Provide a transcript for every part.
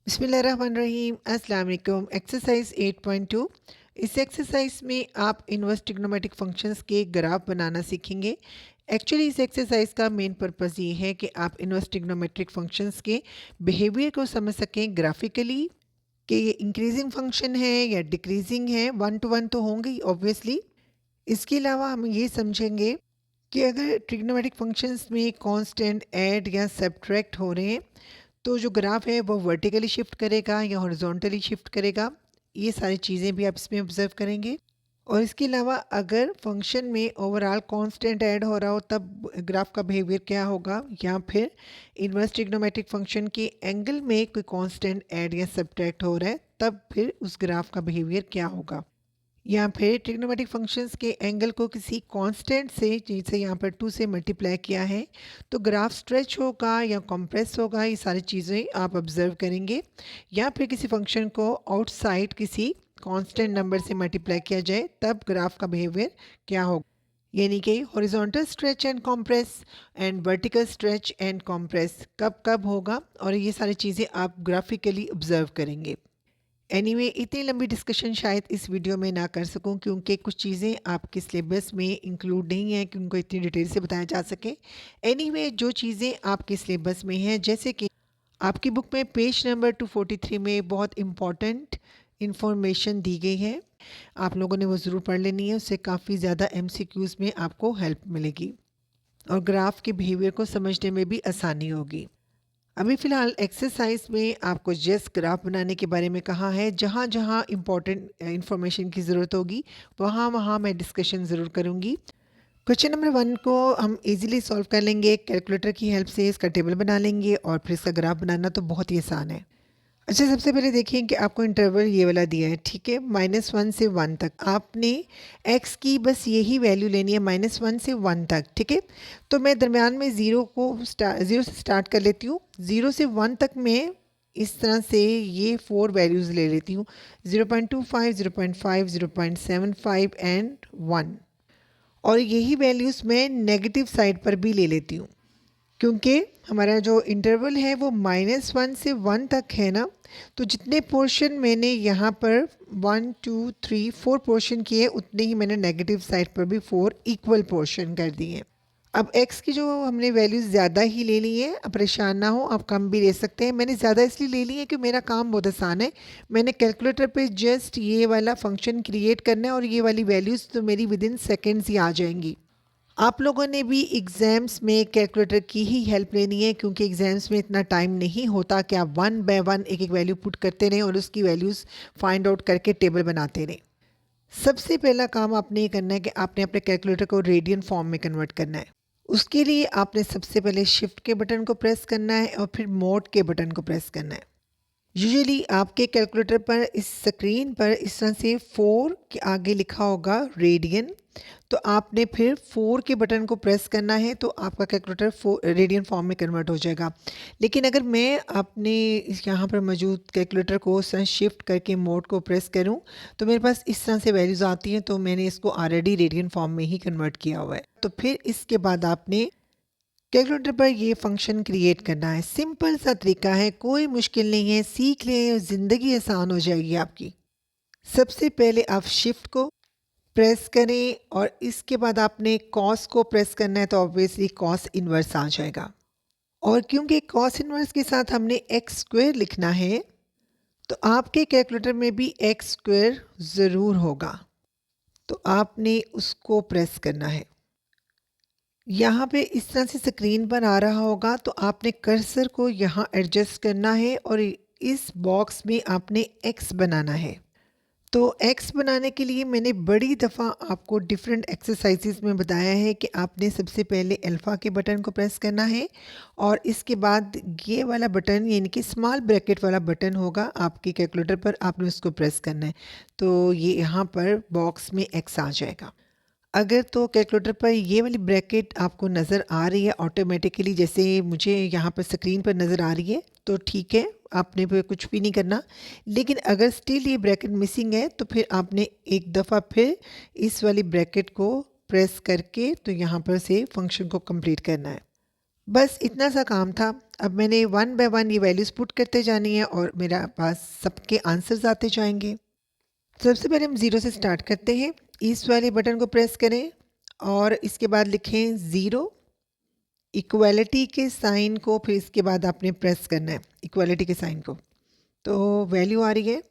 बिस्मिल्लाहिर्रहमानिर्रहीम। अस्सलाम वालेकुम। एक्सरसाइज 8.2। इस एक्सरसाइज में आप इनवर्स ट्रिग्नोमेट्रिक फंक्शंस के ग्राफ बनाना सीखेंगे। एक्चुअली इस एक्सरसाइज का मेन पर्पस ये है कि आप इनवर्स ट्रिग्नोमेट्रिक फंक्शंस के बिहेवियर को समझ सकें ग्राफिकली, कि ये इंक्रीजिंग फंक्शन है या डिक्रीजिंग है। वन टू वन तो होंगे ही ऑब्वियसली। इसके अलावा हम ये समझेंगे कि अगर ट्रिग्नोमेट्रिक फंक्शंस में कांस्टेंट ऐड या सब्ट्रैक्ट हो रहे हैं तो जो ग्राफ है वो वर्टिकली शिफ्ट करेगा या हॉरिजॉन्टली शिफ्ट करेगा। ये सारी चीज़ें भी आप इसमें ऑब्जर्व करेंगे। और इसके अलावा अगर फंक्शन में ओवरऑल कांस्टेंट ऐड हो रहा हो तब ग्राफ का बिहेवियर क्या होगा, या फिर इनवर्स ट्रिग्नोमेट्रिक फंक्शन के एंगल में कोई कांस्टेंट ऐड या सब्ट्रैक्ट हो रहा है तब फिर उस ग्राफ का बिहेवियर क्या होगा। या फिर ट्रिग्नोमेट्रिक फंक्शंस के एंगल को किसी कांस्टेंट से, जैसे यहाँ पर 2 से मल्टीप्लाई किया है, तो ग्राफ स्ट्रेच होगा या कंप्रेस होगा। ये सारी चीज़ें आप ऑब्जर्व करेंगे। या फिर किसी फंक्शन को आउटसाइड किसी कांस्टेंट नंबर से मल्टीप्लाई किया जाए तब ग्राफ का बिहेवियर क्या होगा। यानी कि horizontal stretch and compress and vertical stretch and compress कब कब होगा, और ये सारी चीज़ें आप ग्राफिकली ऑब्जर्व करेंगे। एनीवे इतनी लंबी डिस्कशन शायद इस वीडियो में ना कर सकूं, क्योंकि कुछ चीज़ें आपके सिलेबस में इंक्लूड नहीं है कि उनको इतनी डिटेल से बताया जा सके। एनीवे जो चीज़ें आपके सिलेबस में हैं, जैसे कि आपकी बुक में पेज नंबर 243 में बहुत इम्पॉर्टेंट इंफॉर्मेशन दी गई है, आप लोगों ने वो ज़रूर पढ़ लेनी है। उससे काफ़ी ज़्यादा एमसीक्यूज़ में आपको हेल्प मिलेगी और ग्राफ के बिहेवियर को समझने में भी आसानी होगी। अभी फ़िलहाल एक्सरसाइज में आपको जस्ट ग्राफ बनाने के बारे में कहा है। जहाँ जहाँ इम्पोर्टेंट इंफॉर्मेशन की ज़रूरत होगी वहाँ वहाँ मैं डिस्कशन ज़रूर करूँगी। क्वेश्चन नंबर 1 को हम इजीली सॉल्व कर लेंगे। कैलकुलेटर की हेल्प से इसका टेबल बना लेंगे और फिर इसका ग्राफ बनाना तो बहुत ही आसान है। अच्छा, सबसे पहले देखिए कि आपको इंटरवल ये वाला दिया है, ठीक है, -1 से 1 तक। आपने x की बस यही वैल्यू लेनी है -1 से 1 तक, ठीक है। तो मैं दरमियान में ज़ीरो से स्टार्ट कर लेती हूँ। 0 से 1 तक मैं इस तरह से ये 4 वैल्यूज़ ले लेती हूँ, 0.25, 0.5, 0.75 एंड 1। और यही वैल्यूज़ मैं नेगेटिव साइड पर भी ले लेती हूँ, क्योंकि हमारा जो इंटरवल है वो -1 से 1 तक है ना। तो जितने पोर्शन मैंने यहाँ पर 1 2 3 4 पोर्शन किए, उतने ही मैंने नेगेटिव साइड पर भी 4 इक्वल पोर्शन कर दिए। अब x की जो हमने वैल्यूज़ ज़्यादा ही ले ली है, अब परेशान ना हो, आप कम भी ले सकते हैं। मैंने ज़्यादा इसलिए ले ली है कि मेरा काम बहुत आसान है। मैंने कैलकुलेटर पे जस्ट ये वाला फंक्शन क्रिएट करना है और ये वाली वैल्यूज़ तो मेरी विदिन सेकेंड्स ही आ जाएंगी। आप लोगों ने भी एग्ज़ाम्स में कैलकुलेटर की ही हेल्प लेनी है, क्योंकि एग्ज़ाम्स में इतना टाइम नहीं होता कि आप वन बाय वन एक एक वैल्यू पुट करते रहें और उसकी वैल्यूज़ फाइंड आउट करके टेबल बनाते रहें। सबसे पहला काम आपने ये करना है कि आपने अपने कैलकुलेटर को रेडियन फॉर्म में कन्वर्ट करना है। उसके लिए आपने सबसे पहले शिफ्ट के बटन को प्रेस करना है और फिर मोड के बटन को प्रेस करना है। यूजुअली आपके कैलकुलेटर पर इस स्क्रीन पर इस तरह से 4 के आगे लिखा होगा रेडियन, तो आपने फिर 4 के बटन को प्रेस करना है तो आपका कैलकुलेटर रेडियन फॉर्म में कन्वर्ट हो जाएगा। लेकिन अगर मैं अपने यहाँ पर मौजूद कैलकुलेटर को शिफ्ट करके मोड को प्रेस करूँ तो मेरे पास इस तरह से वैल्यूज़ आती हैं, तो मैंने इसको ऑलरेडी रेडियन फॉर्म में ही कन्वर्ट किया हुआ है। तो फिर इसके बाद आपने कैलकुलेटर पर ये फंक्शन क्रिएट करना है। सिंपल सा तरीका है, कोई मुश्किल नहीं है, सीख लें, ज़िंदगी आसान हो जाएगी आपकी। सबसे पहले आप शिफ्ट को प्रेस करें और इसके बाद आपने कॉस को प्रेस करना है, तो ऑब्वियसली कॉस इन्वर्स आ जाएगा। और क्योंकि कॉस इन्वर्स के साथ हमने एक्स स्क्वायर लिखना है, तो आपके कैलकुलेटर में भी एक्स स्क्वायर ज़रूर होगा, तो आपने उसको प्रेस करना है। यहाँ पे इस तरह से स्क्रीन पर आ रहा होगा, तो आपने कर्सर को यहाँ एडजस्ट करना है और इस बॉक्स में आपने एक्स बनाना है। तो एक्स बनाने के लिए मैंने बड़ी दफ़ा आपको डिफरेंट एक्सरसाइजेस में बताया है कि आपने सबसे पहले अल्फ़ा के बटन को प्रेस करना है और इसके बाद ये वाला बटन, यानी कि स्मॉल ब्रैकेट वाला बटन होगा आपके कैलकुलेटर पर, आपने उसको प्रेस करना है। तो ये यहाँ पर बॉक्स में एक्स आ जाएगा। अगर तो कैलकुलेटर पर ये वाली ब्रैकेट आपको नज़र आ रही है ऑटोमेटिकली, जैसे मुझे यहाँ पर स्क्रीन पर नज़र आ रही है, तो ठीक है, आपने फिर कुछ भी नहीं करना। लेकिन अगर स्टिल ये ब्रैकेट मिसिंग है तो फिर आपने एक दफ़ा फिर इस वाली ब्रैकेट को प्रेस करके तो यहाँ पर से फंक्शन को कंप्लीट करना है। बस इतना सा काम था। अब मैंने वन बाय वन ये वैल्यूज़ पुट करते जानी है और मेरा पास सबके आंसर्स आते जाएंगे। सबसे पहले हम ज़ीरो से स्टार्ट करते हैं। ईस्ट वाले बटन को प्रेस करें और इसके बाद लिखें ज़ीरो, इक्वालिटी के साइन को फिर इसके बाद आपने प्रेस करना है इक्वालिटी के साइन को। तो वैल्यू आ रही है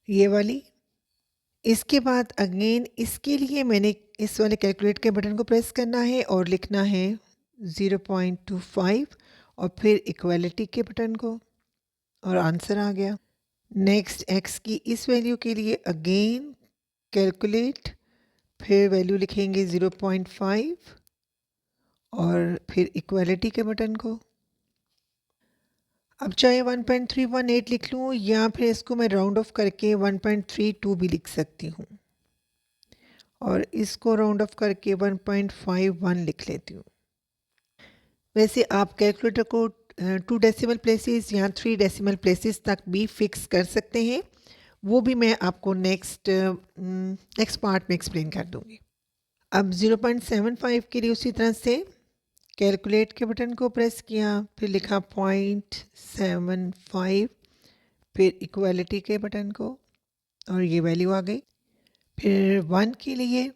ये वाली। इसके बाद अगेन इसके लिए मैंने इस वाले कैलकुलेट के बटन को प्रेस करना है और लिखना है 0.25 और फिर इक्वालिटी के बटन को और आंसर आ गया। नेक्स्ट एक्स की इस वैल्यू के लिए अगेन कैलकुलेट, फिर वैल्यू लिखेंगे 0.5 और फिर इक्वालिटी के बटन को। अब चाहे 1.318 लिख लूँ या फिर इसको मैं राउंड ऑफ करके 1.32 भी लिख सकती हूँ और इसको राउंड ऑफ करके 1.51 लिख लेती हूँ। वैसे आप कैलकुलेटर को 2 डेसिमल प्लेसेस या 3 डेसिमल प्लेसेस तक भी फिक्स कर सकते हैं, वो भी मैं आपको नेक्स्ट पार्ट में एक्सप्लेन कर दूँगी। अब 0.75 के लिए उसी तरह से कैलकुलेट के बटन को प्रेस किया, फिर लिखा 0.75, फिर इक्वालिटी के बटन को और ये वैल्यू आ गई। फिर 1 के लिए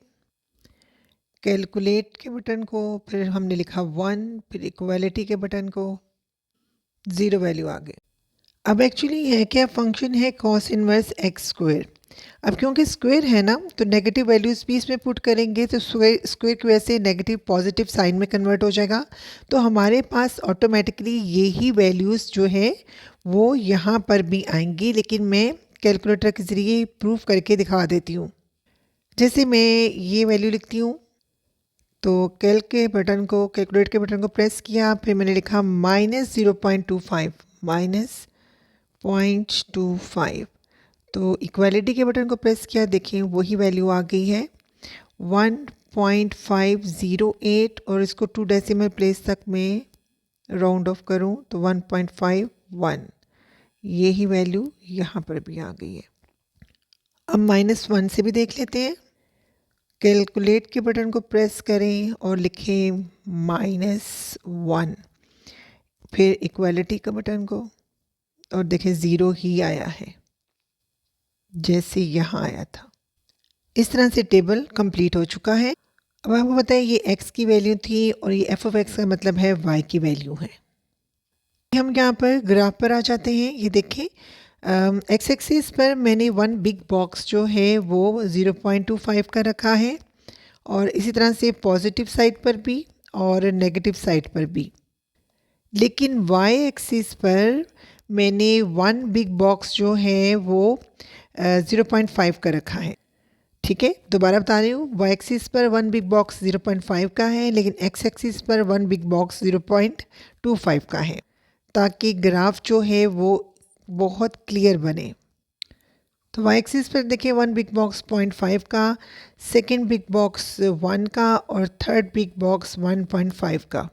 कैलकुलेट के बटन को, फिर हमने लिखा 1, फिर इक्वालिटी के बटन को, 0 वैल्यू आ गई। अब एक्चुअली है क्या, फंक्शन है कॉस इनवर्स एक्स स्क्वायर। अब क्योंकि स्क्वायर है ना तो नेगेटिव वैल्यूज़ भी इसमें पुट करेंगे तो स्क्वायर की वजह से नेगेटिव पॉजिटिव साइन में कन्वर्ट हो जाएगा। तो हमारे पास ऑटोमेटिकली यही वैल्यूज़ जो है वो यहाँ पर भी आएंगी, लेकिन मैं कैलकुलेटर के ज़रिए प्रूफ करके दिखा देती हूँ। जैसे मैं ये वैल्यू लिखती हूँ तो कैलकुलेट के बटन को प्रेस किया, फिर मैंने लिखा -0.25 -0.25, तो इक्वालिटी के बटन को प्रेस किया, देखिए वही वैल्यू आ गई है 1.508 और इसको 2 डेसिमल प्लेस तक मैं राउंड ऑफ करूं तो 1.51, यही वैल्यू यहाँ पर भी आ गई है। अब -1 से भी देख लेते हैं। कैलकुलेट के बटन को प्रेस करें और लिखें -1, फिर इक्वालिटी का बटन को और देखें 0 ही आया है जैसे यहाँ आया था। इस तरह से टेबल कंप्लीट हो चुका है। अब आपको बताएं ये x की वैल्यू थी और ये f ऑफ x का मतलब है y की वैल्यू है। हम यहाँ पर ग्राफ पर आ जाते हैं। ये देखें एक्स एक्सिस पर मैंने वन बिग बॉक्स जो है वो 0.25 का रखा है और इसी तरह से पॉजिटिव साइड पर भी और नेगेटिव साइड पर भी। लेकिन वाई एक्सिस पर मैंने वन बिग बॉक्स जो है वो 0.5 का रखा है। ठीक है, दोबारा बता रही हूँ, वाई एक्सिस पर वन बिग बॉक्स 0.5 का है, लेकिन एक्स एक्सिस पर वन बिग बॉक्स 0.25 का है, ताकि ग्राफ जो है वो बहुत क्लियर बने। तो वाई एक्सिस पर देखिए वन बिग बॉक्स 0.5 का, सेकंड बिग बॉक्स 1 का और थर्ड बिग बॉक्स 1.5 का।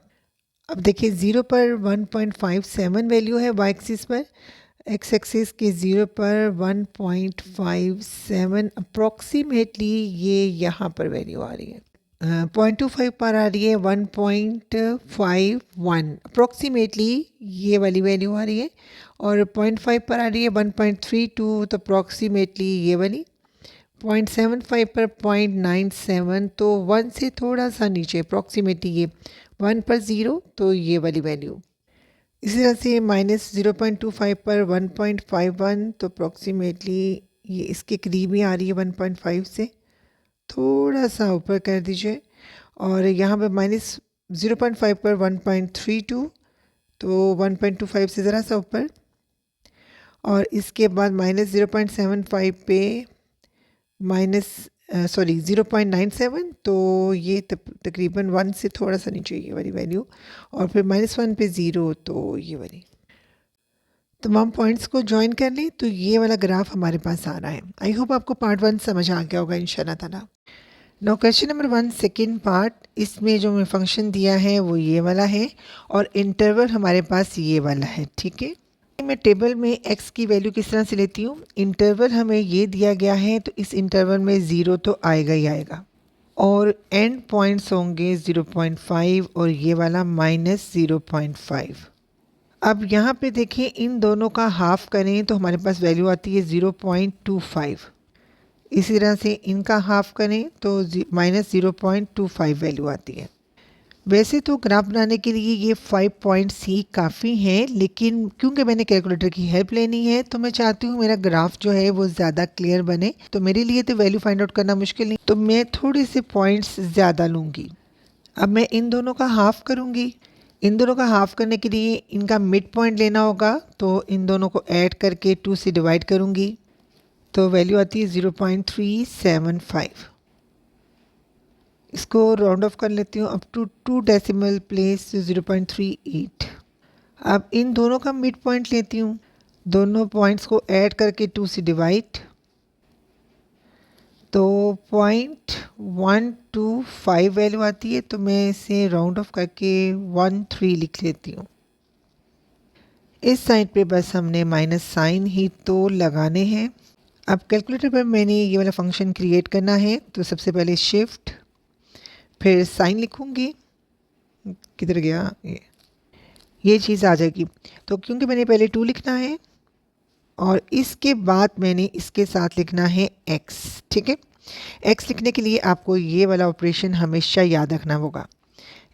अब देखिए 0 पर 1.57 वैल्यू है वाई एक्सिस पर, एक्स एक्सिस के 0 पर 1.57 अप्रॉक्सीमेटली ये यहाँ पर वैल्यू आ रही है। 0.25 पर आ रही है 1.51 अप्रॉक्सीमेटली ये वाली वैल्यू आ रही है, और 0.5 पर आ रही है 1.32 तो अप्रॉक्सीमेटली ये वाली, 0.75 पर 0.97 तो 1 से थोड़ा सा नीचे अप्रॉक्सीमेटली ये, 1 पर 0 तो ये वाली वैल्यू। इसी तरह से -0.25 पर 1.51 तो अप्रॉक्सीमेटली ये इसके करीब ही आ रही है 1.5 से, थोड़ा सा ऊपर कर दीजिए। और यहाँ पे -0.5 पर 1.32 तो 1.25 से ज़रा सा ऊपर, और इसके बाद -0.75 पे 0.97 तो ये तकरीबन 1 से थोड़ा सा नीचे ये वाली वैल्यू, और फिर -1 पे 0 तो ये वाली। तमाम पॉइंट्स को ज्वाइन कर लें तो ये वाला ग्राफ हमारे पास आ रहा है। आई होप आपको पार्ट 1 समझ आ गया होगा इंशाल्लाह ताला। Now question number 1 second part, इसमें जो मैं फंक्शन दिया है वो ये वाला है और इंटरवल हमारे पास ये वाला है। ठीक है, मैं टेबल में x की वैल्यू किस तरह से लेती हूँ, इंटरवल हमें ये दिया गया है तो इस इंटरवल में 0 तो आएगा ही आएगा, और एंड पॉइंट्स होंगे 0.5 और ये वाला -0.5। अब यहाँ पे देखें, इन दोनों का हाफ करें तो हमारे पास वैल्यू आती है 0.25। इसी तरह से इनका हाफ करें तो -0.25 वैल्यू आती है। वैसे तो ग्राफ बनाने के लिए ये 5 पॉइंट्स ही काफ़ी हैं, लेकिन क्योंकि मैंने कैलकुलेटर की हेल्प लेनी है तो मैं चाहती हूँ मेरा ग्राफ जो है वो ज़्यादा क्लियर बने। तो मेरे लिए तो वैल्यू फाइंड आउट करना मुश्किल नहीं, तो मैं थोड़े से पॉइंट्स ज़्यादा लूँगी। अब मैं इन दोनों का हाफ करूँगी। इन दोनों का हाफ करने के लिए इनका मिड पॉइंट लेना होगा, तो इन दोनों को ऐड करके 2 से डिवाइड करूँगी तो वैल्यू आती है 0.375। इसको राउंड ऑफ कर लेती हूँ अप टू 2 डेसिमल प्लेस 0.38। अब इन दोनों का मिड पॉइंट लेती हूँ, दोनों पॉइंट्स को ऐड करके 2 से डिवाइड तो 0.125 वैल्यू आती है। तो मैं इसे राउंड ऑफ करके 13 लिख लेती हूँ। इस साइड पे बस हमने माइनस साइन ही तो लगाने हैं। अब कैलकुलेटर पर मैंने ये वाला फंक्शन क्रिएट करना है, तो सबसे पहले शिफ्ट फिर साइन लिखूँगी। किधर गया ये चीज़ आ जाएगी। तो क्योंकि मैंने पहले 2 लिखना है और इसके बाद मैंने इसके साथ लिखना है x, ठीक है। x लिखने के लिए आपको ये वाला ऑपरेशन हमेशा याद रखना होगा।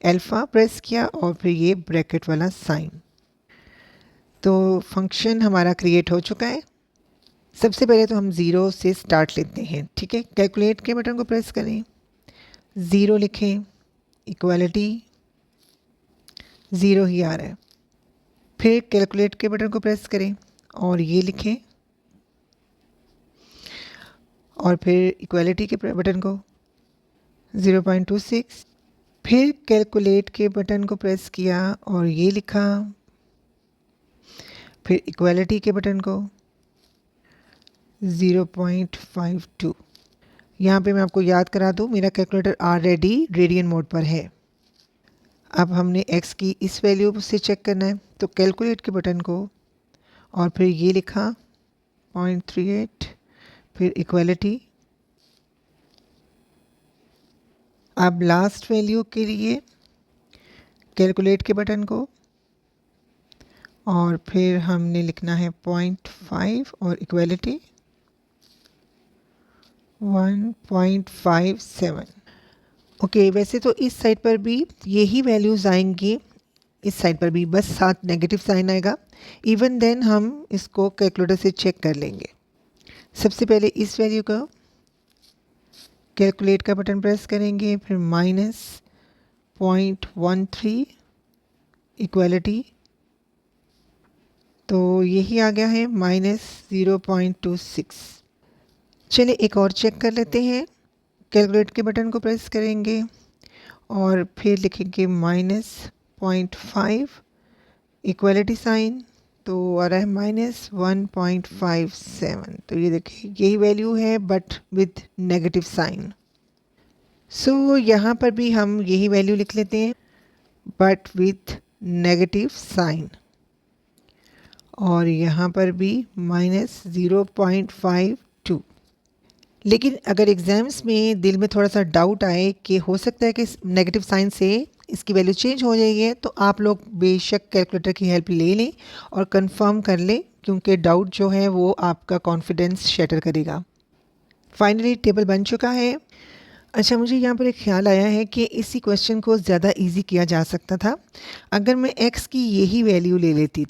अल्फ़ा प्रेस किया और फिर ये ब्रैकेट वाला साइन। तो फंक्शन हमारा क्रिएट हो चुका है। सबसे पहले तो हम 0 से स्टार्ट लेते हैं, ठीक है। कैलकुलेट के बटन को प्रेस करें, 0 लिखें, इक्वालिटी 0 ही आ रहा है। फिर कैलकुलेट के बटन को प्रेस करें और ये लिखें और फिर इक्वालिटी के बटन को 0.26। फिर कैलकुलेट के बटन को प्रेस किया और ये लिखा, फिर इक्वालिटी के बटन को 0.52। यहाँ पे मैं आपको याद करा दूँ, मेरा कैलकुलेटर ऑलरेडी रेडियन मोड पर है। अब हमने x की इस वैल्यू से चेक करना है, तो कैलकुलेट के बटन को और फिर ये लिखा 0.38, फिर इक्वालिटी। अब लास्ट वैल्यू के लिए कैलकुलेट के बटन को और फिर हमने लिखना है 0.5 और इक्वालिटी 1.57। ओके, वैसे तो इस साइड पर भी यही वैल्यूज़ आएंगी, इस साइड पर भी बस साथ नेगेटिव साइन आएगा। इवन देन हम इसको कैलकुलेटर से चेक कर लेंगे। सबसे पहले इस वैल्यू का कैलकुलेट का बटन प्रेस करेंगे, फिर -0.13 इक्वालिटी, तो यही आ गया है -0.26। चलिए एक और चेक कर लेते हैं। कैलकुलेट के बटन को प्रेस करेंगे और फिर लिखेंगे -0.5 इक्वालिटी साइन, तो आ रहा है -1.57। तो ये देखिए यही वैल्यू है बट विथ नेगेटिव साइन। सो यहाँ पर भी हम यही वैल्यू लिख लेते हैं बट विथ नेगेटिव साइन, और यहाँ पर भी -0.52। लेकिन अगर एग्ज़ाम्स में दिल में थोड़ा सा डाउट आए कि हो सकता है कि नेगेटिव साइन से इसकी वैल्यू चेंज हो जाएगी, तो आप लोग बेशक कैलकुलेटर की हेल्प ले लें और कंफर्म कर लें, क्योंकि डाउट जो है वो आपका कॉन्फिडेंस शैटर करेगा। फाइनली टेबल बन चुका है। अच्छा, मुझे यहाँ पर एक ख्याल आया है कि इसी क्वेश्चन को ज़्यादा इजी किया जा सकता था अगर मैं x की यही वैल्यू ले लेती।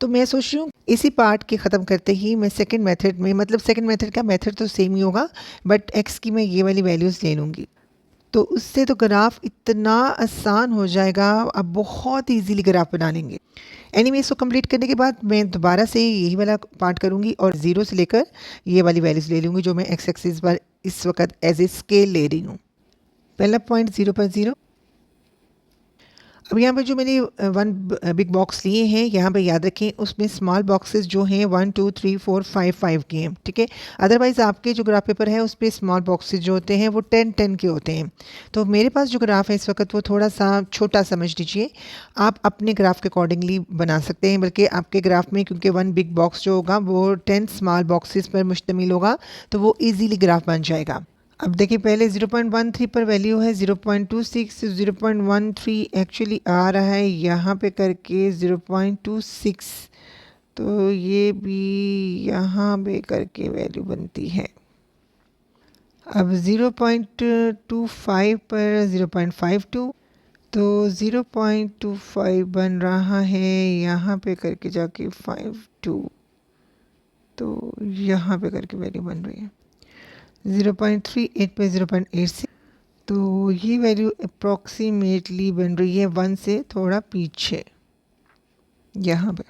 तो मैं सोच रही हूँ इसी पार्ट के ख़त्म करते ही मैं सेकंड मेथड में, मतलब सेकंड मेथड का मेथड तो सेम ही होगा बट x की मैं ये वाली वैल्यूज़ ले लूँगी, तो उससे तो ग्राफ इतना आसान हो जाएगा। अब बहुत इजीली ग्राफ बना लेंगे। एनीवे, इसको कंप्लीट करने के बाद मैं दोबारा से यही वाला पार्ट करूँगी और 0 से लेकर ये वाली वैल्यूज़ ले लूँगी जो मैं x एक्सिस पर इस वक्त एज ए स्केल ले रही हूँ। पहला पॉइंट 0.0। अब यहाँ पर जो मैंने 1 बिग बॉक्स लिए हैं, यहाँ पे याद रखें उसमें स्मॉल बॉक्सेस जो हैं 1 2 3 4 5 5 के हैं, ठीक है। अदरवाइज़ आपके जो ग्राफ पेपर है उस पर स्मॉल बॉक्सेस जो होते हैं वो 10 10 के होते हैं। तो मेरे पास जो ग्राफ है इस वक्त वो थोड़ा सा छोटा समझ लीजिए। आप अपने ग्राफ के अकॉर्डिंगली बना सकते हैं, बल्कि आपके ग्राफ में क्योंकि 1 बिग बॉक्स जो होगा वो 10 स्मॉल बॉक्सेस पर मुश्तमिल होगा, तो वो ईजीली ग्राफ बन जाएगा। अब देखिए पहले 0.13 पर वैल्यू है 0.26, 0.13 एक्चुअली आ रहा है यहाँ पे करके 0.26, तो ये भी यहाँ पे करके वैल्यू बनती है। अब 0.25 पर 0.52, तो 0.25 बन रहा है यहाँ पे करके जाके 52, तो यहाँ पे करके वैल्यू बन रही है 0.38 पे 0.86, तो ये वैल्यू अप्रॉक्सीमेटली बन रही है 1 से थोड़ा पीछे यहाँ पे,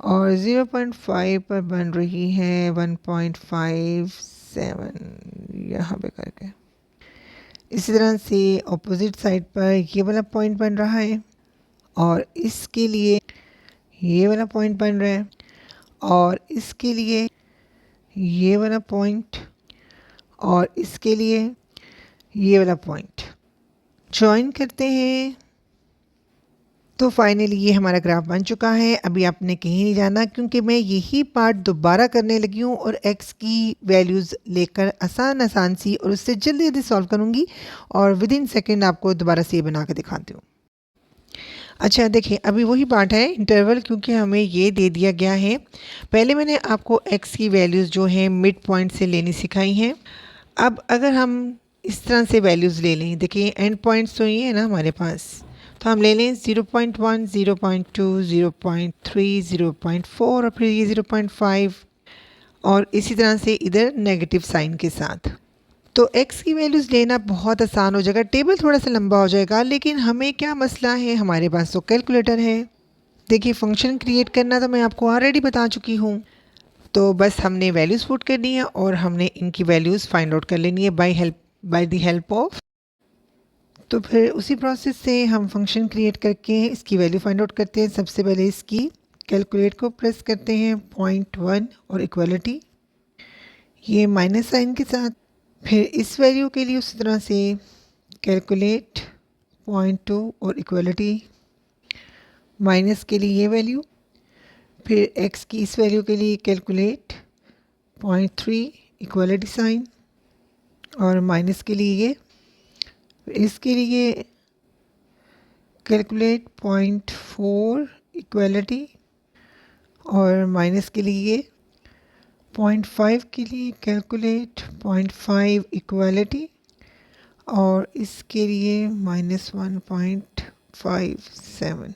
और 0.5 पर बन रही है 1.57 यहाँ पे करके। इसी तरह से ऑपोजिट साइड पर ये वाला पॉइंट बन रहा है, और इसके लिए ये वाला पॉइंट बन रहा है, और इसके लिए ये वाला पॉइंट, और इसके लिए ये वाला पॉइंट ज्वाइन करते हैं। तो फाइनली ये हमारा ग्राफ बन चुका है। अभी आपने कहीं नहीं जाना, क्योंकि मैं यही पार्ट दोबारा करने लगी हूँ और एक्स की वैल्यूज़ लेकर आसान सी और उससे जल्दी जल्दी सॉल्व करूँगी, और विद इन सेकेंड आपको दोबारा से ये बना के दिखाती हूँ। अच्छा देखिए, अभी वही पार्ट है इंटरवल, क्योंकि हमें ये दे दिया गया है। पहले मैंने आपको एक्स की वैल्यूज़ जो हैं मिड पॉइंट से लेनी सिखाई हैं। अब अगर हम इस तरह से वैल्यूज़ ले लें, देखिए एंड पॉइंट्स तो ये है ना हमारे पास, तो हम ले लें 0.1, 0.2, 0.3, 0.4 और फिर ये 0.5, और इसी तरह से इधर नेगेटिव साइन के साथ। तो x की वैल्यूज़ लेना बहुत आसान हो जाएगा, टेबल थोड़ा सा लंबा हो जाएगा, लेकिन हमें क्या मसला है, हमारे पास तो कैलकुलेटर है। देखिए फंक्शन क्रिएट करना तो मैं आपको ऑलरेडी बता चुकी हूँ, तो बस हमने वैल्यूज़ पुट करनी है और हमने इनकी वैल्यूज़ फाइंड आउट कर लेनी है बाय द हेल्प ऑफ। तो फिर उसी प्रोसेस से हम फंक्शन क्रिएट करके इसकी वैल्यू फाइंड आउट करते हैं। सबसे पहले इसकी कैलकुलेट को प्रेस करते हैं 0.1 और इक्वलिटी, ये माइनस साइन के साथ। फिर इस वैल्यू के लिए उसी तरह से कैलकुलेट 0.2 और इक्वलिटी, माइनस के लिए ये वैल्यू। फिर x की इस वैल्यू के लिए कैलकुलेट 0.3 इक्वलिटी साइन, और माइनस के लिए ये। इसके लिए कैलकुलेट 0.4 इक्वलिटी, और माइनस के लिए 0.5 के लिए कैलकुलेट 0.5 इक्वलिटी, और इसके लिए -1.57।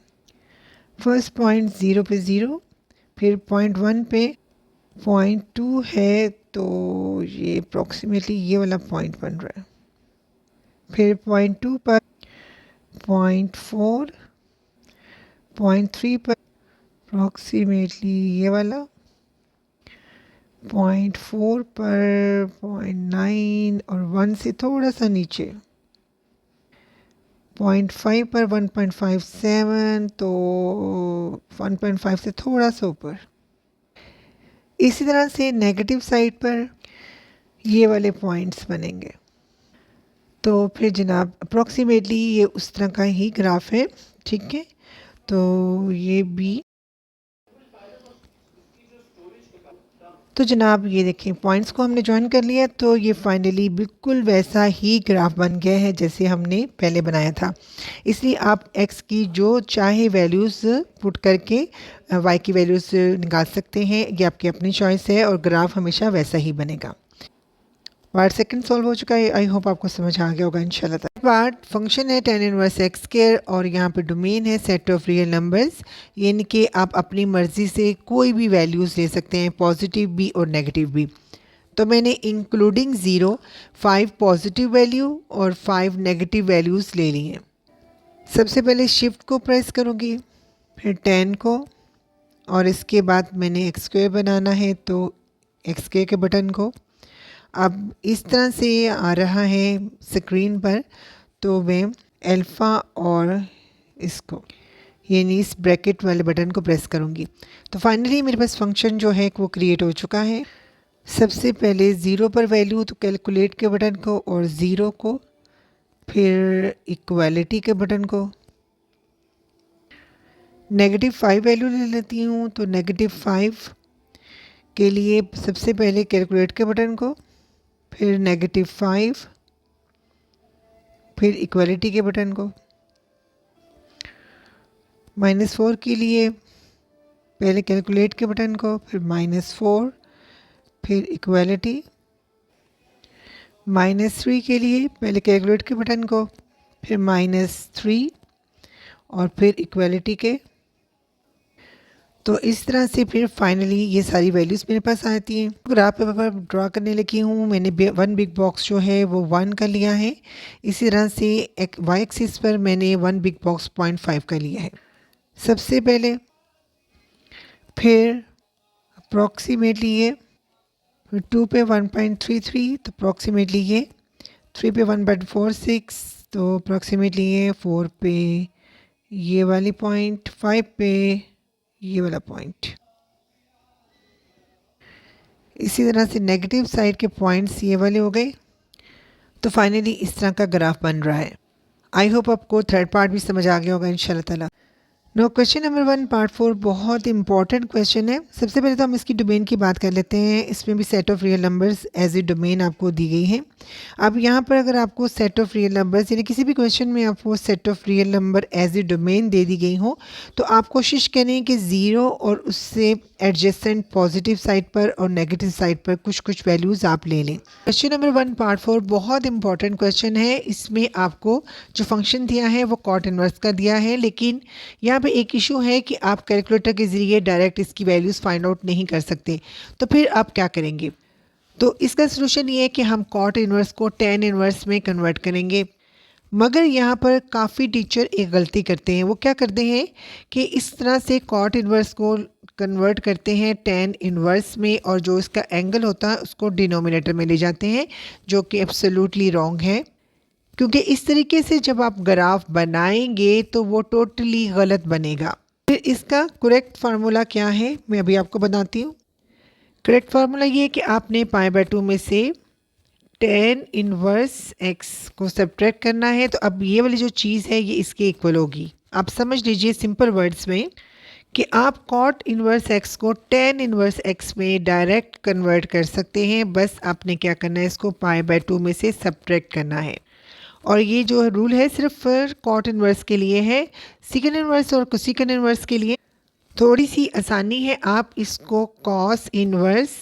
फर्स्ट पॉइंट 0 पे 0, फिर 0.1 पे 0.2 है, तो ये अप्रॉक्सीमेटली ये वाला पॉइंट बन रहा है। फिर 0.2 पर 0.4, 0.3 पर अप्रॉक्सीमेटली ये वाला, 0.4 पर 0.9, और 1 से थोड़ा सा नीचे 0.5 पर 1.57, तो 1.5 से थोड़ा सा ऊपर। इसी तरह से नेगेटिव साइड पर ये वाले पॉइंट्स बनेंगे। तो फिर जनाब अप्रॉक्सीमेटली ये उस तरह का ही ग्राफ है, ठीक है। तो ये भी, तो जनाब ये देखें पॉइंट्स को हमने ज्वाइन कर लिया, तो ये फाइनली बिल्कुल वैसा ही ग्राफ बन गया है जैसे हमने पहले बनाया था। इसलिए आप x की जो चाहे वैल्यूज़ पुट करके y की वैल्यूज़ निकाल सकते हैं, ये आपकी अपनी चॉइस है, और ग्राफ हमेशा वैसा ही बनेगा। पार्ट सेकंड सॉल्व हो चुका है, आई होप आपको समझ आ गया होगा इंशाल्लाह। पार्ट फंक्शन है tan इनवर्स एक्स स्क्वायर, और यहाँ पे डोमेन है सेट ऑफ रियल नंबर्स, यानी कि आप अपनी मर्ज़ी से कोई भी वैल्यूज़ ले सकते हैं, पॉजिटिव भी और नेगेटिव भी। तो मैंने इंक्लूडिंग 0 5 पॉजिटिव वैल्यू और 5 नेगेटिव वैल्यूज़ ले ली हैं। सबसे पहले शिफ्ट को प्रेस करूँगी, फिर 10 को, और इसके बाद मैंने एक्स स्क्वायर बनाना है, तो एक्स स्क्वायर के बटन को। अब इस तरह से आ रहा है स्क्रीन पर, तो मैं अल्फ़ा और इसको यानी इस ब्रैकेट वाले बटन को प्रेस करूँगी। तो फाइनली मेरे पास फंक्शन जो है वो क्रिएट हो चुका है। सबसे पहले 0 पर वैल्यू, तो कैलकुलेट के बटन को और 0 को, फिर इक्वालिटी के बटन को। -5 वैल्यू ले लेती हूँ, तो -5 के लिए सबसे पहले कैलकुलेट के बटन को, फिर -5, फिर इक्वलिटी के बटन को। -4 के लिए पहले कैलकुलेट के बटन को, फिर -4, फिर इक्वलिटी। -3 के लिए पहले कैलकुलेट के बटन को, फिर -3 और फिर इक्वलिटी के। तो इस तरह से फिर फाइनली ये सारी वैल्यूज़ मेरे पास आती हैं। ग्राफ पेपर पर ड्रा करने लगी हूँ। मैंने वन बिग बॉक्स जो है वो 1 का लिया है। इसी तरह से एक वाई एक्सिस पर मैंने वन बिग बॉक्स 0.5 का लिया है सबसे पहले। फिर अप्रॉक्सीमेटली ये, फिर 2 पे 1.33, तो अप्रॉक्सीमेटली ये 3 पे 1.46, तो अप्रॉक्सीमेटली ये 4 पे ये वाली पॉइंट, 5 पे ये वाला पॉइंट। इसी तरह से नेगेटिव साइड के पॉइंट्स ये वाले हो गए। तो फाइनली इस तरह का ग्राफ बन रहा है। आई होप आपको थर्ड पार्ट भी समझ आ गया होगा इंशाल्लाह ताला। नो क्वेश्चन नंबर 1 पार्ट 4 बहुत इंपॉर्टेंट क्वेश्चन है। सबसे पहले तो हम इसकी डोमेन की बात कर लेते हैं। इसमें भी set of real numbers as a domain आपको दी गई है। अब यहाँ पर अगर आपको सेट ऑफ रियल नंबर्स यानी किसी भी क्वेश्चन में आपको set of real number as a domain दे दी गई हो, तो आप कोशिश करें कि ज़ीरो और उससे एडजेसेंट पॉजिटिव साइड पर और नेगेटिव साइड पर कुछ कुछ वैल्यूज़ आप ले लें। क्वेश्चन नंबर 1 पार्ट 4 बहुत इंपॉर्टेंट क्वेश्चन है। इसमें आपको जो फंक्शन दिया है वो कॉट इनवर्स का दिया है, लेकिन यहाँ पे एक इशू है कि आप कैलकुलेटर के ज़रिए डायरेक्ट इसकी वैल्यूज़ फाइंड आउट नहीं कर सकते। तो फिर आप क्या करेंगे? तो इसका सलूशन ये है कि हम कॉट इनवर्स को टेन इनवर्स में कन्वर्ट करेंगे। मगर यहाँ पर काफ़ी टीचर एक गलती करते हैं। वो क्या करते हैं कि इस तरह से कॉट इनवर्स को कन्वर्ट करते हैं टेन इनवर्स में, और जो इसका एंगल होता है उसको डिनोमिनेटर में ले जाते हैं, जो कि एब्सोल्युटली रॉन्ग है। क्योंकि इस तरीके से जब आप ग्राफ बनाएंगे तो वो टोटली गलत बनेगा। फिर इसका करेक्ट फार्मूला क्या है मैं अभी आपको बताती हूँ। करेक्ट फार्मूला ये है कि आपने π/2 में से टेन इनवर्स x को सब्ट्रैक्ट करना है। तो अब ये वाली जो चीज़ है ये इसके इक्वल होगी। आप समझ लीजिए सिंपल वर्ड्स में कि आप कॉट इनवर्स x को टेन इनवर्स x में डायरेक्ट कन्वर्ट कर सकते हैं। बस आपने क्या करना है, इसको π/2 में से सब्ट्रैक्ट करना है। और ये जो रूल है सिर्फ कॉट इनवर्स के लिए है। सीकन इनवर्स और कोसिकन इनवर्स के लिए थोड़ी सी आसानी है। आप इसको कॉस इनवर्स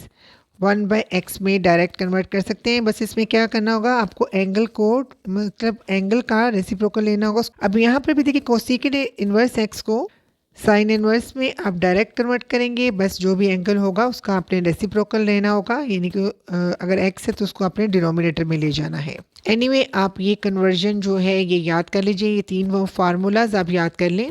1/x में डायरेक्ट कन्वर्ट कर सकते हैं। बस इसमें क्या करना होगा, आपको एंगल को मतलब एंगल का रेसिप्रोकल लेना होगा। अब यहाँ पर भी देखिए कोसिकन इनवर्स x को साइन इनवर्स में आप डायरेक्ट कन्वर्ट करेंगे। बस जो भी एंगल होगा उसका आपने रेसिप्रोकल लेना होगा, यानी कि अगर x है तो उसको आपने डिनोमिनेटर में ले जाना है। एनीवे आप ये कन्वर्जन जो है ये याद कर लीजिए। ये तीन वो फार्मूलाज आप याद कर लें।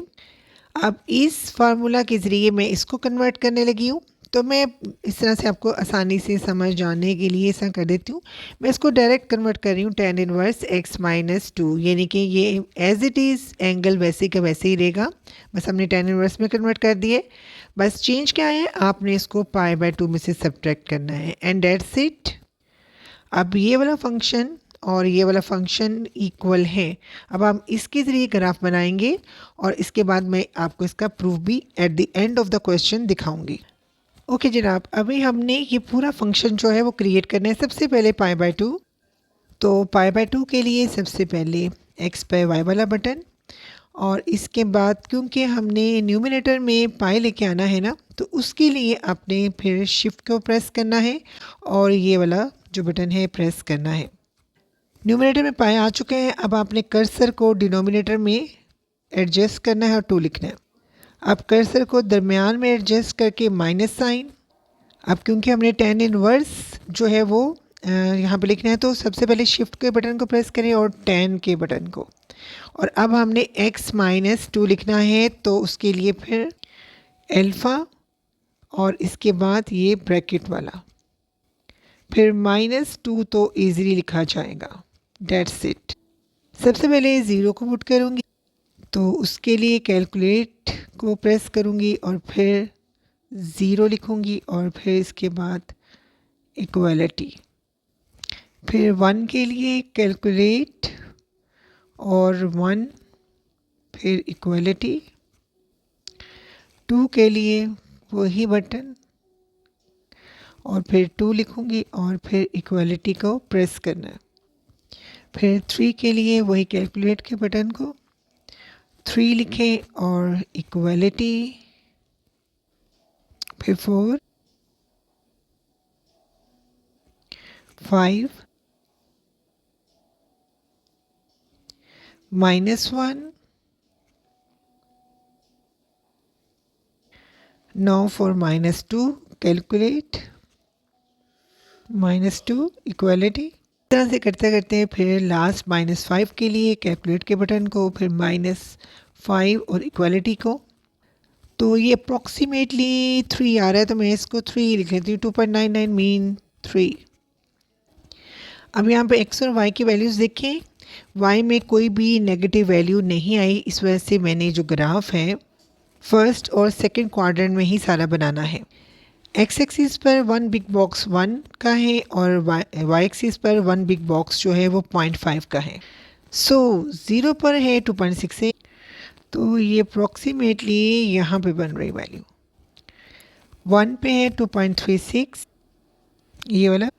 अब इस फार्मूला के ज़रिए मैं इसको कन्वर्ट करने लगी हूँ। तो मैं इस तरह से आपको आसानी से समझ जाने के लिए ऐसा कर देती हूँ। मैं इसको डायरेक्ट कन्वर्ट कर रही हूँ टेन इनवर्स x - 2, यानी कि ये एज इट इज़ एंगल वैसे का वैसे ही रहेगा। बस हमने टेन इनवर्स में कन्वर्ट कर दिए। बस चेंज क्या है, आपने इसको π/2 में से सब्ट्रैक्ट करना है एंड दैट्स इट। अब ये वाला फंक्शन और ये वाला फंक्शन इक्वल है। अब हम इसके ज़रिए ग्राफ बनाएंगे और इसके बाद मैं आपको इसका प्रूफ भी at the end of the question दिखाऊंगी। ओके जनाब, अभी हमने ये पूरा फंक्शन जो है वो क्रिएट करना है। सबसे पहले π/2, तो π/2 के लिए सबसे पहले x पे y वाला बटन, और इसके बाद क्योंकि हमने न्यूमिनेटर में पाई लेके आना है ना, तो उसके लिए आपने फिर शिफ्ट को प्रेस करना है और ये वाला जो बटन है प्रेस करना है। न्यूमिनेटर में पाए आ चुके हैं। अब आपने कर्सर को डिनोमिनेटर में एडजस्ट करना है और 2 लिखना है। अब कर्सर को दरमियान में एडजस्ट करके माइनस साइन। अब क्योंकि हमने टेन इनवर्स जो है वो यहाँ पे लिखना है, तो सबसे पहले शिफ्ट के बटन को प्रेस करें और 10 के बटन को। और अब हमने x - 2 लिखना है, तो उसके लिए फिर अल्फ़ा और इसके बाद ये ब्रैकेट वाला, फिर -2 तो ईज़िली लिखा जाएगा। That's it. सबसे पहले ज़ीरो को पुट करूँगी, तो उसके लिए कैलकुलेट को प्रेस करूँगी और फिर ज़ीरो लिखूँगी और फिर इसके बाद इक्वलिटी। फिर 1 के लिए कैलकुलेट और 1, फिर इक्वलिटी। 2 के लिए वही बटन और फिर 2 लिखूँगी और फिर इक्वलिटी को प्रेस करना है। फिर 3 के लिए वही कैलकुलेट के बटन को 3 लिखें और इक्वलिटी, फिर 4, 5, -1, now for -2 कैलकुलेट, -2 इक्वलिटी। इस तरह से करते करते फिर लास्ट -5 के लिए कैलकुलेट के बटन को, फिर -5 और इक्वलिटी को। तो ये अप्रॉक्सीमेटली 3 आ रहा है, तो मैं इसको 3 लिख लेती हूँ। 2.99 मीन 3। अब यहाँ पे x और y की वैल्यूज़ देखें। y में कोई भी नेगेटिव वैल्यू नहीं आई, इस वजह से मैंने जो ग्राफ है फर्स्ट और सेकंड क्वाड्रेंट में ही सारा बनाना है। x एक्सिस पर 1 बिग बॉक्स 1 का है और y एक्सिस पर 1 बिग बॉक्स जो है वो 0.5 का है। सो 0 पर है 2.68, तो ये अप्रॉक्सीमेटली यहाँ पे बन रही वैल्यू। 1 पे है 2.36, ये वाला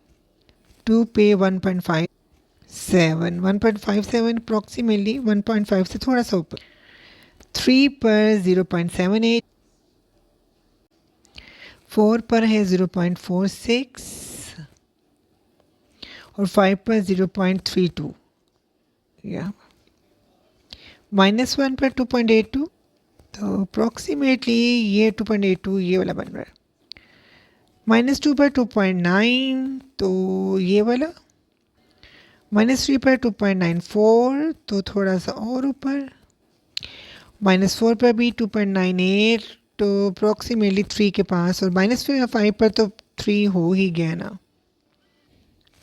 2 पे 1.57, 1.57 अप्रॉक्सीमेटली 1.5 से थोड़ा सा ऊपर। 3 पर 0.78, 4 पर है 0.46 और 5 पर 0.32, या -1 पर 2.82, तो अप्रॉक्सीमेटली ये 2.82 ये वाला बन रहा है। -2 पर 2.9, तो ये वाला। -3 पर 2.94, तो थोड़ा सा और ऊपर। -4 पर भी 2.98, तो अप्रॉक्सीमेटली 3 के पास, और -5 पर तो 3 हो ही गया ना।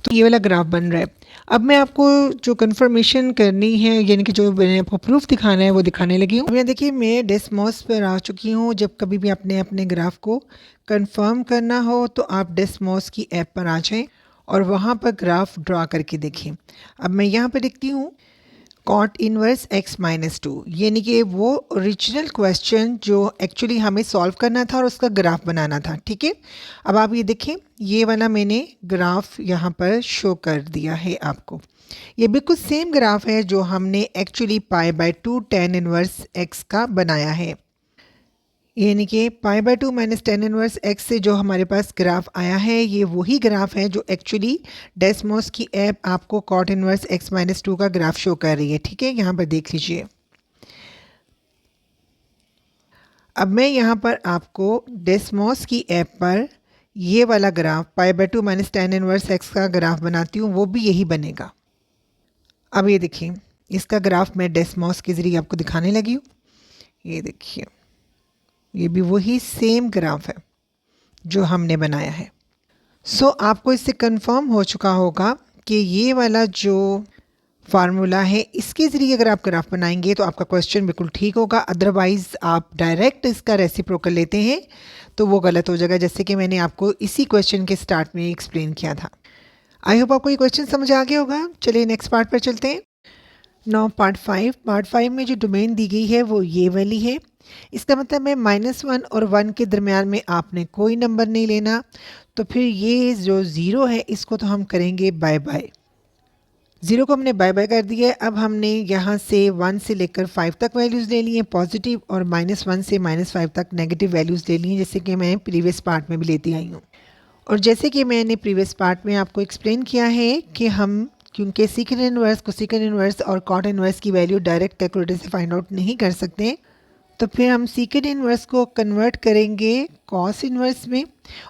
तो ये वाला ग्राफ बन रहा है। अब मैं आपको जो कंफर्मेशन करनी है, यानी कि जो मैंने आपको प्रूफ दिखाना है वो दिखाने लगी हूँ। अब यहाँ देखिए मैं डेस्मॉस पर आ चुकी हूँ। जब कभी भी आपने अपने ग्राफ को कंफर्म करना हो तो आप डेस्मॉस की ऐप पर आ जाएं और वहाँ पर ग्राफ ड्रा करके देखें। अब मैं यहाँ पर लिखती हूँ कॉट इनवर्स x-2, यानी कि वो ओरिजिनल क्वेश्चन जो एक्चुअली हमें सॉल्व करना था और उसका ग्राफ बनाना था। ठीक है, अब आप ये देखें, ये वाला मैंने ग्राफ यहाँ पर शो कर दिया है आपको। ये बिल्कुल सेम ग्राफ है जो हमने एक्चुअली π/2 tan इनवर्स x का बनाया है, यानी कि π/2 - tan इनवर्स x से जो हमारे पास ग्राफ आया है, ये वही ग्राफ है जो एक्चुअली डेस्मॉस की ऐप आपको कॉट इनवर्स x-2 का ग्राफ शो कर रही है। ठीक है, यहाँ पर देख लीजिए। अब मैं यहाँ पर आपको डेस्मॉस की ऐप पर ये वाला ग्राफ π/2 - tan इनवर्स x का ग्राफ बनाती हूँ, वो भी यही बनेगा। अब ये देखिए, इसका ग्राफ मैं डेस्मॉस के ज़रिए आपको दिखाने लगी हूँ। ये देखिए, ये भी वही सेम ग्राफ है जो हमने बनाया है। सो आपको इससे कंफर्म हो चुका होगा कि ये वाला जो फार्मूला है, इसके ज़रिए अगर आप ग्राफ बनाएंगे तो आपका क्वेश्चन बिल्कुल ठीक होगा। अदरवाइज़ आप डायरेक्ट इसका रेसिप्रोकल लेते हैं तो वो गलत हो जाएगा, जैसे कि मैंने आपको इसी क्वेश्चन के स्टार्ट में एक्सप्लेन किया था। आई होप आपको ये क्वेश्चन समझ आ गया होगा। चलिए नेक्स्ट पार्ट पर चलते हैं। नाउ पार्ट 5 में जो डोमेन दी गई है वो ये वाली है। इसका मतलब है -1 और 1 के दरमियान में आपने कोई नंबर नहीं लेना। तो फिर ये जो 0 है इसको तो हम करेंगे बाय बाय। 0 को हमने बाय बाय कर दिया है। अब हमने यहाँ से 1 से लेकर 5 तक वैल्यूज़ ले ली हैं पॉजिटिव, और -1 से -5 तक नेगेटिव वैल्यूज़ ले ली हैं, जैसे कि मैं प्रीवियस पार्ट में भी लेती आई हूँ। और जैसे कि मैंने प्रीवियस पार्ट में आपको एक्सप्लेन किया है कि हम क्योंकि सीकेंड इनवर्स को सीकेंड इनवर्स और कॉट इनवर्स की वैल्यू डायरेक्ट कैलकुलेटर से फाइंड आउट नहीं कर सकते, तो फिर हम सीकेंड इनवर्स को कन्वर्ट करेंगे कॉस इनवर्स में,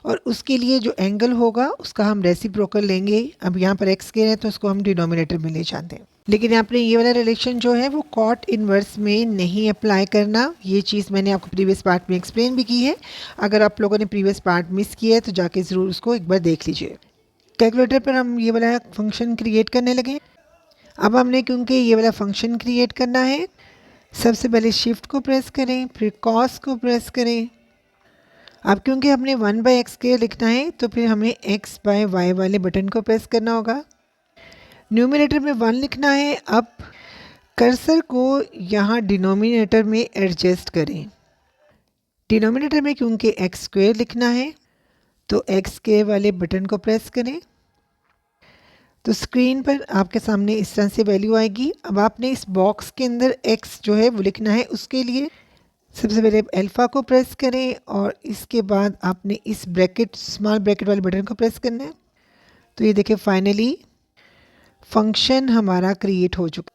और उसके लिए जो एंगल होगा उसका हम रेसिप्रोकल लेंगे। अब यहाँ पर एक्स के है तो उसको हम डिनोमिनेटर में ले जाते हैं, लेकिन यहाँ पर ये वाला रिलेशन जो है वो कॉट इनवर्स में नहीं अप्लाई करना। ये चीज़ मैंने आपको प्रीवियस पार्ट में एक्सप्लेन भी की है। अगर आप लोगों ने प्रीवियस पार्ट मिस किया है तो जाके ज़रूर उसको एक बार देख लीजिए। कैलकुलेटर पर हम ये वाला फंक्शन क्रिएट करने लगे। अब हमने क्योंकि ये वाला फंक्शन क्रिएट करना है, सबसे पहले शिफ्ट को प्रेस करें, फिर कॉस को प्रेस करें। अब क्योंकि हमने 1/x² लिखना है तो फिर हमें x/y वाले बटन को प्रेस करना होगा। न्यूमरेटर में 1 लिखना है। अब कर्सर को यहाँ डिनोमिनेटर में एडजस्ट करें। डिनोमिनेटर में क्योंकि x² लिखना है तो एक्स के वाले बटन को प्रेस करें तो स्क्रीन पर आपके सामने इस तरह से वैल्यू आएगी। अब आपने इस बॉक्स के अंदर एक्स जो है वो लिखना है। उसके लिए सबसे पहले अल्फ़ा को प्रेस करें और इसके बाद आपने इस ब्रैकेट स्मॉल ब्रैकेट वाले बटन को प्रेस करना है। तो ये देखिए फाइनली फंक्शन हमारा क्रिएट हो चुका।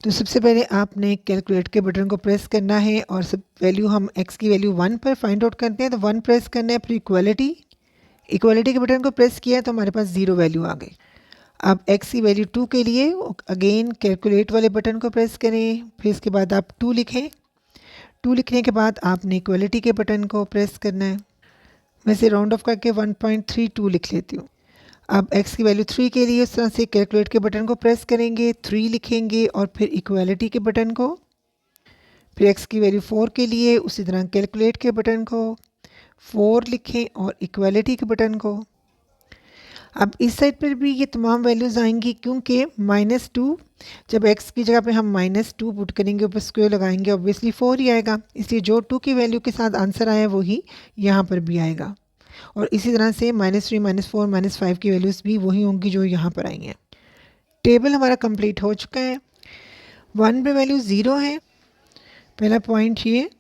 तो सबसे पहले आपने कैलकुलेट के बटन को प्रेस करना है और सब वैल्यू हम एक्स की वैल्यू 1 पर फाइंड आउट करते हैं। तो 1 प्रेस करना है, फिर इक्वालिटी के बटन को प्रेस किया तो हमारे पास 0 वैल्यू आ गई। अब एक्स की वैल्यू 2 के लिए अगेन कैलकुलेट वाले बटन को प्रेस करें, फिर इसके बाद आप 2 लिखें। 2 लिखने के बाद आपने इक्वालिटी के बटन को प्रेस करना है। मैं इसे राउंड ऑफ करके 1.32 लिख लेती हूँ। अब x की वैल्यू 3 के लिए उस तरह से कैलकुलेट के बटन को प्रेस करेंगे, 3 लिखेंगे और फिर इक्वालिटी के बटन को, फिर x की वैल्यू 4 के लिए उसी तरह कैलकुलेट के बटन को 4 लिखें और इक्वालिटी के बटन को। अब इस साइड पर भी ये तमाम वैल्यूज़ आएंगी क्योंकि -2 जब x की जगह पे हम -2 पुट करेंगे, ऊपर स्क्वायर लगाएंगे, ऑब्वियसली 4 ही आएगा। इसलिए जो 2 की वैल्यू के साथ आंसर आया वही यहाँ पर भी आएगा। और इसी तरह से -3, -4, -5 की वैल्यूज़ भी वही होंगी जो यहाँ पर आई हैं। टेबल हमारा कंप्लीट हो चुका है। 1 पे वैल्यू 0 है, पहला पॉइंट ये।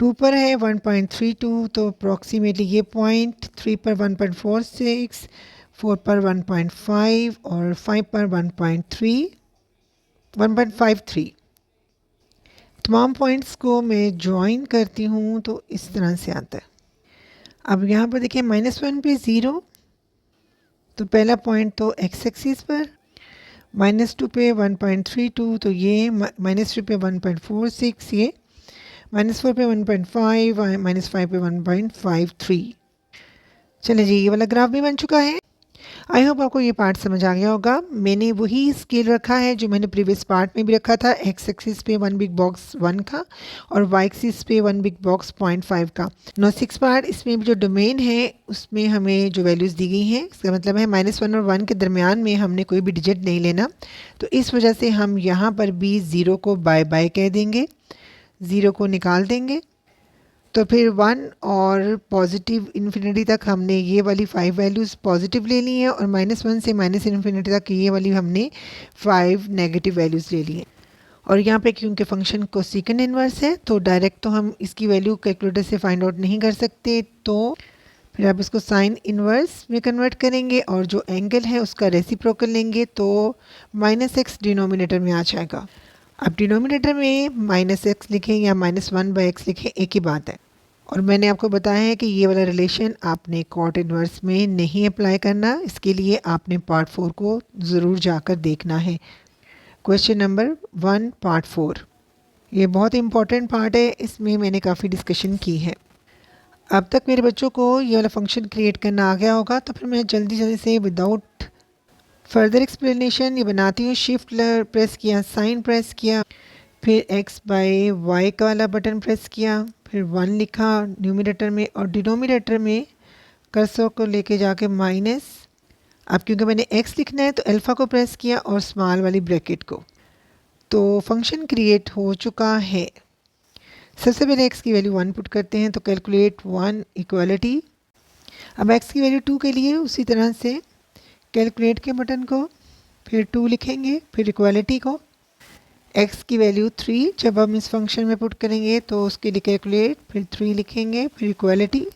2 पर है 1.32 तो अप्रॉक्सीमेटली ये पॉइंट। 3 पर 1.46, 4 पर 1.5 और 5 पर 1.53। तमाम पॉइंट्स को मैं ज्वाइन करती हूँ तो इस तरह से आता है। अब यहाँ पर देखिए -1 पे 0 तो पहला पॉइंट तो एक्स एक्सिस पर, -2 पे 1.32 तो ये, -3 पे 1.46 ये, -4 पे 1.5, -5 पे 1.53। चलिए जी, ये वाला ग्राफ भी बन चुका है। आई होप आपको ये पार्ट समझ आ गया होगा। मैंने वही स्केल रखा है जो मैंने प्रीवियस पार्ट में भी रखा था, एक्स एक्सिस पे 1 बिग बॉक्स 1 का और वाई एक्सिस पे 1 बिग बॉक्स 0.5 का। 6 पार्ट इसमें भी जो डोमेन है उसमें हमें जो वैल्यूज़ दी गई हैं, इसका मतलब है -1 और 1 के दरमियान में हमने कोई भी डिजिट नहीं लेना। तो इस वजह से हम यहाँ पर भी 0 को बाय बाय कह देंगे, 0 को निकाल देंगे। तो फिर 1 और पॉजिटिव इन्फिनिटी तक हमने ये वाली 5 वैल्यूज़ पॉजिटिव ले ली हैं और -1 से -इन्फिनिटी तक ये वाली हमने 5 नेगेटिव वैल्यूज़ ले ली हैं। और यहाँ पे क्योंकि फंक्शन को सेकंड इन्वर्स है तो डायरेक्ट तो हम इसकी वैल्यू कैलकुलेटर से फाइंड आउट नहीं कर सकते, तो फिर आप इसको साइन इन्वर्स में कन्वर्ट करेंगे और जो एंगल है उसका रेसिप्रोकल लेंगे तो -x डिनोमिनेटर में आ जाएगा। अब डिनोमिनेटर में -x लिखें या -1/x लिखें, एक ही बात है। और मैंने आपको बताया है कि ये वाला रिलेशन आपने कॉट इन्वर्स में नहीं अप्लाई करना, इसके लिए आपने पार्ट 4 को ज़रूर जाकर देखना है। क्वेश्चन नंबर 1 पार्ट 4, ये बहुत इंपॉर्टेंट पार्ट है, इसमें मैंने काफ़ी डिस्कशन की है। अब तक मेरे बच्चों को ये वाला फंक्शन क्रिएट करना आ गया होगा, तो फिर मैं जल्दी जल्दी से विदाउट फर्दर एक्सप्लेनेशन ये बनाती हूँ। शिफ्ट प्रेस किया, साइन प्रेस किया, फिर x/y का वाला बटन प्रेस किया, फिर 1 लिखा न्यूमिनेटर में और डिनोमिनेटर में कर्सर को लेके जाके माइनस। अब क्योंकि मैंने x लिखना है तो अल्फ़ा को प्रेस किया और स्मॉल वाली ब्रैकेट को। तो फंक्शन क्रिएट हो चुका है। सबसे पहले x की वैल्यू 1 पुट करते हैं तो कैलकुलेट 1 इक्वालिटी। अब x की वैल्यू 2 के लिए उसी तरह से कैलकुलेट के बटन को, फिर 2 लिखेंगे, फिर इक्वालिटी को। x की वैल्यू 3 जब हम इस फंक्शन में पुट करेंगे तो उसके लिए कैलकुलेट, फिर 3 लिखेंगे, फिर इक्वालिटी।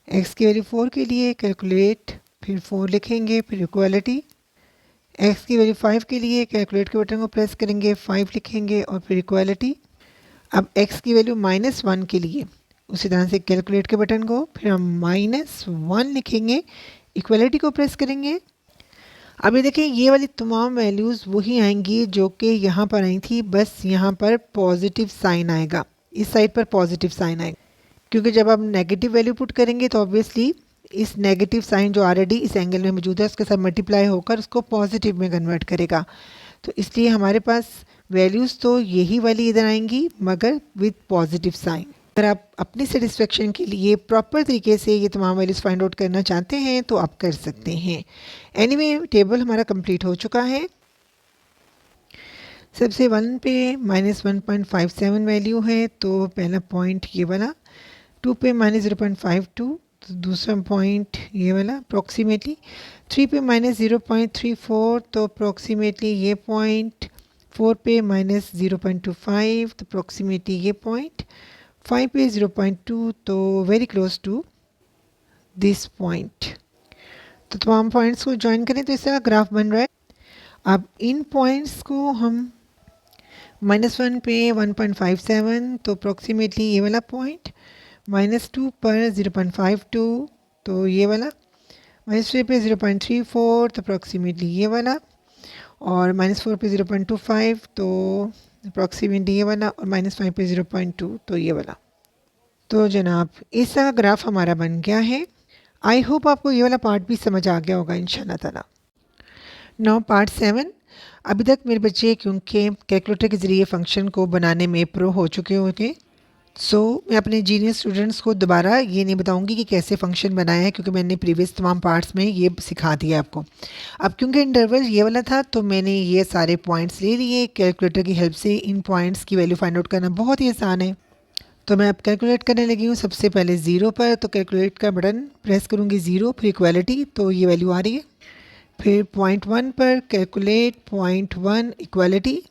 x की वैल्यू 4 के लिए कैलकुलेट, फिर 4 लिखेंगे, फिर इक्वालिटी। x की वैल्यू 5 के लिए कैलकुलेट के बटन को प्रेस करेंगे, 5 लिखेंगे और फिर इक्वालिटी। अब x की वैल्यू -1 के लिए उसी तरह से कैलकुलेट के बटन को, फिर हम -1 लिखेंगे, इक्वालिटी को प्रेस करेंगे। अभी देखिए ये वाली तमाम वैल्यूज़ वही आएंगी जो कि यहाँ पर आई थी, बस यहाँ पर पॉजिटिव साइन आएगा, इस साइड पर पॉजिटिव साइन आएगा, क्योंकि जब आप नेगेटिव वैल्यू पुट करेंगे तो ऑब्वियसली इस नेगेटिव साइन जो ऑलरेडी इस एंगल में मौजूद है उसके साथ मल्टीप्लाई होकर उसको पॉजिटिव में कन्वर्ट करेगा। तो इसलिए हमारे पास वैल्यूज़ तो यही वाली इधर आएंगी मगर विद पॉजिटिव साइन। अगर आप अपनी सेटिस्फेक्शन के लिए प्रॉपर तरीके से ये तमाम वैल्यूज़ फाइंड आउट करना चाहते हैं तो आप कर सकते हैं। एनीवे टेबल हमारा कंप्लीट हो चुका है। सबसे 1 पे -1.57 वैल्यू है तो पहला पॉइंट ये वाला, 2 पे -0.52, तो दूसरा पॉइंट ये वाला अप्रॉक्सीमेटली। 3 पे -0.34, तो अप्रॉक्सीमेटली ये पॉइंट। 4 पे -0.25, तो अप्रॉक्सीमेटली ये पॉइंट। 5 पे 0.2, तो very close to this point. तो तमाम पॉइंट्स को ज्वाइन करें तो इस तरह ग्राफ बन रहा है। अब इन पॉइंट्स को हम -1 पे 1.57, तो अप्रॉक्सीमेटली ये वाला पॉइंट। -2 पर 0.52, तो ये वाला। -3 पे 0.34, तो अप्रॉक्सीमेटली ये वाला। और -4 पे 0.25, तो अप्रॉक्सीमेटली ये वाला। और -5 पे 0.2, तो ये वाला। तो जनाब इस तरह ग्राफ हमारा बन गया है। आई होप आपको ये वाला पार्ट भी समझ आ गया होगा इंशाल्लाह ताला। Now part 7। अभी तक मेरे बच्चे क्योंकि कैलकुलेटर के ज़रिए फ़ंक्शन को बनाने में प्रो हो चुके होंगे, मैं अपने जीनियर स्टूडेंट्स को दोबारा ये नहीं बताऊंगी कि कैसे फ़ंक्शन बनाया है, क्योंकि मैंने प्रीवियस तमाम पार्ट्स में ये सिखा दिया आपको। अब क्योंकि इंटरवल ये वाला था, तो मैंने ये सारे पॉइंट्स ले लिए कैलकुलेटर की हेल्प से। इन पॉइंट्स की वैल्यू फाइंड आउट करना बहुत ही आसान है। तो मैं अब कैलकुलेट करने लगी हूँ। सबसे पहले 0 पर, तो कैलकुलेट का बटन प्रेस करूँगी 0, फिर इक्वालिटी, तो ये वैल्यू आ रही है। फिर पॉइंट 1 पर कैलकुलेट पॉइंट 1 इक्वालिटी।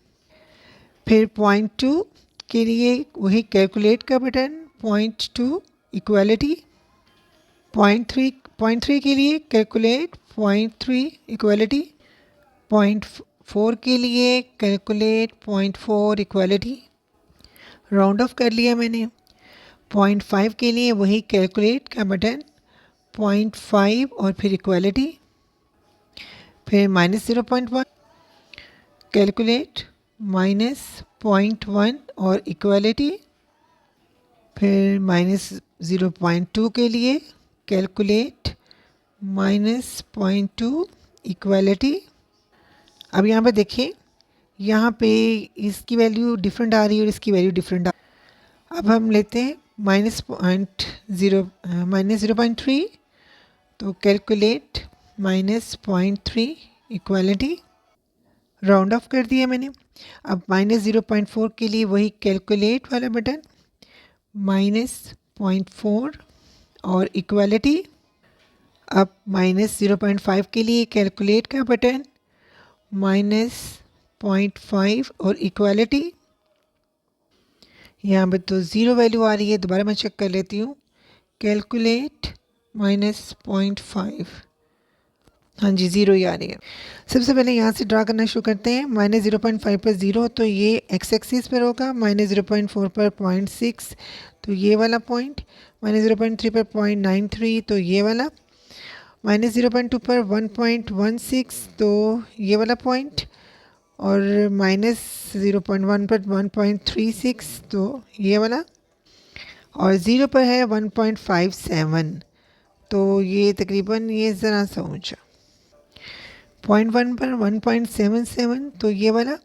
फिर पॉइंट 2 के लिए वही कैलकुलेट का बटन, पॉइंट 2 इक्वालिटी। पॉइंट 3 के लिए कैलकुलेट पॉइंट 3 इक्वालिटी। पॉइंट 4 के लिए calculate point 4 equality. Round of कर लिया मैंने। पॉइंट 5 के लिए वही कैलकुलेट का बटन, पॉइंट 5 और फिर इक्वालिटी। फिर -0.1 कैलकुलेट -0.1 और इक्वालिटी। फिर -0.2 के लिए कैलकुलेट -0.2 इक्वालिटी। अब यहाँ पर देखिए, यहाँ पे इसकी वैल्यू डिफरेंट आ रही है और इसकी वैल्यू डिफरेंट आ रही है। अब हम लेते हैं -0.3, तो कैलकुलेट -0.3 इक्वालिटी। राउंड ऑफ कर दिया मैंने। अब -0.4 के लिए वही कैलकुलेट वाला बटन, -0.4 और इक्वालिटी। अब -0.5 के लिए कैलकुलेट का बटन, -0.5 और इक्वालिटी। यहाँ पर तो ज़ीरो वैल्यू आ रही है, दोबारा मैं चेक कर लेती हूँ। कैलकुलेट -0.5, हाँ जी, ज़ीरो ही आ रही है। सबसे पहले यहाँ से ड्रा करना शुरू करते हैं। -0.5 पर 0, तो ये एक्स एक्सिस पर होगा। -0.4 पर 0.6, तो ये वाला पॉइंट। -0.3 पर 0.93, तो ये वाला। -0.2 पर 1.16, तो ये वाला पॉइंट। और -0.1 पर 1.36, तो ये वाला। और 0 पर है 1.57, तो ये तकरीबन ये ज़रा सा ऊंचा। 0.1 पर 1.77, तो ये वाला।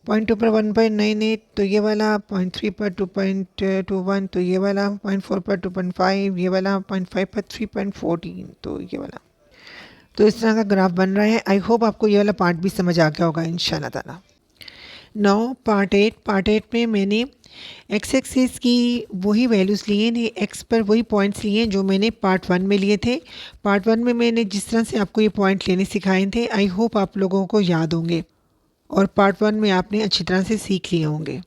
0.2 पर 1.98, तो ये वाला। 0.3 पर 2.21, तो ये वाला। 0.4 पर 2.5, ये वाला। 0.5 पर 3.14, तो ये वाला। तो इस तरह का ग्राफ बन रहा है। आई होप आपको ये वाला पार्ट भी समझ आ गया होगा इंशाल्लाह ताला। नाउ पार्ट 8 में मैंने एक्स एक्सिस की वही वैल्यूज़ लिए हैं, एक्स पर वही पॉइंट्स लिए हैं जो मैंने पार्ट 1 में लिए थे। पार्ट 1 में मैंने जिस तरह से आपको ये पॉइंट लेने सिखाए थे, आई होप आप लोगों को याद होंगे और पार्ट 1 में आपने अच्छी तरह से सीख लिए होंगे।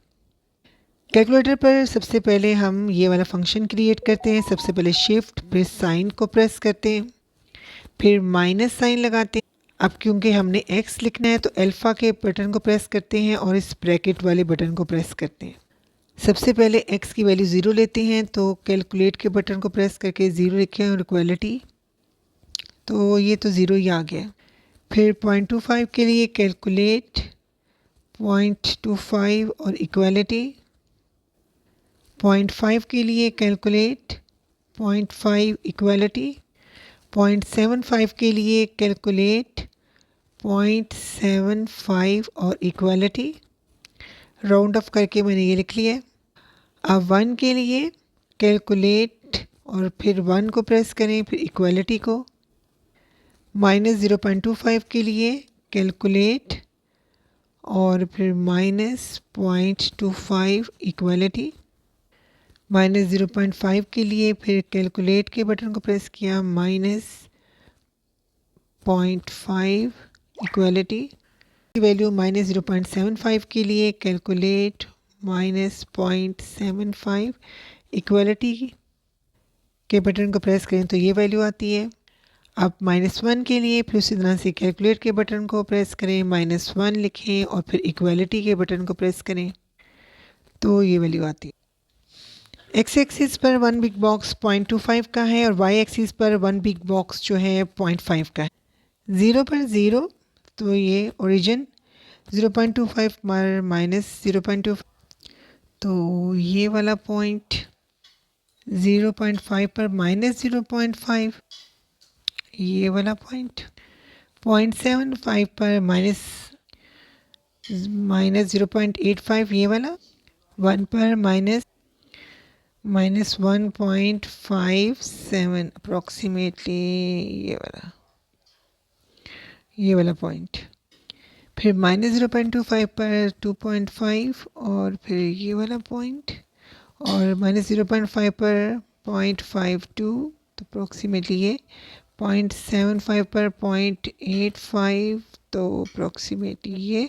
कैलकुलेटर पर सबसे पहले हम ये वाला फंक्शन क्रिएट करते हैं। सबसे पहले शिफ्ट फिर साइन को प्रेस करते हैं, फिर माइनस साइन लगाते हैं। अब क्योंकि हमने x लिखना है, तो अल्फ़ा के बटन को प्रेस करते हैं और इस ब्रैकेट वाले बटन को प्रेस करते हैं। सबसे पहले x की वैल्यू 0 लेते हैं, तो कैलकुलेट के बटन को प्रेस करके 0 लिखें और इक्वालिटी, तो ये तो 0 ही आ गया। फिर 0.25 के लिए कैलकुलेट 0.25 और इक्वालिटी। 0.5 के लिए कैलकुलेट 0.5 इक्वालिटी। 0.75 के लिए कैलकुलेट 0.75 और इक्वालिटी। राउंड ऑफ करके मैंने ये लिख लिया है। अब 1 के लिए कैलकुलेट और फिर 1 को प्रेस करें, फिर इक्वालिटी को। -0.25 के लिए कैलकुलेट और फिर -0.25 इक्वालिटी। -0.5 के लिए फिर कैलकुलेट के बटन को प्रेस किया, -0.5 इक्वलिटी की वैल्यू -0.75 के लिए कैलकुलेट -0.75 इक्वलिटी के बटन को प्रेस करें तो ये वैल्यू आती है। अब -1 के लिए फिर उसी तरह से कैलकुलेट के बटन को प्रेस करें, -1 लिखें और फिर इक्वलिटी के बटन को प्रेस करें तो ये वैल्यू आती है। एक्स एक्सिस पर वन बिग बॉक्स 0.25 का है और वाई एक्सिस पर वन बिग बॉक्स जो है 0.5 का है। 0 पर 0 तो ये ओरिजिन, 0.25 पर -0.25 तो ये वाला पॉइंट, 0.5 पर -0.5 ये वाला पॉइंट, 0.75 पर -0.85 ये वाला, 1 पर -1.57 अप्रॉक्सीमेटली ये वाला पॉइंट, फिर -0.25 पर 2.5 और फिर ये वाला पॉइंट और -0.5 पर 0.52 तो अप्रॉक्सीमेटली ये, 0.75 पर 0.85 तो अप्रॉक्सीमेटली ये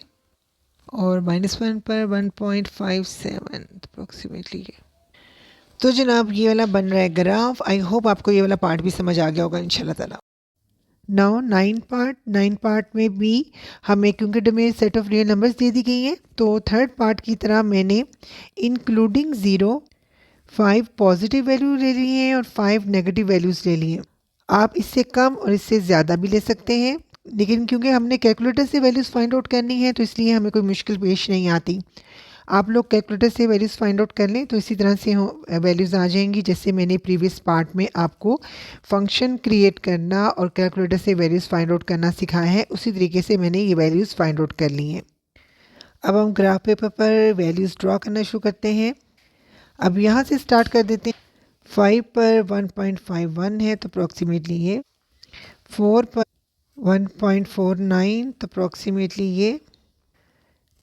और -1 पर 1.57 अप्रॉक्सीमेटली ये। तो जनाब ये वाला बन रहा है ग्राफ। आई होप आपको ये वाला पार्ट भी समझ आ गया होगा इंशाल्लाह ताला। नाउ नाइन पार्ट में भी हमें क्योंकि domain set of real numbers दे दी गई हैं तो थर्ड पार्ट की तरह मैंने इंक्लूडिंग 0 5 पॉजिटिव वैल्यू ले ली हैं और 5 नेगेटिव वैल्यूज़ ले ली हैं। आप इससे कम और इससे ज़्यादा भी ले सकते हैं, लेकिन क्योंकि हमने कैलकुलेटर से वैल्यूज़ फाइंड आउट करनी है तो इसलिए हमें कोई मुश्किल पेश नहीं आती। आप लोग कैलकुलेटर से वैल्यूज़ फाइंड आउट कर लें तो इसी तरह से वैल्यूज़ आ जाएंगी। जैसे मैंने प्रीवियस पार्ट में आपको फंक्शन क्रिएट करना और कैलकुलेटर से वैल्यूज़ फाइंड आउट करना सिखाया है, उसी तरीके से मैंने ये वैल्यूज़ फाइंड आउट कर ली हैं। अब हम ग्राफ पेपर पर वैल्यूज़ ड्रॉ करना शुरू करते हैं। अब यहाँ से स्टार्ट कर देते हैं। 5 पर 1.51 है तो अप्रॉक्सीमेटली ये, 4 पर 1.49 तो अप्रॉक्सीमेटली ये,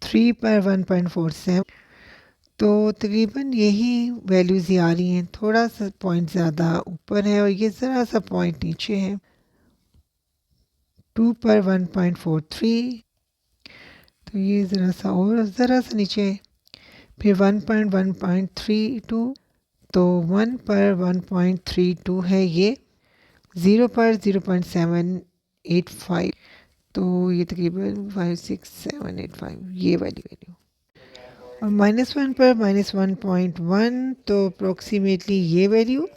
3 पर 1.47 तो तकरीबन यही वैल्यूज़ ही आ रही हैं। थोड़ा सा पॉइंट ज़्यादा ऊपर है और ये ज़रा सा पॉइंट नीचे है। 2 पर 1.43 तो ये ज़रा सा नीचे है। फिर 1.1.32 तो 1 पर 1.32 है ये। 0 पर 0.785 तो ये तकरीबन 56785 ये वाली वैल्यू और -1 पर -1.1 तो अप्रोक्सीमेटली ये वैल्यू,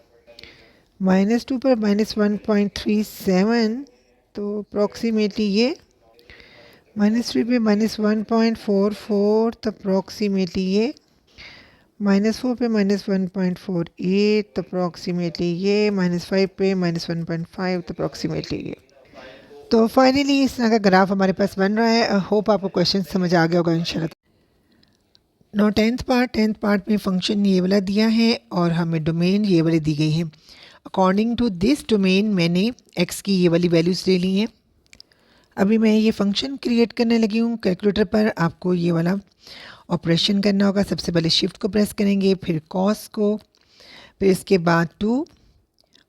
-2 पर -1.37 तो अप्रोक्सीमेटली ये, -3 पे -1.44 तो अप्रोक्सीमेटली ये, -4 पे -1.48 तो अप्रोक्सीमेटली ये, -5 पे -1.5 तो अप्रोक्सीमेटली ये। तो फाइनली इस तरह का ग्राफ हमारे पास बन रहा है। होप आपको क्वेश्चन समझ आ गया होगा इंशाल्लाह। नो टेंथ पार्ट में फंक्शन ये वाला दिया है और हमें डोमेन ये वाली दी गई है। अकॉर्डिंग टू दिस डोमेन मैंने एक्स की ये वाली वैल्यूज़ ले ली हैं। अभी मैं ये फंक्शन क्रिएट करने लगी हूँ। कैलकुलेटर पर आपको ये वाला ऑपरेशन करना होगा। सबसे पहले शिफ्ट को प्रेस करेंगे, फिर कॉस को, फिर इसके बाद 2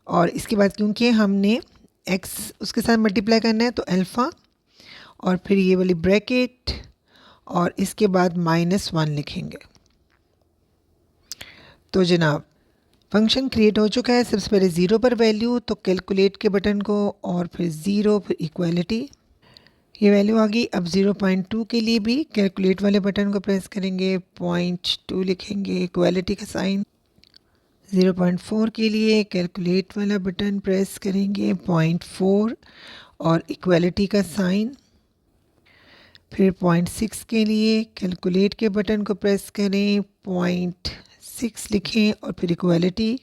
और इसके बाद क्योंकि हमने एक्स उसके साथ मल्टीप्लाई करना है तो अल्फ़ा और फिर ये वाली ब्रैकेट और इसके बाद -1 लिखेंगे। तो जनाब फंक्शन क्रिएट हो चुका है। सबसे पहले 0 पर वैल्यू तो कैलकुलेट के बटन को और फिर 0 फिर इक्वलिटी ये वैल्यू आ गई। अब 0.2 के लिए भी कैलकुलेट वाले बटन को प्रेस करेंगे, 0.2 लिखेंगे, इक्वलिटी का साइन। 0.4 के लिए कैलकुलेट वाला बटन प्रेस करेंगे, 0.4 और इक्वलिटी का साइन। फिर 0.6 के लिए कैलकुलेट के बटन को प्रेस करें, 0.6 लिखें और फिर इक्वलिटी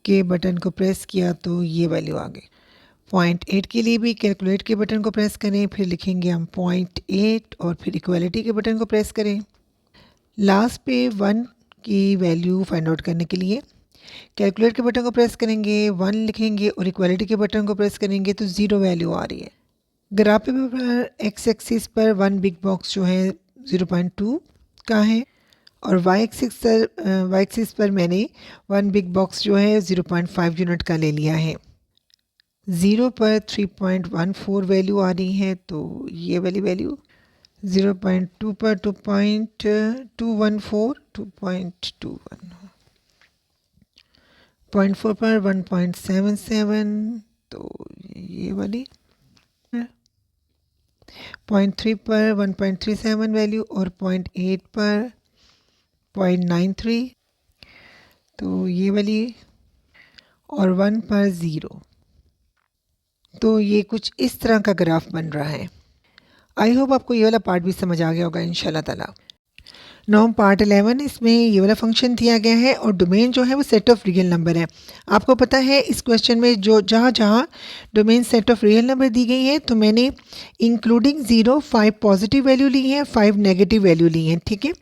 के बटन को प्रेस किया तो ये वैल्यू आ गई। 0.8 के लिए भी कैलकुलेट के बटन को प्रेस करें, फिर लिखेंगे हम 0.8 और फिर इक्वलिटी के बटन को प्रेस करें। लास्ट पे 1 की वैल्यू फाइंड आउट करने के लिए कैलकुलेट के बटन को प्रेस करेंगे, 1 लिखेंगे और इक्वलिटी के बटन को प्रेस करेंगे तो 0 वैल्यू आ रही है। ग्राफ पेपर पर एक्स एक्सिस पर वन बिग बॉक्स जो है 0.2 का है और वाई एक्सिस पर मैंने वन बिग बॉक्स जो है 0.5 यूनिट का ले लिया है। 0 पर 3.14 वैल्यू आ रही है, तो ये वाली वैल्यू 0.2 पर 2.214, 2.21, 0.4 पर 1.77, तो ये वाली 0.3 पर 1.37 वैल्यू और 0.8 पर 0.93, तो ये वाली, और 1 पर 0। तो ये कुछ इस तरह का ग्राफ बन रहा है। आई होप आपको ये वाला पार्ट भी समझ आ गया होगा इंशाल्लाह ताला। नाउ पार्ट 11, इसमें ये वाला फंक्शन दिया गया है और डोमेन जो है वो सेट ऑफ रियल नंबर है। आपको पता है इस क्वेश्चन में जो जहाँ जहाँ domain set of real number दी गई है, तो मैंने इंक्लूडिंग 0 5 पॉजिटिव वैल्यू ली है, 5 नेगेटिव वैल्यू ली है, ठीक है।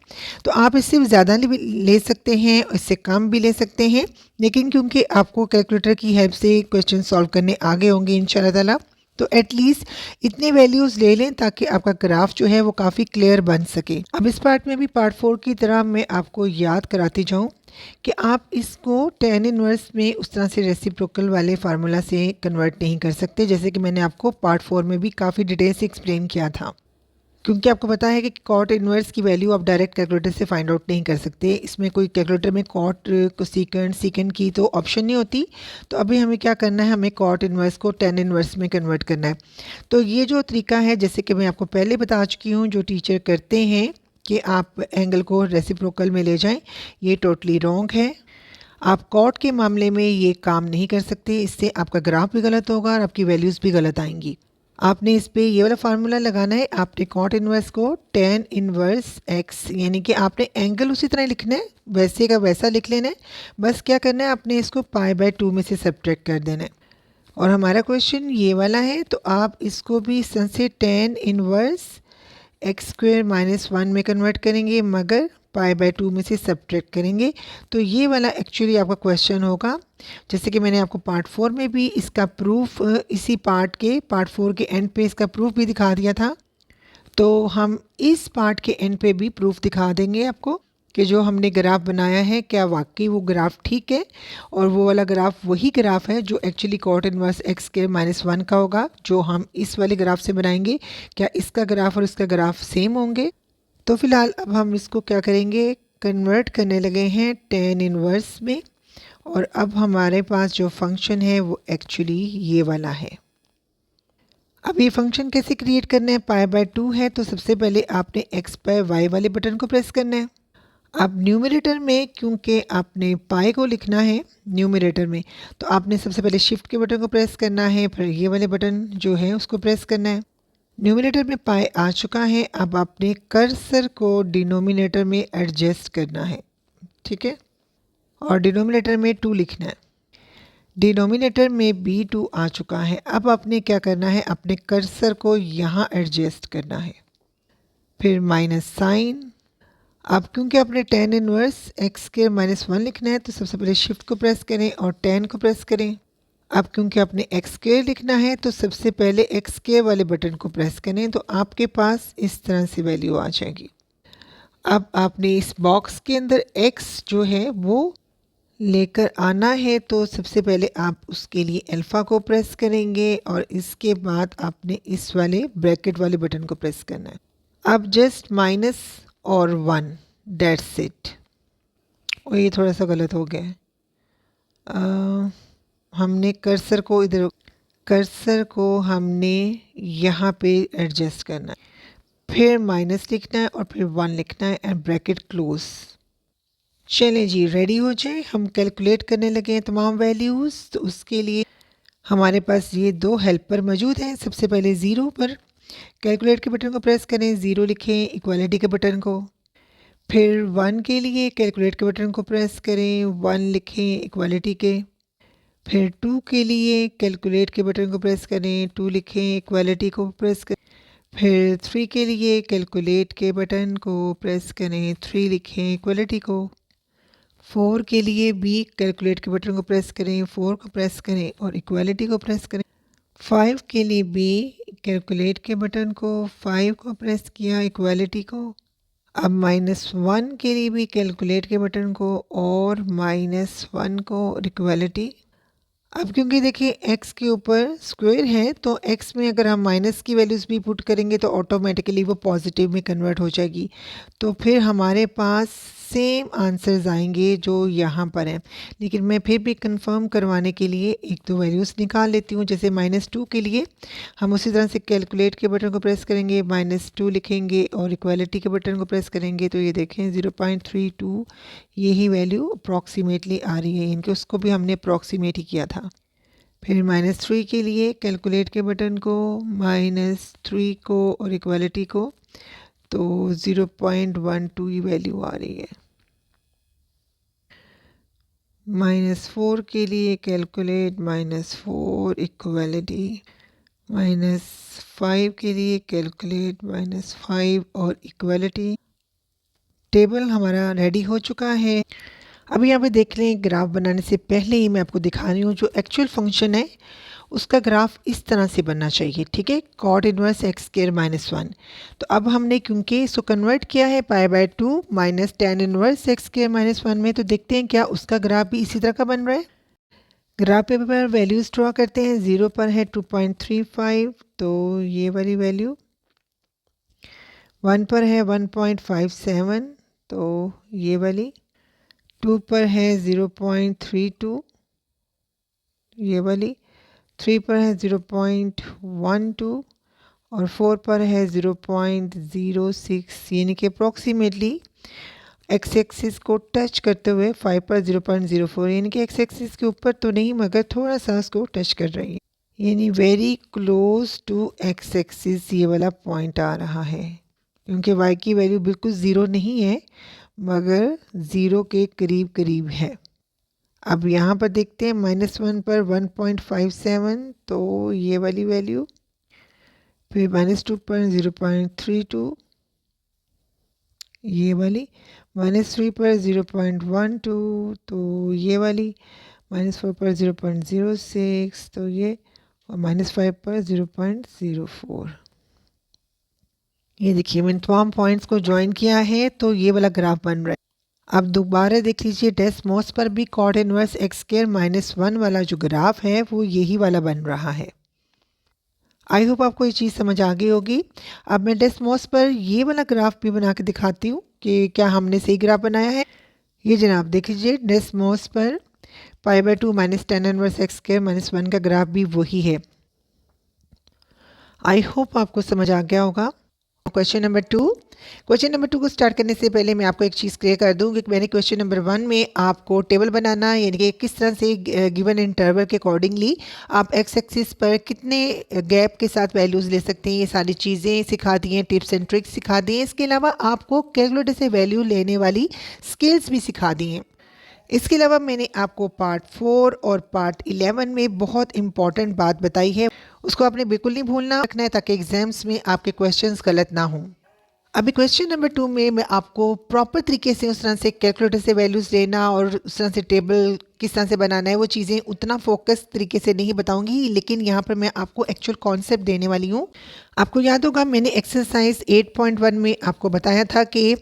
तो आप इससे ज़्यादा ले सकते हैं, इससे कम भी ले सकते हैं, लेकिन क्योंकि आपको कैलकुलेटर की हेल्प से क्वेश्चन सॉल्व करने आगे होंगे इंशाल्लाह ताला, तो एटलीस्ट इतने वैल्यूज़ ले लें ताकि आपका ग्राफ जो है वो काफ़ी क्लियर बन सके। अब इस पार्ट में भी पार्ट 4 की तरह मैं आपको याद कराती जाऊँ कि आप इसको tan इनवर्स में उस तरह से रेसिप्रोकल वाले फार्मूला से कन्वर्ट नहीं कर सकते, जैसे कि मैंने आपको पार्ट 4 में भी काफ़ी डिटेल से एक्सप्लेन किया था। क्योंकि आपको पता है कि कॉट इन्वर्स की वैल्यू आप डायरेक्ट कैलकुलेटर से फाइंड आउट नहीं कर सकते। इसमें कोई कैलकुलेटर में कॉट को सीकेंड की तो ऑप्शन नहीं होती। तो अभी हमें क्या करना है, हमें कॉट इन्वर्स को tan इन्वर्स में कन्वर्ट करना है। तो ये जो तरीका है, जैसे कि मैं आपको पहले बता चुकी हूँ, जो टीचर करते हैं कि आप एंगल को रेसिप्रोकल में ले जाएं, ये टोटली रॉन्ग है। आप कॉट के मामले में ये काम नहीं कर सकते, इससे आपका ग्राफ भी गलत होगा और आपकी वैल्यूज़ भी गलत आएंगी। आपने इस पे ये वाला फार्मूला लगाना है। आपने कॉट इनवर्स को tan इनवर्स x, यानी कि आपने एंगल उसी तरह लिखना है, वैसे का वैसा लिख लेना है। बस क्या करना है, आपने इसको π/2 में से सब्ट्रैक्ट कर देना है। और हमारा क्वेश्चन ये वाला है, तो आप इसको भी इस तरह से tan इनवर्स x² - 1 में कन्वर्ट करेंगे, मगर π/2 में से सब्ट्रैक्ट करेंगे। तो ये वाला एक्चुअली आपका क्वेश्चन होगा। जैसे कि मैंने आपको पार्ट 4 में भी इसका प्रूफ, इसी पार्ट 4 के एंड पे इसका प्रूफ भी दिखा दिया था। तो हम इस पार्ट के एंड पे भी प्रूफ दिखा देंगे आपको कि जो हमने ग्राफ बनाया है क्या वाकई वो ग्राफ ठीक है, और वो वाला ग्राफ वही ग्राफ है जो एक्चुअली कॉट इनवर्स x² - 1 का होगा, जो हम इस वाले ग्राफ से बनाएंगे। क्या इसका ग्राफ और इसका ग्राफ सेम होंगे? तो फिलहाल अब हम इसको क्या करेंगे, कन्वर्ट करने लगे हैं tan इनवर्स में। और अब हमारे पास जो फंक्शन है वो एक्चुअली ये वाला है। अब ये फंक्शन कैसे क्रिएट करना है, π/2 है, तो सबसे पहले आपने x/y वाले बटन को प्रेस करना है। अब न्यूमरेटर में क्योंकि आपने पाई को लिखना है न्यूमरेटर में, तो आपने सबसे पहले शिफ्ट के बटन को प्रेस करना है, फिर ये वाले बटन जो है उसको प्रेस करना है। न्यूमरेटर में पाई आ चुका है। अब आपने कर्सर को डिनोमिनेटर में एडजस्ट करना है, ठीक है, और डिनोमिनेटर में 2 लिखना है। डिनोमिनेटर में b2 आ चुका है। अब आपने क्या करना है, अपने कर्सर को यहाँ एडजस्ट करना है, फिर माइनस साइन। अब क्योंकि आपने tan इनवर्स x² - 1 लिखना है, तो सबसे पहले शिफ्ट को प्रेस करें और tan को प्रेस करें। अब क्योंकि आपने x² लिखना है, तो सबसे पहले x² वाले बटन को प्रेस करें, तो आपके पास इस तरह से वैल्यू आ जाएगी। अब आपने इस बॉक्स के अंदर x जो है वो लेकर आना है, तो सबसे पहले आप उसके लिए अल्फ़ा को प्रेस करेंगे और इसके बाद आपने इस वाले ब्रैकेट वाले बटन को प्रेस करना है। अब जस्ट माइनस और 1, दैट्स इट। और ये थोड़ा सा गलत हो गया है। हमने कर्सर को हमने यहाँ पे एडजस्ट करना है, फिर माइनस लिखना है और फिर 1 लिखना है एंड ब्रैकेट क्लोज। चलें जी, रेडी हो जाए, हम कैलकुलेट करने लगे हैं तमाम वैल्यूज़। तो उसके लिए हमारे पास ये 2 हेल्पर मौजूद हैं। सबसे पहले 0 पर कैलकुलेट के बटन को प्रेस करें, 0 लिखें इक्वालिटी के बटन को। फिर 1 के लिए कैलकुलेट के बटन को प्रेस करें, 1 लिखें इक्वालिटी के। फिर 2 के लिए कैलकुलेट के बटन को प्रेस करें, 2 लिखें इक्वालिटी को प्रेस करें। फिर 3 के लिए कैलकुलेट के बटन को प्रेस करें, 3 लिखें इक्वालिटी को। 4 के लिए भी कैलकुलेट के बटन को प्रेस करें, 4 को प्रेस करें और इक्वालिटी को प्रेस करें। 5 के लिए भी कैलकुलेट के बटन को, 5 को प्रेस किया, इक्वालिटी को। अब -1 के लिए भी कैलकुलेट के बटन को और -1 को इक्वलिटी। अब क्योंकि देखिए x के ऊपर स्क्वायर है तो x में अगर हम माइनस की वैल्यूज़ भी पुट करेंगे तो ऑटोमेटिकली वो पॉजिटिव में कन्वर्ट हो जाएगी। तो फिर हमारे पास सेम आंसर्स आएंगे जो यहाँ पर हैं। लेकिन मैं फिर भी कंफर्म करवाने के लिए एक दो वैल्यूज़ निकाल लेती हूँ। जैसे -2 के लिए हम उसी तरह से कैलकुलेट के बटन को प्रेस करेंगे, -2 लिखेंगे और इक्वालिटी के बटन को प्रेस करेंगे तो ये देखें 0.32 यही वैल्यू अप्रॉक्सीमेटली आ रही है। इनके उसको भी हमने अप्रॉक्सीमेट ही किया था। फिर -3 के लिए कैलकुलेट के बटन को, -3 को और इक्वालिटी को तो 0.12 ही वैल्यू आ रही है। -4 के लिए कैलकुलेट, -4 इक्वालिटी, -5 के लिए कैलकुलेट, -5 और इक्वालिटी। टेबल हमारा रेडी हो चुका है। अब यहाँ पे देख लें, ग्राफ बनाने से पहले ही मैं आपको दिखा रही हूँ जो एक्चुअल फंक्शन है उसका ग्राफ इस तरह से बनना चाहिए, ठीक है। Cot inverse x square -1। तो अब हमने क्योंकि इसको कन्वर्ट किया है π/2 minus tan inverse x square -1 में, तो देखते हैं क्या उसका ग्राफ भी इसी तरह का बन रहा है। ग्राफ पेपर पर वैल्यूज ड्रॉ करते हैं। 0 पर है 2.35 तो ये वाली वैल्यू, 1 पर है 1.57 तो ये वाली, 2 पर है 0.32 ये वाली, 3 पर है 0.12 और 4 पर है 0.06, यानी कि अप्रॉक्सीमेटली एक्स एक्सिस को टच करते हुए 5 पर 0.04, यानी कि एक्स एक्सिस के ऊपर तो नहीं मगर थोड़ा सा उसको टच कर रही है, यानी very close to x axis ये वाला पॉइंट आ रहा है। क्योंकि वाई की वैल्यू बिल्कुल ज़ीरो नहीं है मगर ज़ीरो के करीब करीब है। अब यहाँ पर देखते हैं -1 पर 1.57 तो ये वाली वैल्यू, फिर -2 पर 0.32 ये वाली, -3 पर 0.12 तो ये वाली, -4 पर 0.06 तो ये, और -5 पर 0.04। ये देखिए मैंने तमाम पॉइंट्स को ज्वाइन किया है तो ये वाला ग्राफ बन रहा है। अब दोबारा देख लीजिए, डेस्मोस पर भी कॉट इनवर्स एक्स स्क्वायर -1 वाला जो ग्राफ है वो यही वाला बन रहा है। आई होप आपको ये चीज़ समझ आ गई होगी। अब मैं डेस्मोस पर ये वाला ग्राफ भी बना के दिखाती हूँ कि क्या हमने सही ग्राफ बनाया है। ये जनाब देख लीजिए, डेस्मोस पर π/2 minus tan inverse x square -1 का ग्राफ भी वही है। आई होप आपको समझ आ गया होगा। क्वेश्चन नंबर 2 को स्टार्ट करने से पहले मैं आपको एक चीज़ क्लियर कर दूं कि मैंने क्वेश्चन नंबर 1 में आपको टेबल बनाना, यानी कि किस तरह से गिवन इंटरवल के अकॉर्डिंगली आप एक्स एक्सिस पर कितने गैप के साथ वैल्यूज़ ले सकते हैं, ये सारी चीज़ें सिखा दी हैं, टिप्स एंड ट्रिक्स सिखा दी हैं। इसके अलावा आपको कैलकुलेटर से वैल्यू लेने वाली स्किल्स भी सिखा दी हैं। इसके अलावा मैंने आपको पार्ट 4 और पार्ट 11 में बहुत इंपॉर्टेंट बात बताई है, उसको आपने बिल्कुल नहीं भूलना रखना है ताकि एग्जाम्स में आपके क्वेश्चंस गलत ना हों। अभी क्वेश्चन नंबर 2 में मैं आपको प्रॉपर तरीके से उस तरह से कैलकुलेटर से वैल्यूज़ लेना और उस तरह से टेबल किस तरह से बनाना है वो चीज़ें उतना फोकस तरीके से नहीं बताऊंगी, लेकिन यहाँ पर मैं आपको एक्चुअल कॉन्सेप्ट देने वाली हूँ। आपको याद होगा मैंने एक्सरसाइज 8.1 में आपको बताया था कि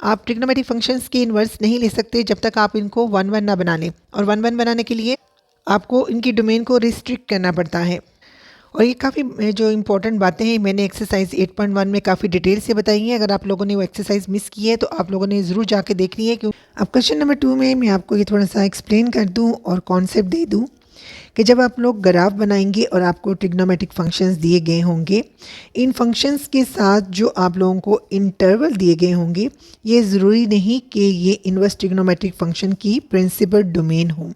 आप ट्रिग्नोमेट्रिक फंक्शंस की इन्वर्स नहीं ले सकते जब तक आप इनको 1-1 ना बना लें, और 1-1 बनाने के लिए आपको इनकी डोमेन को रिस्ट्रिक्ट करना पड़ता है। और ये काफ़ी जो इंपॉर्टेंट बातें हैं मैंने एक्सरसाइज 8.1 में काफ़ी डिटेल से बताई हैं। अगर आप लोगों ने वो एक्सरसाइज मिस की है तो आप लोगों ने ज़रूर जाके देखनी है। क्यों अब क्वेश्चन नंबर 2 में मैं आपको ये थोड़ा सा एक्सप्लेन कर दूं और कॉन्सेप्ट दे दूं कि जब आप लोग ग्राफ बनाएंगे और आपको ट्रिग्नोमेट्रिक फंक्शंस दिए गए होंगे, इन फंक्शंस के साथ जो आप लोगों को इंटरवल दिए गए होंगे, ये ज़रूरी नहीं कि ये इन्वर्स ट्रिग्नोमेट्रिक फंक्शन की प्रिंसिपल डोमेन हो।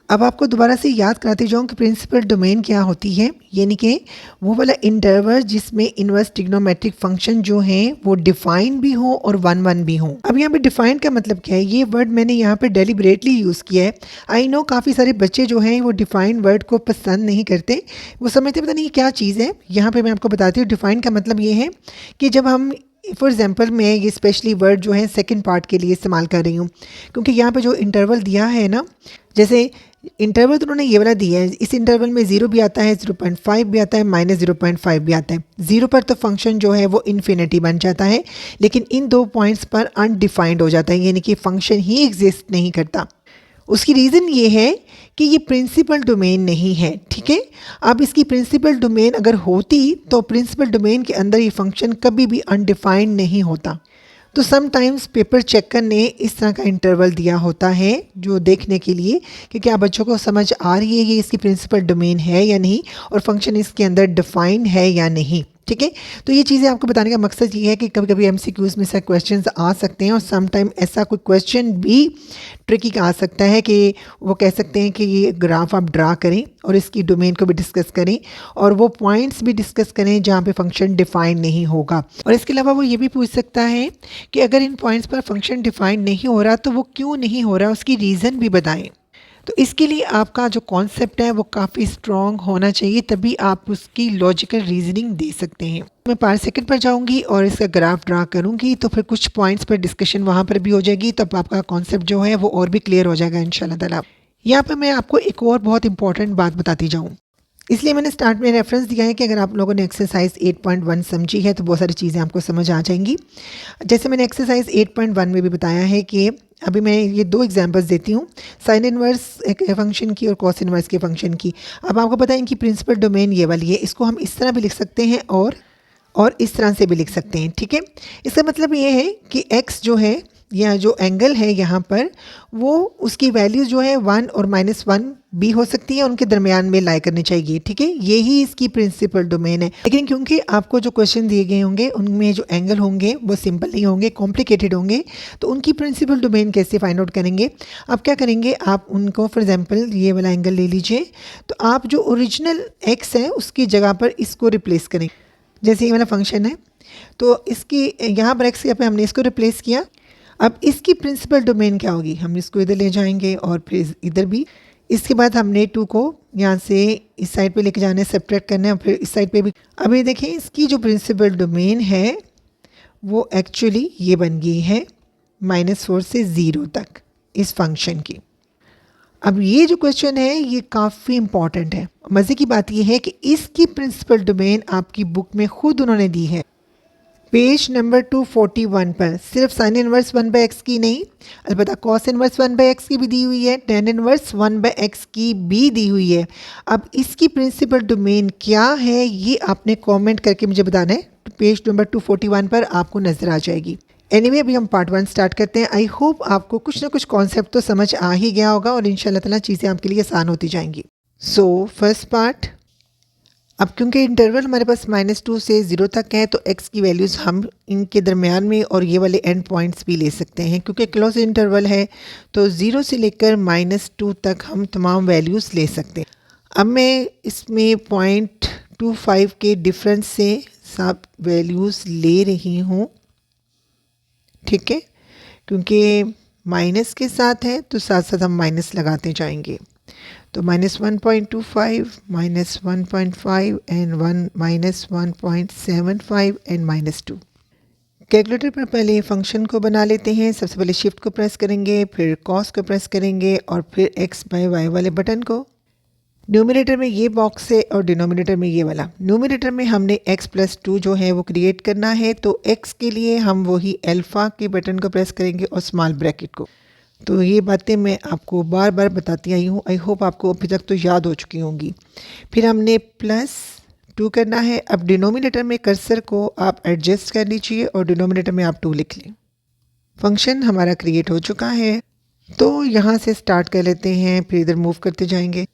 अब आपको दोबारा से याद कराती जाऊँ कि प्रिंसिपल डोमेन क्या होती है, यानी कि वो वाला इंटरवल जिसमें इन्वर्स ट्रिग्नोमेट्रिक फंक्शन जो हैं वो डिफाइन भी हो और 1-1 भी हो। अब यहाँ पे डिफाइन का मतलब क्या है, ये वर्ड मैंने यहाँ पे डेलिबरेटली यूज़ किया है। आई नो काफ़ी सारे बच्चे जो हैं वो डिफाइन वर्ड को पसंद नहीं करते, वो समझते पता नहीं क्या चीज़ है। यहाँ पर मैं आपको बताती हूँ डिफाइन का मतलब ये है कि जब हम फॉर एग्जाम्पल मैं ये स्पेशली वर्ड जो है सेकंड पार्ट के लिए इस्तेमाल कर रही हूँ, क्योंकि यहाँ पे जो इंटरवल दिया है ना, जैसे इंटरवल तो उन्होंने ये वाला दिया है, इस इंटरवल में 0 भी आता है, 0.5 भी आता है, -0.5 भी आता है। 0 पर तो फंक्शन जो है वो इन्फिनिटी बन जाता है, लेकिन इन 2 पॉइंट्स पर अनडिफाइंड हो जाता है, यानी कि फंक्शन ही एग्जिस्ट नहीं करता। उसकी रीज़न ये है कि ये प्रिंसिपल डोमेन नहीं है, ठीक है। अब इसकी प्रिंसिपल डोमेन अगर होती तो प्रिंसिपल डोमेन के अंदर ये फंक्शन कभी भी अनडिफाइंड नहीं होता। तो समटाइम्स पेपर चेकर ने इस तरह का इंटरवल दिया होता है जो देखने के लिए कि क्या बच्चों को समझ आ रही है ये इसकी प्रिंसिपल डोमेन है या नहीं, और फंक्शन इसके अंदर डिफाइंड है या नहीं, ठीक है। तो ये चीज़ें आपको बताने का मकसद ये है कि कभी कभी एमसीक्यूज़ में से क्वेश्चंस आ सकते हैं, और समटाइम ऐसा कोई क्वेश्चन भी ट्रिकी आ सकता है कि वो कह सकते हैं कि ये ग्राफ आप ड्रा करें और इसकी डोमेन को भी डिस्कस करें, और वो पॉइंट्स भी डिस्कस करें जहाँ पे फंक्शन डिफाइन नहीं होगा। और इसके अलावा वो ये भी पूछ सकता है कि अगर इन पॉइंट्स पर फंक्शन डिफाइन नहीं हो रहा तो वो क्यों नहीं हो रहा, उसकी रीज़न भी बताएं। तो इसके लिए आपका जो कॉन्सेप्ट है वो काफ़ी स्ट्रॉन्ग होना चाहिए, तभी आप उसकी लॉजिकल रीजनिंग दे सकते हैं। मैं पार सेकंड पर जाऊंगी और इसका ग्राफ ड्रा करूंगी, तो फिर कुछ पॉइंट्स पर डिस्कशन वहाँ पर भी हो जाएगी, तब आपका कॉन्सेप्ट जो है वो और भी क्लियर हो जाएगा इंशाल्लाह ताला। यहाँ पर मैं आपको एक और बहुत इंपॉर्टेंट बात बताती जाऊँ, इसलिए मैंने स्टार्ट में रेफरेंस दिया है कि अगर आप लोगों ने एक्सरसाइज 8.1 समझी है तो बहुत सारी चीज़ें आपको समझ आ जाएंगी। जैसे मैंने एक्सरसाइज 8.1 में भी बताया है कि अभी मैं ये 2 एग्जांपल्स देती हूँ, साइन इनवर्स एक फंक्शन की और कॉस इनवर्स के फंक्शन की। अब आपको पता है इनकी प्रिंसिपल डोमेन ये वाली है, इसको हम इस तरह भी लिख सकते हैं और इस तरह से भी लिख सकते हैं, ठीक है। इसका मतलब ये है कि x जो है या जो एंगल है यहाँ पर, वो उसकी वैल्यू जो है 1 और -1 भी हो सकती है, उनके दरमियान में लाई करनी चाहिए, ठीक है। यही इसकी प्रिंसिपल डोमेन है। लेकिन क्योंकि आपको जो क्वेश्चन दिए गए होंगे उनमें जो एंगल होंगे वो सिंपल नहीं होंगे, कॉम्प्लिकेटेड होंगे, तो उनकी प्रिंसिपल डोमेन कैसे फाइंड आउट करेंगे। आप क्या करेंगे, आप उनको फॉर एग्जाम्पल ये वाला एंगल ले लीजिए, तो आप जो ओरिजिनल x है उसकी जगह पर इसको रिप्लेस करेंगे। जैसे ये वाला फंक्शन है, तो इसकी यहाँ पर x पे हमने इसको रिप्लेस किया। अब इसकी प्रिंसिपल डोमेन क्या होगी, हम इसको इधर ले जाएंगे और फिर इधर भी। इसके बाद हमने 2 को यहाँ से इस साइड पे लेके जाना है, सेपरेट करना है, और फिर इस साइड पे भी। अब ये देखें इसकी जो प्रिंसिपल डोमेन है वो एक्चुअली ये बन गई है -4 से 0 तक इस फंक्शन की। अब ये जो क्वेश्चन है ये काफ़ी इंपॉर्टेंट है। मज़े की बात ये है कि इसकी प्रिंसिपल डोमेन आपकी बुक में खुद उन्होंने दी है, पेज नंबर 241 पर। सिर्फ साइन इनवर्स 1/x की नहीं, अलबत्ता कॉस इनवर्स 1/x की भी दी हुई है, टेन इनवर्स 1/x की भी दी हुई है। अब इसकी प्रिंसिपल डोमेन क्या है ये आपने कमेंट करके मुझे बताना है, पेज नंबर 241 पर आपको नज़र आ जाएगी। एनीवे अभी हम पार्ट 1 स्टार्ट करते हैं। आई होप आपको कुछ ना कुछ कॉन्सेप्ट तो समझ आ ही गया होगा और इंशाल्लाह ताला चीज़ें आपके लिए आसान होती जाएंगी। सो फर्स्ट पार्ट, अब क्योंकि इंटरवल हमारे पास -2 से 0 तक है, तो x की वैल्यूज़ हम इनके दरमियान में और ये वाले एंड पॉइंट्स भी ले सकते हैं। क्योंकि क्लोज इंटरवल है तो 0 से लेकर -2 तक हम तमाम वैल्यूज़ ले सकते हैं। अब मैं इसमें 0.25 के डिफरेंस से सब वैल्यूज़ ले रही हूँ, ठीक है। क्योंकि माइनस के साथ है तो साथ साथ हम माइनस लगाते जाएंगे। तो -1.25 -1.5 एंड -1.75 एंड -2। कैलकुलेटर पर पहले फंक्शन को बना लेते हैं। सबसे पहले शिफ्ट को प्रेस करेंगे, फिर कॉस को प्रेस करेंगे और फिर x/y वाले बटन को। न्यूमरेटर में ये बॉक्स है और डिनोमिनेटर में ये वाला। न्यूमरेटर में हमने x+2 जो है वो क्रिएट करना है, तो x के लिए हम वही अल्फ़ा के बटन को प्रेस करेंगे और स्मॉल ब्रैकेट को। तो ये बातें मैं आपको बार बार बताती आई हूँ, आई होप आपको अभी तक तो याद हो चुकी होंगी। फिर हमने +2 करना है। अब डिनोमिनेटर में कर्सर को आप एडजस्ट कर लीजिए और डिनोमिनेटर में आप 2 लिख लें। फंक्शन हमारा क्रिएट हो चुका है, तो यहाँ से स्टार्ट कर लेते हैं, फिर इधर मूव करते जाएंगे।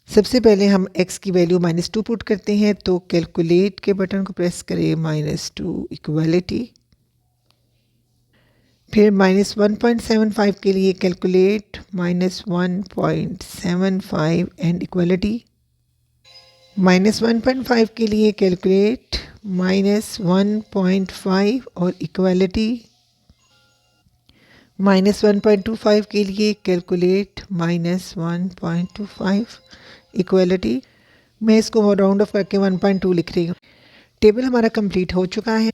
सबसे पहले हम x की वैल्यू -2 पुट करते हैं, तो कैलकुलेट के बटन को प्रेस करें, -2 इक्वलिटी। फिर -1.75 के लिए कैलकुलेट, -1.75 एंड इक्वलिटी। -1.5 के लिए कैलकुलेट, -1.5 और इक्वलिटी। -1.25 के लिए कैलकुलेट, -1.25 इक्वलिटी। मैं इसको राउंड ऑफ करके 1.2 लिख रही हूँ। टेबल हमारा कंप्लीट हो चुका है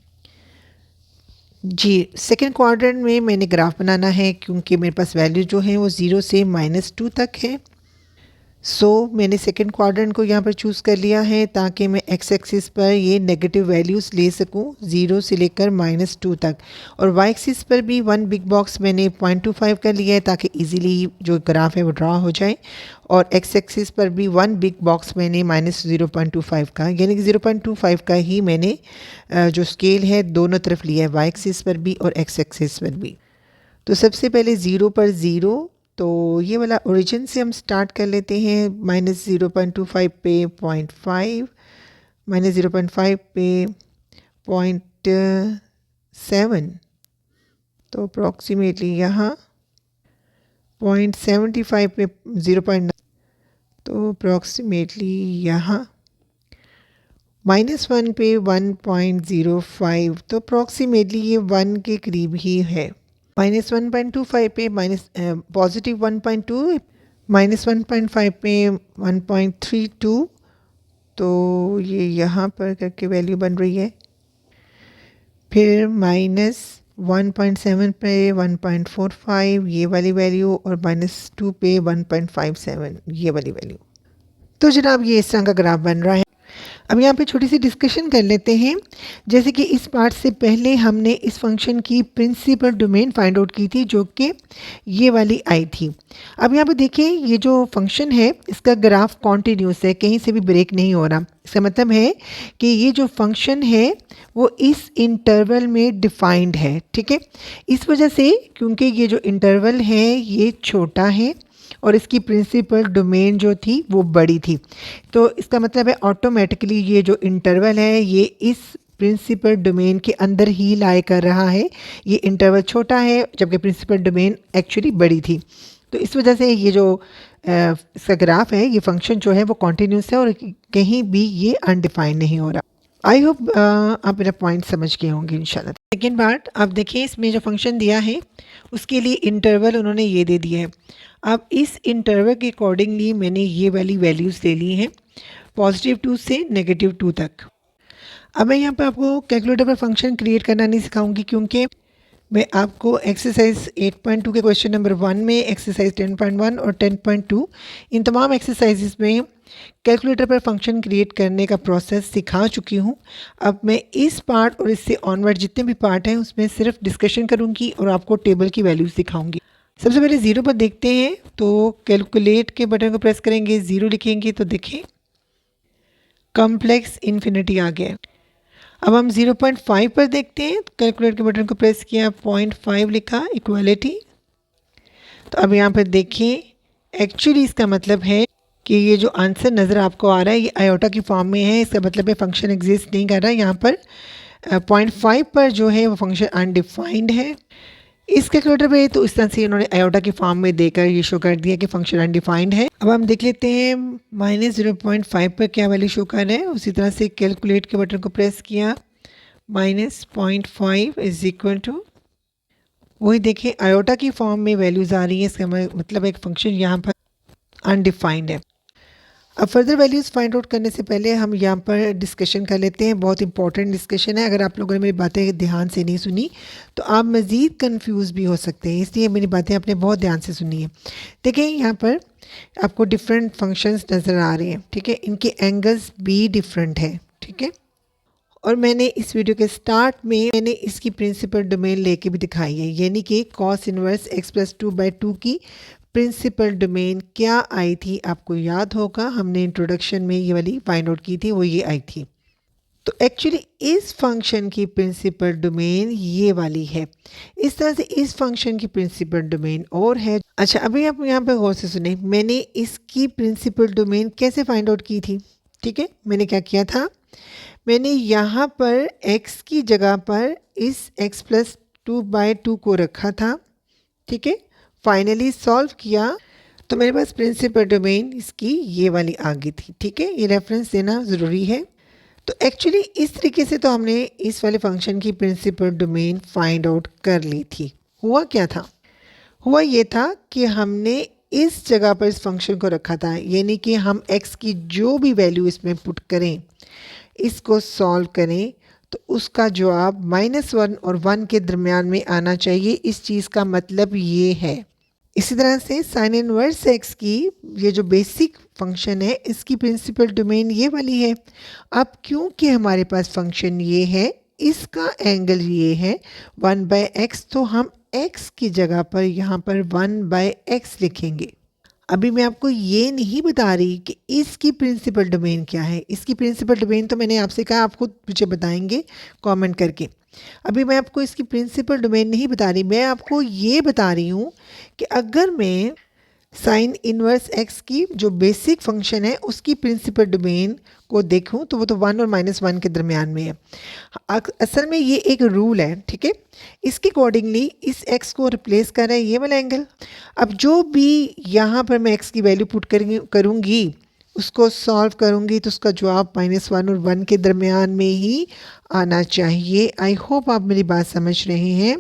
जी। सेकेंड क्वाड्रेंट में मैंने ग्राफ बनाना है, क्योंकि मेरे पास वैल्यू जो है वो 0 से -2 तक है। मैंने सेकंड क्वाड्रेंट को यहाँ पर चूज़ कर लिया है ताकि मैं एक्स एक्सिस पर ये नेगेटिव वैल्यूज़ ले सकूँ 0 से लेकर -2 तक, और वाई एक्सिस पर भी वन बिग बॉक्स मैंने 0.25 कर लिया है ताकि इजीली जो ग्राफ है वो ड्रा हो जाए, और एक्स एक्सिस पर भी वन बिग बॉक्स मैंने -0.25 का, यानी कि 0.25 का ही मैंने जो स्केल है दोनों तरफ लिया है, वाई एक्सिस पर भी और एक्स एक्सिस पर भी। तो सबसे पहले 0 पर 0, तो ये वाला ओरिजिन से हम स्टार्ट कर लेते हैं। -0.25 पे 0.5, -0.5 पे 0.7, तो अप्रॉक्सीमेटली यहाँ 0.75 पे 0.9, तो अप्रॉक्सीमेटली यहाँ -1 पे 1.05, तो अप्रॉक्सीमेटली ये 1 के करीब ही है। -1.25 पे +1.2, -1.5 पे 1.32, तो ये यहाँ पर करके वैल्यू बन रही है। फिर -1.7 पे 1.45 ये वाली वैल्यू, और -2 पे 1.57 ये वाली वैल्यू। तो जनाब ये इस तरह का ग्राफ बन रहा है। अब यहाँ पे छोटी सी डिस्कशन कर लेते हैं। जैसे कि इस पार्ट से पहले हमने इस फंक्शन की प्रिंसिपल डोमेन फाइंड आउट की थी, जो कि ये वाली आई थी। अब यहाँ पे देखिए ये जो फंक्शन है इसका ग्राफ कॉन्टिन्यूस है, कहीं से भी ब्रेक नहीं हो रहा। इसका मतलब है कि ये जो फंक्शन है वो इस इंटरवल में डिफाइंड है, ठीक है। इस वजह से क्योंकि ये जो इंटरवल है ये छोटा है और इसकी प्रिंसिपल डोमेन जो थी वो बड़ी थी, तो इसका मतलब है ऑटोमेटिकली ये जो इंटरवल है ये इस प्रिंसिपल डोमेन के अंदर ही लाई कर रहा है। ये इंटरवल छोटा है जबकि प्रिंसिपल डोमेन एक्चुअली बड़ी थी, तो इस वजह से ये जो इसका ग्राफ है, ये फंक्शन जो है वो कॉन्टिन्यूस है और कहीं भी ये अनडिफाइंड नहीं हो रहा। आई होप आप मेरा पॉइंट समझ गए होंगे इंशाल्लाह। सेकेंड पार्ट, आप देखिए इसमें जो फंक्शन दिया है उसके लिए इंटरवल उन्होंने ये दे दिया है। अब इस इंटरवल के अकॉर्डिंगली मैंने ये वाली वैल्यूज़ ले ली हैं +2 से -2 तक। अब मैं यहाँ पर आपको कैलकुलेटर पर फंक्शन क्रिएट करना नहीं सिखाऊंगी, क्योंकि मैं आपको एक्सरसाइज 8.2 के क्वेश्चन नंबर 1 में, एक्सरसाइज 10.1 और 10.2 इन तमाम एक्सरसाइजेस में कैलकुलेटर पर फंक्शन क्रिएट करने का प्रोसेस सिखा चुकी हूँ। अब मैं इस पार्ट और इससे ऑनवर्ड जितने भी पार्ट हैं उसमें सिर्फ डिस्कशन करूँगी और आपको टेबल की वैल्यूज़ दिखाऊंगी। सबसे पहले 0 पर देखते हैं, तो कैलकुलेट के बटन को प्रेस करेंगे, 0 लिखेंगे तो देखें कॉम्प्लेक्स इन्फिनिटी आ गया। अब हम 0.5 पर देखते हैं, कैलकुलेट के बटन को प्रेस किया, 0.5 लिखा, इक्वालिटी। तो अब यहाँ पर देखिए एक्चुअली इसका मतलब है कि ये जो आंसर नज़र आपको आ रहा है ये आयोटा की फॉर्म में है। इसका मतलब है फंक्शन एग्जिस्ट नहीं कर रहा है। यहाँ पर 0.5 पर जो है वो फंक्शन अनडिफाइंड है। इस कैलकुलेटर पे तो इस तरह से इन्होंने आयोटा की फॉर्म में देकर ये शो कर दिया कि फंक्शन अनडिफाइंड है। अब हम देख लेते हैं -0.5 पर क्या वैल्यू शो कर रहा है। उसी तरह से कैलकुलेट के बटन को प्रेस किया, -0.5 इज इक्वल टू, वही देखिए आयोटा की फॉर्म में वैल्यूज़ आ रही है। इसका मतलब एक फंक्शन यहाँ पर अनडिफाइंड है। अब फर्दर वैल्यूज़ फाइंड आउट करने से पहले हम यहाँ पर डिस्कशन कर लेते हैं। बहुत इंपॉर्टेंट डिस्कशन है, अगर आप लोगों ने मेरी बातें ध्यान से नहीं सुनी तो आप मज़ीद कंफ्यूज भी हो सकते हैं, इसलिए मेरी बातें आपने बहुत ध्यान से सुनी है। देखिए यहाँ पर आपको डिफरेंट फंक्शंस नज़र आ रहे हैं, ठीक है, इनके एंगल्स भी डिफरेंट है, ठीक है। और मैंने इस वीडियो के स्टार्ट में मैंने इसकी प्रिंसिपल डोमेन लेके भी दिखाई है, यानी कि cos इनवर्स x+2/2 की प्रिंसिपल डोमेन क्या आई थी। आपको याद होगा हमने इंट्रोडक्शन में ये वाली फाइंड आउट की थी, वो ये आई थी। तो एक्चुअली इस फंक्शन की प्रिंसिपल डोमेन ये वाली है। इस तरह से इस फंक्शन की प्रिंसिपल डोमेन और है। अच्छा अभी आप यहाँ पे गौर से सुने, मैंने इसकी प्रिंसिपल डोमेन कैसे फाइंड आउट की थी, ठीक है। मैंने क्या किया था, मैंने यहाँ पर x की जगह पर इस x+2/2 को रखा था, ठीक है। फाइनली सॉल्व किया तो मेरे पास प्रिंसिपल डोमेन इसकी ये वाली आ गई थी, ठीक है। ये रेफरेंस देना ज़रूरी है। तो एक्चुअली इस तरीके से तो हमने इस वाले फंक्शन की प्रिंसिपल डोमेन फाइंड आउट कर ली थी। हुआ क्या था, हुआ ये था कि हमने इस जगह पर इस फंक्शन को रखा था, यानी कि हम x की जो भी वैल्यू इसमें पुट करें, इसको सॉल्व करें, तो उसका जवाब -1 और 1 के दरमियान में आना चाहिए। इस चीज़ का मतलब ये है। इसी तरह से साइन इनवर्स x की ये जो बेसिक फंक्शन है इसकी प्रिंसिपल डोमेन ये वाली है। अब क्योंकि हमारे पास फंक्शन ये है, इसका एंगल ये है 1/x, तो हम x की जगह पर यहाँ पर 1/x लिखेंगे। अभी मैं आपको ये नहीं बता रही कि इसकी प्रिंसिपल डोमेन क्या है। इसकी प्रिंसिपल डोमेन तो मैंने आपसे कहा आप खुद मुझे बताएंगे कमेंट करके। अभी मैं आपको इसकी प्रिंसिपल डोमेन नहीं बता रही, मैं आपको ये बता रही हूँ कि अगर मैं साइन इनवर्स एक्स की जो बेसिक फंक्शन है उसकी प्रिंसिपल डोमेन को देखूं तो वो तो 1 और -1 के दरमियान में है। असल में ये एक रूल है, ठीक है। इसके अकॉर्डिंगली इस x को रिप्लेस कर रहा है ये वाला एंगल। अब जो भी यहाँ पर मैं x की वैल्यू पुट करूँगी उसको सॉल्व करूँगी तो उसका जवाब -1 और 1 के दरमियान में ही आना चाहिए। आई होप आप मेरी बात समझ रहे हैं।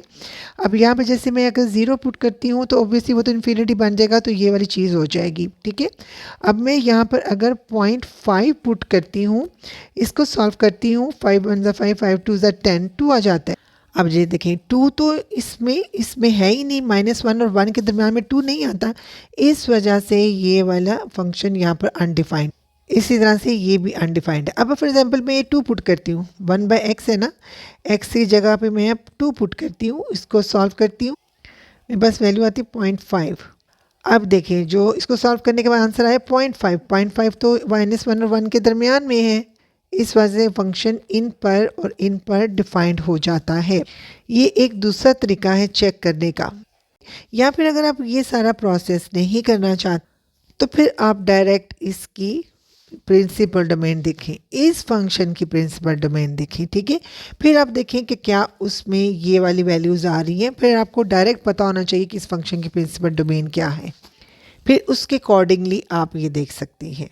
अब यहाँ पे जैसे मैं अगर 0 पुट करती हूँ तो ऑब्वियसली वो तो इन्फिनिटी बन जाएगा, तो ये वाली चीज़ हो जाएगी, ठीक है। अब मैं यहाँ पर अगर 0.5 पुट करती हूँ, इसको सॉल्व करती हूँ, 5 1 5 5 2 10, 2 आ जाता है। अब ये देखें 2 तो इसमें है ही नहीं, -1 और 1 के दरमियान में 2 नहीं आता, इस वजह से ये वाला फंक्शन यहाँ पर अनडिफाइंड। इसी तरह से ये भी अनडिफाइंड है। अब फॉर एग्जांपल मैं ये 2 पुट करती हूँ, 1/x है ना, x की जगह पे मैं अब 2 पुट करती हूँ, इसको सॉल्व करती हूँ, मेरे पास वैल्यू आती है 0.5। अब देखिए जो इसको सॉल्व करने के बाद आंसर आया 0.5 तो -1 और 1 के दरमियान में है, इस वजह से फंक्शन इन पर डिफाइंड हो जाता है। ये एक दूसरा तरीका है चेक करने का। या फिर अगर आप ये सारा प्रोसेस नहीं करना चाहते तो फिर आप डायरेक्ट इसकी प्रिंसिपल डोमेन देखें, इस फंक्शन की प्रिंसिपल डोमेन देखें, ठीक है। फिर आप देखें कि क्या उसमें ये वाली वैल्यूज़ आ रही हैं, फिर आपको डायरेक्ट पता होना चाहिए कि इस फंक्शन की प्रिंसिपल डोमेन क्या है, फिर उसके अकॉर्डिंगली आप ये देख सकती हैं।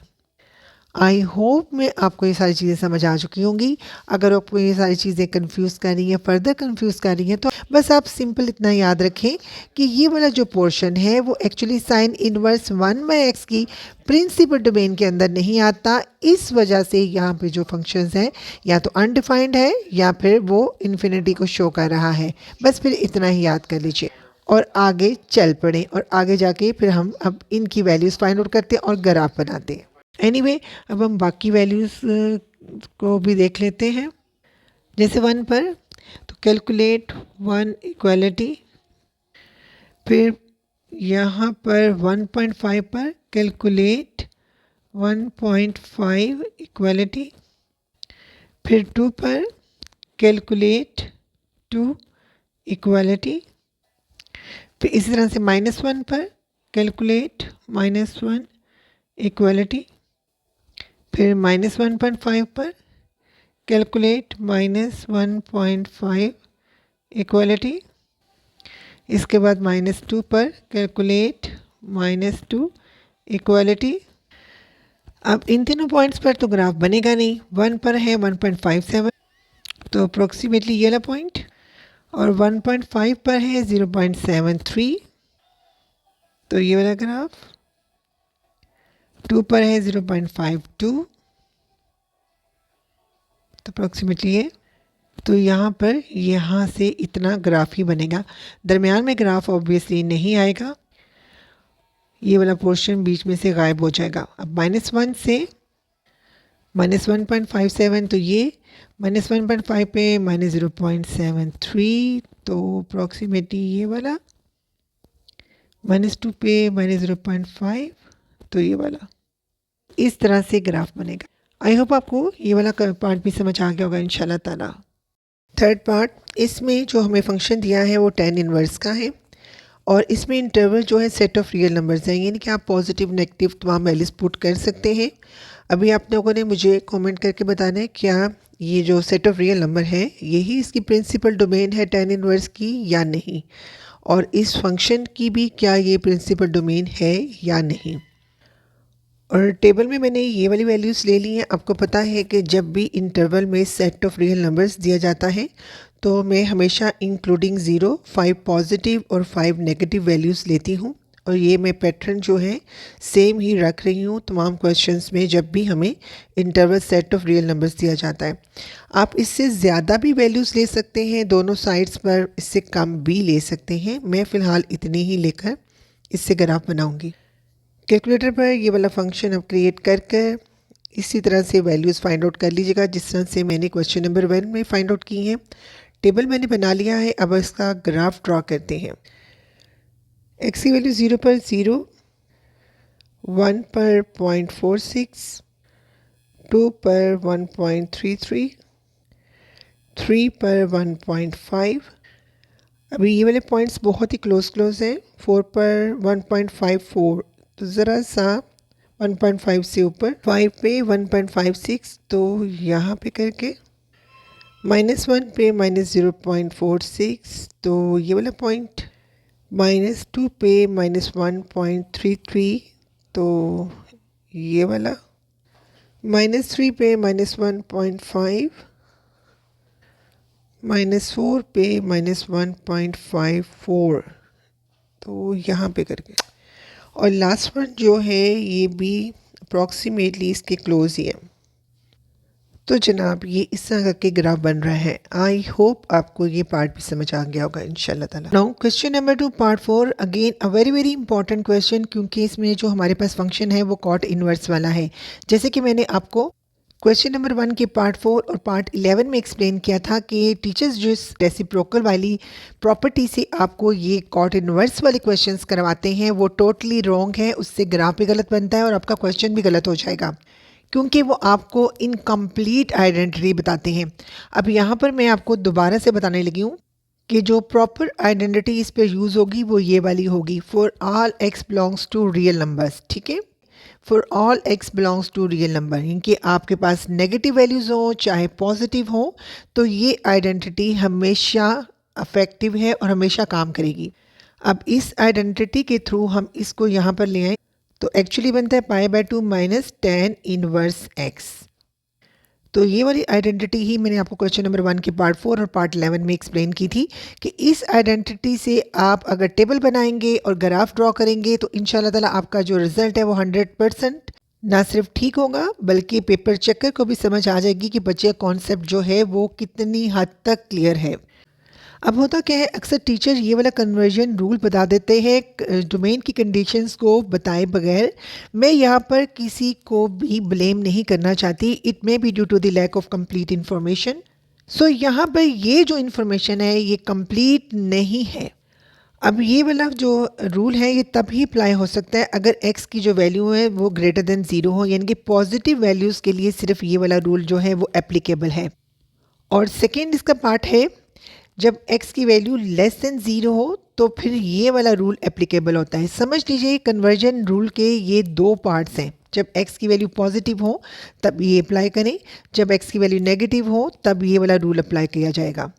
आई होप में आपको ये सारी चीज़ें समझ आ चुकी होंगी। अगर आपको ये सारी चीज़ें कंफ्यूज कर रही हैं, फर्दर कंफ्यूज कर रही हैं, तो बस आप सिंपल इतना याद रखें कि ये वाला जो पोर्शन है वो एक्चुअली साइन इनवर्स 1/x की प्रिंसिपल डोमेन के अंदर नहीं आता। इस वजह से यहाँ पे जो फंक्शंस हैं या तो अनडिफाइंड है या फिर वो इन्फिनिटी को शो कर रहा है। बस फिर इतना ही याद कर लीजिए और आगे चल पड़ें, और आगे जाके फिर हम अब इनकी वैल्यूज़ फाइंड आउट करते हैं और ग्राफ बनाते हैं। एनीवे अब हम बाकी वैल्यूज़ को भी देख लेते हैं। जैसे 1 पर तो कैलकुलेट 1 इक्वालिटी, फिर यहाँ पर 1.5 पर कैलकुलेट 1.5 इक्वालिटी, फिर 2 पर कैलकुलेट 2 इक्वालिटी, फिर इसी तरह से -1 पर कैलकुलेट -1 इक्वालिटी, फिर -1.5 पर कैलकुलेट -1.5 इक्वालिटी, इसके बाद -2 पर कैलकुलेट -2 इक्वालिटी। अब इन तीनों पॉइंट्स पर तो ग्राफ बनेगा नहीं। 1 पर है 1.57 तो अप्रोक्सीमेटली ये वाला पॉइंट, और 1.5 पर है 0.73 तो ये वाला ग्राफ, 2 पर है 0.52 तो अप्रोक्सीमेटली ये, तो यहाँ पर यहाँ से इतना ग्राफ ही बनेगा। दरमियान में ग्राफ ऑब्वियसली नहीं आएगा, ये वाला पोर्शन बीच में से गायब हो जाएगा। अब -1 से -1.57 तो ये, -1.5 पे -0.73 तो अप्रोक्सीमेटली ये वाला, -2 पे -0.5 तो ये वाला, इस तरह से ग्राफ बनेगा। आई होप आपको ये वाला पार्ट भी समझ आ गया होगा इंशाल्लाह ताला। थर्ड पार्ट, इसमें जो हमें फंक्शन दिया है वो tan इनवर्स का है, और इसमें इंटरवल जो है सेट ऑफ रियल नंबर्स हैं, यानी कि आप पॉजिटिव नेगेटिव तमाम वैल्यूज पुट कर सकते हैं। अभी आप लोगों ने मुझे कमेंट करके बताना है क्या ये जो सेट ऑफ रियल नंबर है यही इसकी प्रिंसिपल डोमेन है tan इनवर्स की या नहीं, और इस फंक्शन की भी क्या ये प्रिंसिपल डोमेन है या नहीं। और टेबल में मैंने ये वाली वैल्यूज़ ले ली हैं। आपको पता है कि जब भी इंटरवल में सेट ऑफ रियल नंबर्स दिया जाता है तो मैं हमेशा इंक्लूडिंग 0, 5 पॉजिटिव और 5 नेगेटिव वैल्यूज़ लेती हूँ, और ये मैं पैटर्न जो है सेम ही रख रही हूँ तमाम क्वेश्चंस में जब भी हमें interval set of real numbers दिया जाता है। आप इससे ज़्यादा भी वैल्यूज़ ले सकते हैं दोनों साइड्स पर, इससे कम भी ले सकते हैं। मैं फ़िलहाल इतनी ही लेकर इससे ग्राफ बनाऊँगी। कैलकुलेटर पर ये वाला फंक्शन अब क्रिएट कर कर इसी तरह से वैल्यूज़ फाइंड आउट कर लीजिएगा जिस तरह से मैंने क्वेश्चन नंबर 1 में फाइंड आउट की हैं। टेबल मैंने बना लिया है, अब इसका ग्राफ ड्रॉ करते हैं। एक्स की वैल्यू 0 पर 0, 1 पर 0.46, 2 पर 1.33, 3 पर 1.5। अभी ये वाले पॉइंट्स बहुत ही क्लोज हैं। 4 पर 1.54, तो ज़रा सा 1.5 से ऊपर, 5 पे 1.56, तो यहाँ पे करके -1 पे -0.46, तो ये वाला पॉइंट, -2 पे -1.33, तो ये वाला, -3 पे -1.5, -4 पे -1.54, तो यहाँ पे करके, और लास्ट वन जो है ये भी अप्रॉक्सीमेटली इसके क्लोज ही है। तो जनाब ये इस तरह करके ग्राफ बन रहा है। आई होप आपको ये पार्ट भी समझ आ गया होगा इंशाल्लाह ताला। Now question number 2 part 4, again a very important question, क्योंकि इसमें जो हमारे पास फंक्शन है वो कॉट इनवर्स वाला है। जैसे कि मैंने आपको क्वेश्चन नंबर 1 के पार्ट 4 और पार्ट 11 में एक्सप्लेन किया था कि टीचर्स जो इस रेसिप्रोकल वाली प्रॉपर्टी से आपको ये कॉट इनवर्स वाले क्वेश्चंस करवाते हैं वो टोटली रॉन्ग है, उससे ग्राफ भी गलत बनता है और आपका क्वेश्चन भी गलत हो जाएगा, क्योंकि वो आपको इनकम्प्लीट आइडेंटिटी बताते हैं। अब यहाँ पर मैं आपको दोबारा से बताने लगी हूँ कि जो प्रॉपर आइडेंटिटी इस पर यूज़ होगी वो ये वाली होगी, for all x belongs to real numbers. ठीक है, for all x belongs to real number, इनके आपके पास नेगेटिव वैल्यूज़ हो चाहे पॉजिटिव हो, तो ये आइडेंटिटी हमेशा अफेक्टिव है और हमेशा काम करेगी। अब इस आइडेंटिटी के थ्रू हम इसको यहाँ पर ले आए, तो एक्चुअली बनता है π/2 माइनस tan इनवर्स x। तो ये वाली आइडेंटिटी ही मैंने आपको क्वेश्चन नंबर 1 के पार्ट 4 और पार्ट 11 में एक्सप्लेन की थी कि इस आइडेंटिटी से आप अगर टेबल बनाएंगे और ग्राफ ड्रॉ करेंगे तो इंशाल्लाह ताला आपका जो रिजल्ट है वो 100% ना सिर्फ ठीक होगा बल्कि पेपर चेकर को भी समझ आ जाएगी कि बच्चे का कॉन्सेप्ट जो है वो कितनी हद तक क्लियर है। अब होता क्या है, अक्सर टीचर ये वाला कन्वर्जन रूल बता देते हैं डोमेन की कंडीशंस को बताए बगैर। मैं यहाँ पर किसी को भी ब्लेम नहीं करना चाहती, it may be due to the lack of complete information. So यहाँ पर ये जो इन्फॉर्मेशन है ये कंप्लीट नहीं है। अब ये वाला जो रूल है ये तभी अप्लाई हो सकता है अगर x की जो वैल्यू है वो ग्रेटर देन 0 हो, यानी कि पॉजिटिव वैल्यूज़ के लिए सिर्फ ये वाला रूल जो है वो एप्लीकेबल है। और सेकेंड इसका पार्ट है, जब x की वैल्यू लेस देन 0 हो तो फिर ये वाला रूल एप्लीकेबल होता है। समझ लीजिए कन्वर्जन रूल के ये दो पार्ट्स हैं, जब x की वैल्यू पॉजिटिव हो तब ये अप्लाई करें, जब x की वैल्यू नेगेटिव हो तब ये वाला रूल अप्लाई किया जाएगा।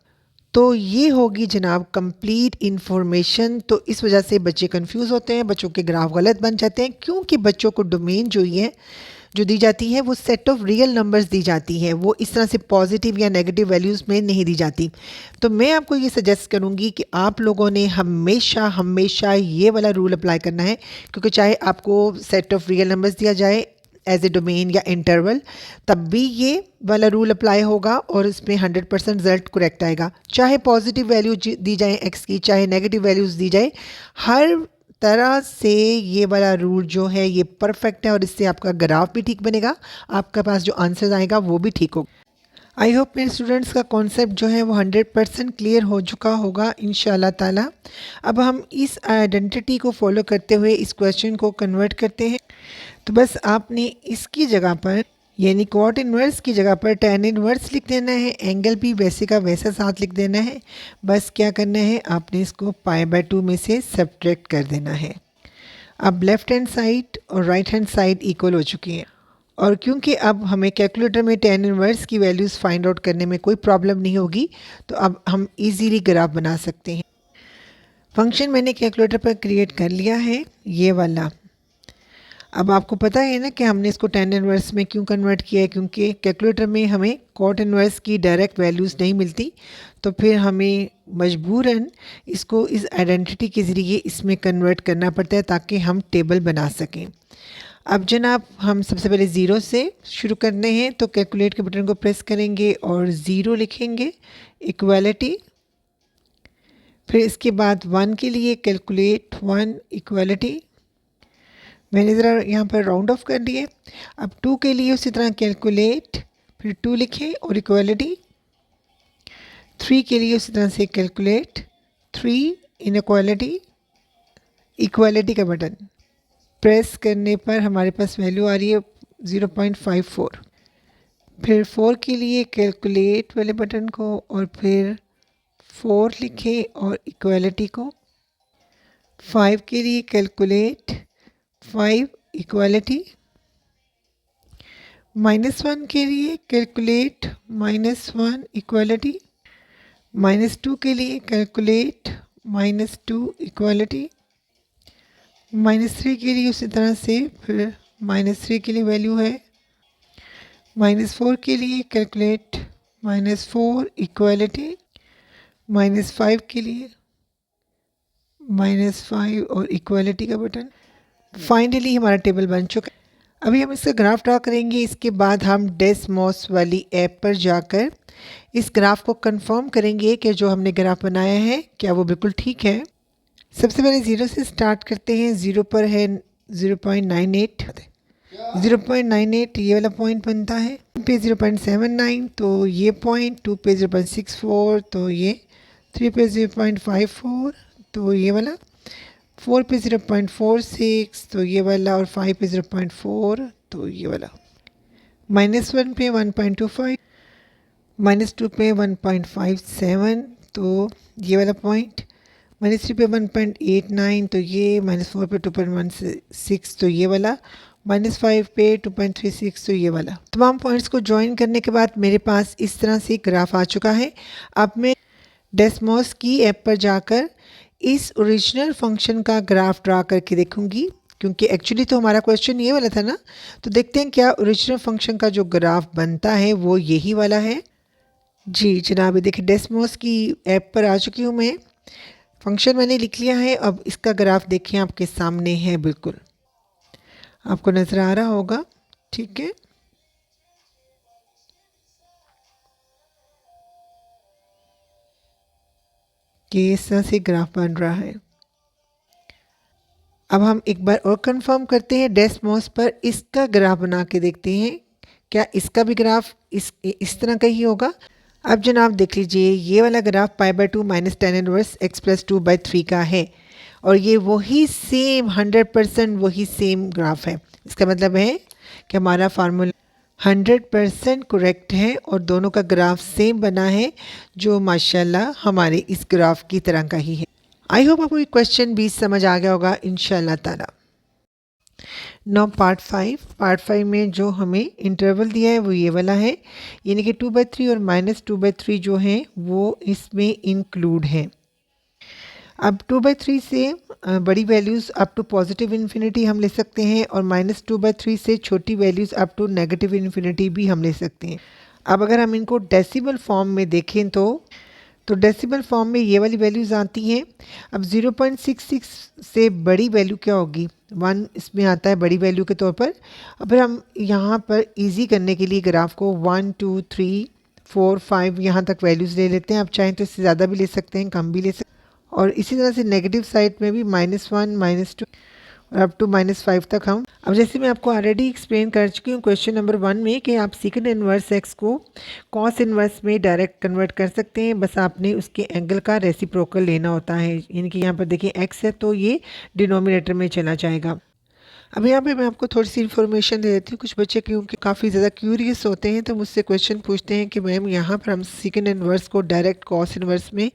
तो ये होगी जनाब कंप्लीट इन्फॉर्मेशन। तो इस वजह से बच्चे कंफ्यूज होते हैं, बच्चों के ग्राफ गलत बन जाते हैं, क्योंकि बच्चों को डोमेन जो दी जाती है वो सेट ऑफ रियल नंबर्स दी जाती है, वो इस तरह से पॉजिटिव या नेगेटिव वैल्यूज़ में नहीं दी जाती। तो मैं आपको ये सजेस्ट करूँगी कि आप लोगों ने हमेशा ये वाला रूल अप्लाई करना है, क्योंकि चाहे आपको सेट ऑफ रियल नंबर्स दिया जाए एज ए डोमेन या इंटरवल, तब भी ये वाला रूल अप्लाई होगा और इसमें 100% रिजल्ट करेक्ट आएगा। चाहे पॉजिटिव वैल्यू दी जाए एक्स की, चाहे नेगेटिव वैल्यूज़ दी जाए, हर तरह से ये वाला रूल जो है ये परफेक्ट है और इससे आपका ग्राफ भी ठीक बनेगा, आपके पास जो आंसर आएगा वो भी ठीक होगा। आई होप मेरे स्टूडेंट्स का कॉन्सेप्ट जो है वो 100% क्लियर हो चुका होगा इंशाल्लाह ताला। अब हम इस आइडेंटिटी को फॉलो करते हुए इस क्वेश्चन को कन्वर्ट करते हैं। तो बस आपने इसकी जगह पर यानी कॉट इनवर्स की जगह पर tan इनवर्स लिख देना है, एंगल भी वैसे का वैसा साथ लिख देना है। बस क्या करना है, आपने इसको π/2 में से सब्ट्रैक्ट कर देना है। अब लेफ़्ट हैंड साइड और राइट हैंड साइड इक्वल हो चुकी हैं, और क्योंकि अब हमें कैलकुलेटर में tan इनवर्स की वैल्यूज़ फाइंड आउट करने में कोई प्रॉब्लम नहीं होगी, तो अब हम इजीली ग्राफ बना सकते हैं। फंक्शन मैंने कैलकुलेटर पर क्रिएट कर लिया है ये वाला। अब आपको पता है ना कि हमने इसको tan इनवर्स में क्यों कन्वर्ट किया है, क्योंकि कैलकुलेटर में हमें कॉट इनवर्स की डायरेक्ट वैल्यूज़ नहीं मिलती, तो फिर हमें मजबूरन इसको इस आइडेंटिटी के ज़रिए इसमें कन्वर्ट करना पड़ता है ताकि हम टेबल बना सकें। अब जनाब हम सबसे पहले ज़ीरो से शुरू करने हैं, तो कैलकुलेट के बटन को प्रेस करेंगे और ज़ीरो लिखेंगे, इक्वालिटी, फिर इसके बाद 1 के लिए कैलकुलेट 1 इक्वालिटी, मैंने ज़रा यहाँ पर राउंड ऑफ कर दिए। अब 2 के लिए उसी तरह कैलकुलेट, फिर 2 लिखें और इक्वलिटी। 3 के लिए उसी तरह से कैलकुलेट 3 इनइक्वालिटी, इक्वालिटी का बटन प्रेस करने पर हमारे पास वैल्यू आ रही है 0.54। फिर 4 के लिए कैलकुलेट वाले बटन को और फिर 4 लिखें और इक्वालिटी को। 5 के लिए कैलकुलेट 5 इक्वालिटी। -1 के लिए कैलकुलेट -1 इक्वालिटी। -2 के लिए कैलकुलेट -2 इक्वालिटी। -3 के लिए उसी तरह से फिर -3 के लिए वैल्यू है। -4 के लिए कैलकुलेट -4 इक्वालिटी। -5 के लिए -5 और इक्वालिटी का बटन। फाइनली हमारा टेबल बन चुका है। अभी हम इसका ग्राफ ड्रा करेंगे। इसके बाद हम डेसमॉस वाली ऐप पर जाकर इस ग्राफ को कंफर्म करेंगे कि जो हमने ग्राफ बनाया है क्या वो बिल्कुल ठीक है। सबसे पहले 0 से स्टार्ट करते हैं। 0 पर है 0.98, 0.98 ये वाला पॉइंट बनता है। 1 पे 0.79 तो ये पॉइंट, 2 पे 0.64 तो ये, 3 पे 0.54 तो ये वाला, 4 पे 0.46 तो ये वाला और 5 पे 0.4 तो ये वाला। -1 पे 1.25, -2 पे 1.57 तो ये वाला पॉइंट, -3 पे 1.89 तो ये, -4 पे 2.16 तो ये वाला, -5 पे 2.36 तो ये वाला। तमाम पॉइंट्स को ज्वाइन करने के बाद मेरे पास इस तरह से ग्राफ आ चुका है। अब मैं डेसमॉस की ऐप पर जाकर इस ओरिजिनल फंक्शन का ग्राफ ड्रा करके देखूंगी, क्योंकि एक्चुअली तो हमारा क्वेश्चन ये वाला था ना। तो देखते हैं क्या ओरिजिनल फंक्शन का जो ग्राफ बनता है वो यही वाला है। जी जनाब, देखिए डेसमॉस की ऐप पर आ चुकी हूँ मैं। फंक्शन मैंने लिख लिया है। अब इसका ग्राफ देखिए आपके सामने है, बिल्कुल आपको नज़र आ रहा होगा। ठीक है, कि इस तरह से ग्राफ बन रहा है। अब हम एक बार और कंफर्म करते हैं डेसमॉस पर इसका ग्राफ बना के देखते हैं क्या इसका भी ग्राफ इस तरह का ही होगा। अब जनाब देख लीजिए, ये वाला ग्राफ π/2 - tan इनवर्स x + 2/3 का है और ये वही सेम 100% वही सेम ग्राफ है। इसका मतलब है कि हमारा फार्मूला 100% करेक्ट है और दोनों का ग्राफ सेम बना है, जो माशाल्लाह हमारे इस ग्राफ की तरह का ही है। आई होप आपको ये क्वेश्चन भी समझ आ गया होगा इंशाल्लाह ताला। नौ पार्ट 5 में जो हमें इंटरवल दिया है वो ये वाला है, यानी कि 2/3 और -2/3 जो है वो इसमें इंक्लूड है। अब 2/3 से बड़ी values up to positive infinity हम ले सकते हैं और -2/3 से छोटी values up to negative infinity भी हम ले सकते हैं। अब अगर हम इनको डेसिमल फॉर्म में देखें तो डेसिमल फॉर्म में ये वाली वैल्यूज़ आती हैं। अब 0.66 से बड़ी वैल्यू क्या होगी, 1 इसमें आता है बड़ी वैल्यू के तौर पर। अब फिर हम यहाँ पर इजी करने के लिए ग्राफ को 1 2 3 4 5 यहाँ तक वैल्यूज़ ले लेते हैं। आप चाहें तो इससे ज़्यादा भी ले सकते हैं, कम भी ले सकते हैं। और इसी तरह से नेगेटिव साइड में भी -1 -2 और अप टू -5 तक हम। अब जैसे मैं आपको ऑलरेडी एक्सप्लेन कर चुकी हूँ क्वेश्चन नंबर 1 में कि आप सेकंड इन्वर्स एक्स को कॉस इन्वर्स में डायरेक्ट कन्वर्ट कर सकते हैं। बस आपने उसके एंगल का रेसिप्रोकल लेना होता है, यानी कि यहाँ पर देखिए एक्स है तो ये डिनोमिनेटर में चला जाएगा। अब यहाँ पे मैं आपको थोड़ी सी इन्फॉर्मेशन दे देती हूँ। कुछ बच्चे क्योंकि काफ़ी ज़्यादा क्यूरियस होते हैं तो मुझसे क्वेश्चन पूछते हैं कि मैम यहाँ पर हम सेकंड इन्वर्स को डायरेक्ट कॉस इन्वर्स में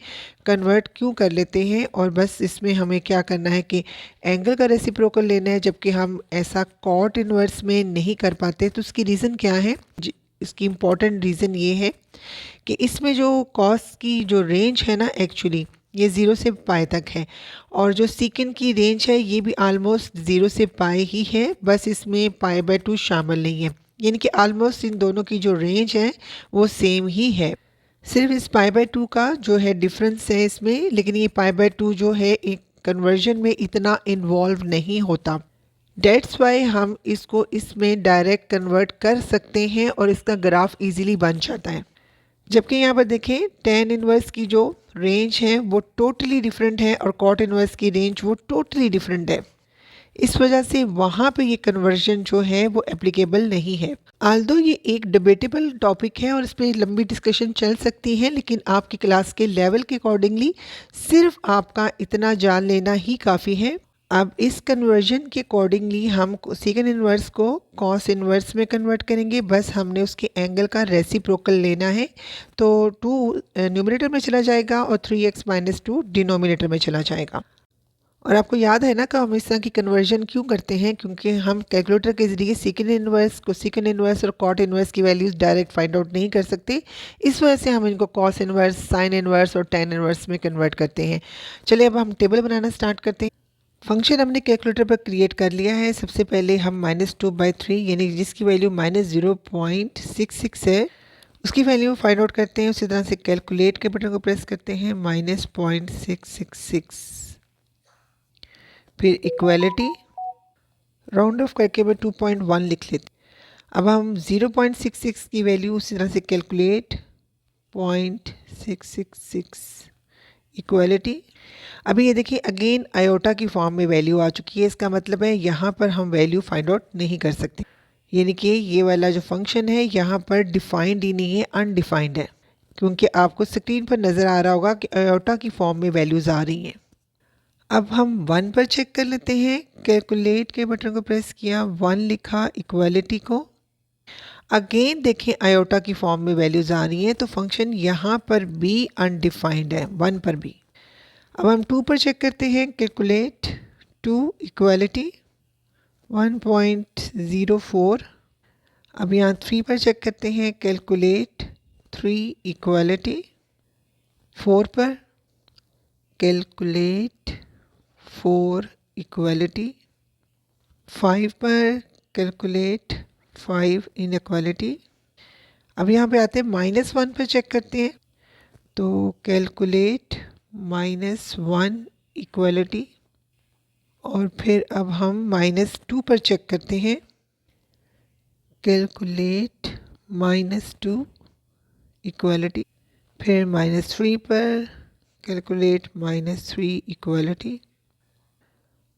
कन्वर्ट क्यों कर लेते हैं, और बस इसमें हमें क्या करना है कि एंगल का रेसिप्रोकल लेना है, जबकि हम ऐसा कॉट इन्वर्स में नहीं कर पाते। तो उसकी रीज़न क्या है जी, इसकी इम्पॉर्टेंट रीज़न ये है कि इसमें जो कॉस की जो रेंज है ना, एक्चुअली ये 0 से पाई तक है और जो सीकेंड की रेंज है ये भी आलमोस्ट 0 से पाई ही है, बस इसमें π/2 शामिल नहीं है। यानी कि आलमोस्ट इन दोनों की जो रेंज है वो सेम ही है। सिर्फ इस π/2 का जो है डिफरेंस है इसमें, लेकिन ये π/2 जो है एक कन्वर्जन में इतना इन्वॉल्व नहीं होता। डेट्स वाई हम इसको इसमें डायरेक्ट कन्वर्ट कर सकते हैं और इसका ग्राफ ईजिली बन जाता है। जबकि यहाँ पर देखें tan इनवर्स की जो रेंज है वो टोटली डिफरेंट है और कॉट इनवर्स की रेंज वो टोटली डिफरेंट है। इस वजह से वहाँ पे ये कन्वर्जन जो है वो एप्लीकेबल नहीं है। आल्दो ये एक डिबेटेबल टॉपिक है और इस पे लंबी डिस्कशन चल सकती है, लेकिन आपकी क्लास के लेवल के अकॉर्डिंगली सिर्फ आपका इतना जान लेना ही काफ़ी है। अब इस कन्वर्जन के अकॉर्डिंगली हम सेकंड इन्वर्स को कॉस इन्वर्स में कन्वर्ट करेंगे। बस हमने उसके एंगल का रेसिप्रोकल लेना है, तो 2 न्यूमरेटर में चला जाएगा और 3x - 2 डिनोमिनेटर में चला जाएगा। और आपको याद है ना कि हम इस तरह की कन्वर्जन क्यों करते हैं, क्योंकि हम कैलकुलेटर के ज़रिए सेकंड इन्वर्स को सेकंड इन्वर्स और कॉट इन्वर्स की वैल्यूज़ डायरेक्ट फाइंड आउट नहीं कर सकते। इस वजह से हम इनको कॉस इन्वर्स, साइन इन्वर्स और टेन इन्वर्स में कन्वर्ट करते हैं। चलिए अब हम टेबल बनाना स्टार्ट करते हैं। फंक्शन हमने कैलकुलेटर पर क्रिएट कर लिया है। सबसे पहले हम -2/3 यानी जिसकी वैल्यू -0.66 है उसकी वैल्यू फाइंड आउट करते हैं। उसी तरह से कैलकुलेट के बटन को प्रेस करते हैं, -0.666, फिर इक्वालिटी, राउंड ऑफ करके मैं 2.1 लिख लेती। अब हम 0.66 की वैल्यू उसी तरह से कैलकुलेट, 0.666 इक्वालिटी। अभी ये देखिए अगेन आयोटा की फॉर्म में वैल्यू आ चुकी है। इसका मतलब है यहाँ पर हम वैल्यू फाइंड आउट नहीं कर सकते, यानी कि ये वाला जो फंक्शन है यहाँ पर डिफाइंड ही नहीं है, अनडिफाइंड है, क्योंकि आपको स्क्रीन पर नज़र आ रहा होगा कि आयोटा की फॉर्म में वैल्यूज़ आ रही हैं। अब हम 1 पर चेक कर लेते हैं। कैलकुलेट के बटन को प्रेस किया, 1 लिखा, इक्वालिटी को अगेन देखें आयोटा की फॉर्म में वैल्यूज़ आ रही हैं, तो फंक्शन यहाँ पर भी अनडिफाइंड है, 1 पर भी। अब हम 2 पर चेक करते हैं। Calculate 2 equality 1.04। अब यहाँ 3 पर चेक करते हैं। कैलकुलेट 3 इक्वालिटी 4 पर, कैलकुलेट 4 इक्वालिटी 5 पर, कैलकुलेट 5 इनइक्वालिटी। अब यहाँ पे आते हैं -1 पर चेक करते हैं, तो कैलकुलेट -1 इक्वालिटी। और फिर अब हम -2 पर चेक करते हैं। कैलकुलेट -2 इक्वालिटी, फिर -3 पर, कैलकुलेट -3 इक्वालिटी,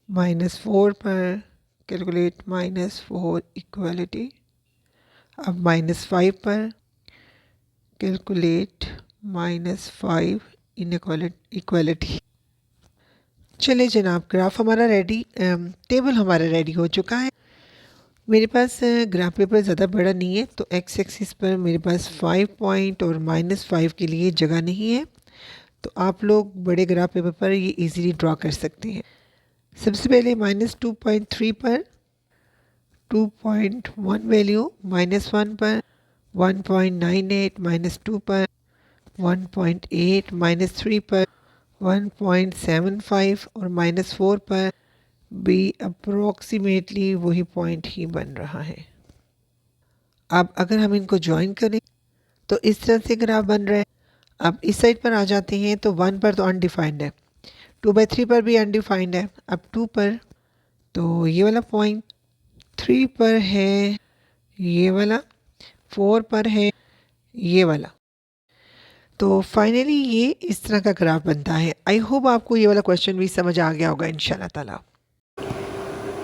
-4 पर, कैलकुलेट -4 इक्वालिटी। अब -5 पर, कैलकुलेट -5 इक्वालिटी। चलिए जनाब, ग्राफ हमारा रेडी, टेबल हमारा रेडी हो चुका है। मेरे पास ग्राफ पेपर ज़्यादा बड़ा नहीं है, तो एक्स एक्सिस पर मेरे पास 5 पॉइंट और -5 के लिए जगह नहीं है, तो आप लोग बड़े ग्राफ पेपर पर ये इजीली ड्रॉ कर सकते हैं। सबसे पहले -2.3 पर 2.1 वैल्यू, -1 पर 1.98, -2 पर 1.8, -3 पर 1.75 और -4 पर भी अप्रोक्सीमेटली वही पॉइंट ही बन रहा है। अब अगर हम इनको ज्वाइन करें तो इस तरह से ग्राफ बन रहा है। अब इस साइड पर आ जाते हैं, तो 1 पर तो अनडिफाइंड है, 2/3 पर भी अनडिफाइंड है। अब 2 पर तो ये वाला पॉइंट, 3 पर है ये वाला, 4 पर है ये वाला। तो फाइनली ये इस तरह का ग्राफ बनता है। आई होप आपको ये वाला क्वेश्चन भी समझ आ गया होगा इंशाल्लाह ताला।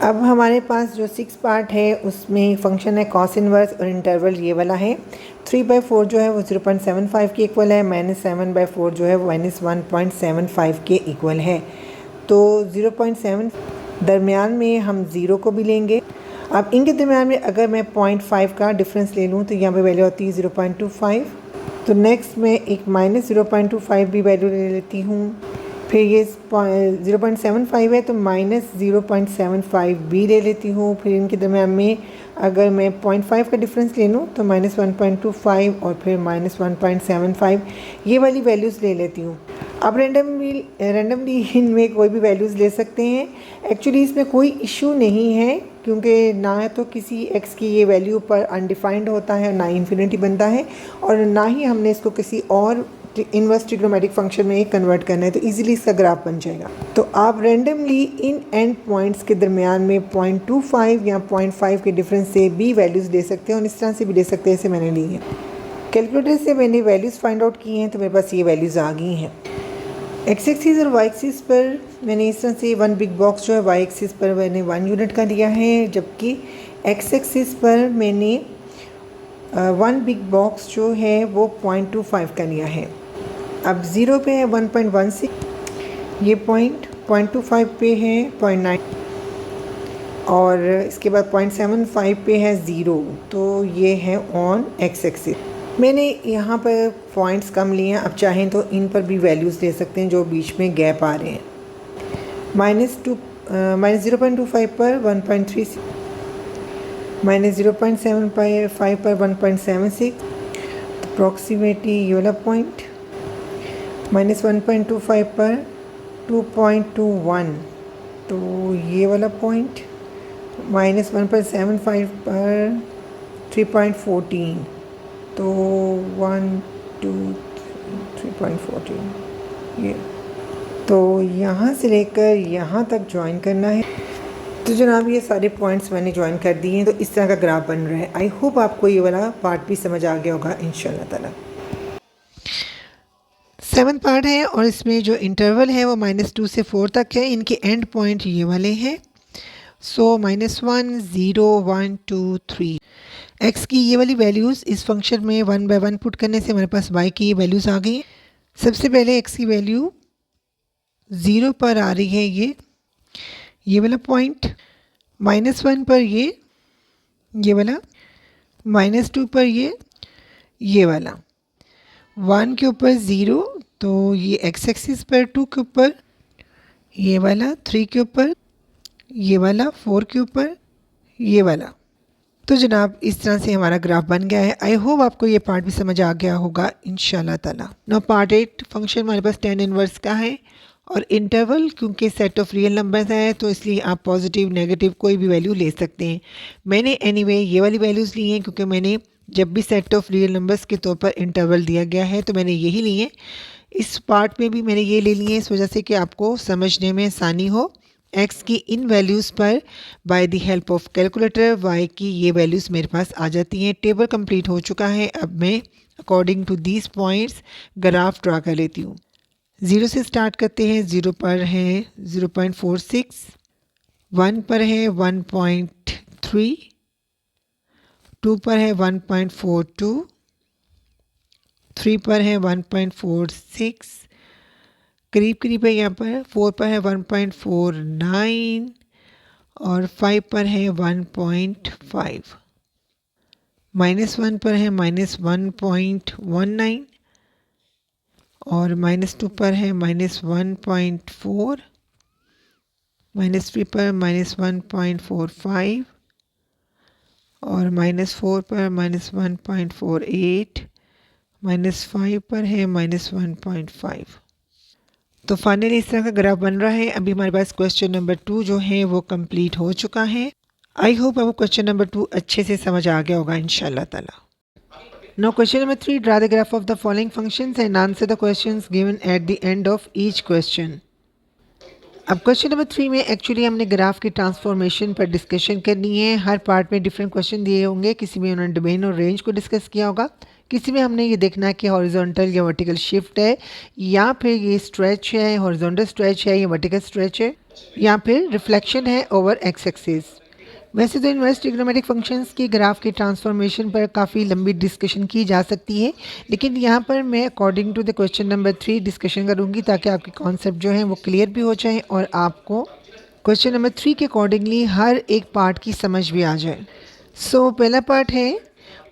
अब हमारे पास जो 6 पार्ट है उसमें फंक्शन है कॉस इनवर्स और इंटरवल ये वाला है। 3/4 जो है वो 0.75 के इक्वल है, -7/4 जो है वो -1.75 के इक्वल है। तो 0.7 दरमियान में हम 0 को भी लेंगे। अब इनके दरमियान में अगर मैं 0.5 का डिफरेंस ले लूँ तो यहाँ पे वैल्यू आती है 0.25। तो नेक्स्ट मैं एक -0.25 भी वैल्यू ले लेती हूँ। फिर ये 0.75 है तो -0.75 भी ले लेती हूँ। फिर इनके दरमियान में अगर मैं 0.5 का डिफरेंस ले लूँ तो -1.25 और फिर -1.75 ये वाली वैल्यूज़ ले लेती हूँ। अब रैंडमली इनमें कोई भी वैल्यूज़ ले सकते हैं। एक्चुअली इसमें कोई इशू नहीं है, क्योंकि ना तो किसी x की ये वैल्यू पर अनडिफाइंड होता है, ना इन्फिनिटी बनता है, और ना ही हमने इसको किसी और इनवर्स ट्रिग्नोमेट्रिक फंक्शन में कन्वर्ट करना है, तो इजीली इसका ग्राफ बन जाएगा। तो आप रैंडमली इन एंड पॉइंट्स के दरमियान में 0.25 या 0.5 के डिफरेंस से भी वैल्यूज़ ले सकते हैं और इस तरह से भी ले सकते हैं, जैसे मैंने ली है। कैलकुलेटर से मैंने वैल्यूज़ फाइंड आउट की हैं, तो मेरे पास ये वैल्यूज़ आ गई हैं। एक्स एक्सिस और वाई एक्सिस पर मैंने इस तरह से वन बिग बॉक्स जो है वाई एक्सिस पर मैंने 1 यूनिट का लिया है, जबकि एक्स एक्सिस पर मैंने वन बिग बॉक्स जो है वो 0.25 का लिया है। अब ज़ीरो पे है 1.16, ये 0.25 पे है 0.9 और इसके बाद 0.75 पे है 0, तो ये है ऑन एक्स एक्सिस। मैंने यहाँ पर पॉइंट्स कम लिए हैं, अब चाहें तो इन पर भी वैल्यूज़ ले सकते हैं जो बीच में गैप आ रहे हैं। -0.25 पर 1.36, -0.75 पर 1.76, अप्रॉक्सीमेटली ये वाला पॉइंट, -1.25 पर 2.21, तो ये वाला पॉइंट, -1.75 पर 3.14, तो 1 2 3.14 ये, तो यहाँ से लेकर यहाँ तक ज्वाइन करना है। तो जनाब ये सारे पॉइंट्स मैंने ज्वाइन कर दिए हैं, तो इस तरह का ग्राफ बन रहा है। आई होप आपको ये वाला पार्ट भी समझ आ गया होगा इंशाल्लाह ताला। 7th पार्ट है और इसमें जो इंटरवल है वो -2 से 4 तक है। इनके एंड पॉइंट ये वाले हैं। सो -1 0 1 2 3 एक्स की ये वाली वैल्यूज़ इस फंक्शन में 1 बाय 1 पुट करने से हमारे पास वाई की ये वैल्यूज़ आ गई। सबसे पहले एक्स की वैल्यू 0 पर आ रही है, ये वाला पॉइंट, -1 पर ये वाला, -2 पर ये वाला, 1 के ऊपर 0, तो ये एक्स एक्सिस पर, 2 के ऊपर ये वाला, 3 के ऊपर ये वाला, 4 के ऊपर ये वाला। तो जनाब इस तरह से हमारा ग्राफ बन गया है। आई होप आपको ये पार्ट भी समझ आ गया होगा इंशाल्लाह ताला। नाउ पार्ट 8 फंक्शन हमारे पास tan इनवर्स का है और इंटरवल क्योंकि सेट ऑफ रियल नंबर्स है तो इसलिए आप पॉजिटिव नेगेटिव कोई भी वैल्यू ले सकते हैं। मैंने एनीवे ये वाली वैल्यूज़ ली हैं क्योंकि मैंने जब भी सेट ऑफ रियल नंबर्स के तौर पर इंटरवल दिया गया है तो मैंने यही लिए। इस पार्ट में भी मैंने ये ले लिए इस वजह से कि आपको समझने में आसानी हो। एक्स की इन वैल्यूज़ पर by the help of calculator y की ये वैल्यूज़ मेरे पास आ जाती हैं। टेबल कंप्लीट हो चुका है। अब मैं according to these points graph draw कर लेती हूँ। 0 से स्टार्ट करते हैं। 0 पर है 0.46, 1 पर है 1.3, 2 पर है 1.42, 3 पर है 1.46, करीब करीब है यहाँ पर, 4 पर है 1.49 और 5 पर है 1.5, -1 पर है -1.19 और -2 पर है -1.4, -3 पर -1.45 और -4 पर -1.48, -5 पर है -1.5। तो फाइनली इस तरह का ग्राफ बन रहा है। अभी हमारे पास क्वेश्चन नंबर 2 जो है वो कंप्लीट हो चुका है। आई होप आपको क्वेश्चन नंबर 2 अच्छे से समझ आ गया होगा इंशाल्लाह ताला। Now question number 3, draw the graph of the following functions and answer the questions given at the end of each question. अब क्वेश्चन नंबर 3 में एक्चुअली हमने ग्राफ की ट्रांसफॉर्मेशन पर डिस्कशन करनी है। हर पार्ट में डिफरेंट क्वेश्चन दिए होंगे। किसी में उन्होंने डोमेन और रेंज को डिस्कस किया होगा, किसी में हमने ये देखना है कि हॉरिजॉन्टल या वर्टिकल शिफ्ट है या फिर ये स्ट्रेच है, हॉरिजॉन्टल स्ट्रेच है या वर्टिकल स्ट्रेच है या फिर रिफ्लेक्शन है ओवर एक्स एक्सिस। वैसे तो इनवर्स ट्रिग्नोमेट्रिक फंक्शंस की ग्राफ की ट्रांसफॉर्मेशन पर काफ़ी लंबी डिस्कशन की जा सकती है, लेकिन यहाँ पर मैं according to the question number 3 discussion करूँगी ताकि आपके कॉन्सेप्ट जो हैं वो क्लियर भी हो जाए और आपको क्वेश्चन नंबर 3 के अकॉर्डिंगली हर एक पार्ट की समझ भी आ जाए। सो पहला पार्ट है,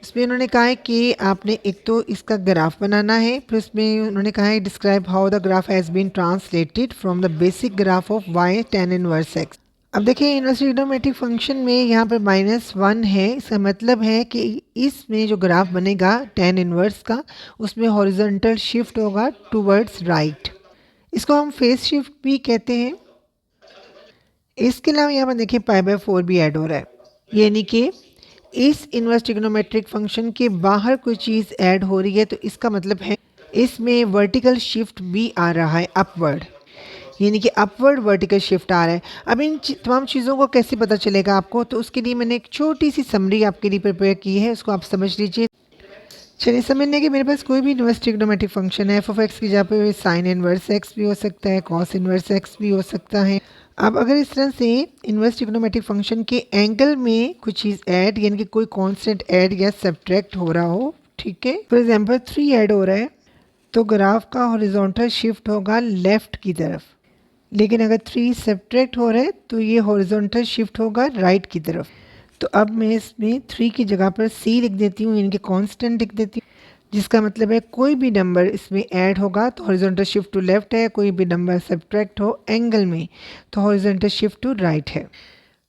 उसमें उन्होंने कहा है कि आपने एक तो इसका ग्राफ बनाना है, फिर उसमें उन्होंने कहा है describe how the graph has been translated from the basic graph of y tan inverse x. अब देखिए इनवर्स ट्रिग्नोमेट्रिक फंक्शन में यहाँ पर -1 है। इसका मतलब है कि इसमें जो ग्राफ बनेगा tan इनवर्स का उसमें हॉरिजॉन्टल शिफ्ट होगा टूवर्ड्स राइट। इसको हम फेस शिफ्ट भी कहते हैं। इसके अलावा यहाँ पर देखिए π/4 भी ऐड हो रहा है, यानी कि इस इनवर्स ट्रिग्नोमेट्रिक फंक्शन के बाहर कोई चीज़ ऐड हो रही है तो इसका मतलब है इसमें वर्टिकल शिफ्ट भी आ रहा है, अपवर्ड, यानी कि अपवर्ड वर्टिकल शिफ्ट आ रहा है। अब इन तमाम चीज़ों को कैसे पता चलेगा आपको, तो उसके लिए मैंने एक छोटी सी समरी आपके लिए प्रिपेयर की है, उसको आप समझ लीजिए। चलिए समझने कि मेरे पास कोई भी इनवर्स ट्रिग्नोमेट्रिक फंक्शन है, एफ ऑफ एक्स की जगह पे साइन इनवर्स एक्स भी हो सकता है, कॉस इनवर्स एक्स भी हो सकता है। अब अगर इस तरह से इनवर्स ट्रिग्नोमेट्रिक फंक्शन के एंगल में कुछ चीज़ ऐड यानी कि कोई कांस्टेंट ऐड या सब्ट्रैक्ट हो रहा हो, ठीक है, फॉर एग्जांपल 3 ऐड हो रहा है तो ग्राफ का हॉरिजॉन्टल शिफ्ट होगा लेफ्ट की तरफ, लेकिन अगर 3 सब्ट्रैक्ट हो रहा है तो ये हॉरिजॉन्टल शिफ्ट होगा राइट की तरफ। तो अब मैं इसमें 3 की जगह पर c लिख देती हूँ यानी कि कांस्टेंट लिख देती हूँ, जिसका मतलब है कोई भी नंबर इसमें ऐड होगा तो हॉरिजॉन्टल शिफ्ट टू लेफ्ट है, कोई भी नंबर सब्ट्रैक्ट हो एंगल में तो हॉरिजॉन्टल शिफ्ट टू राइट है।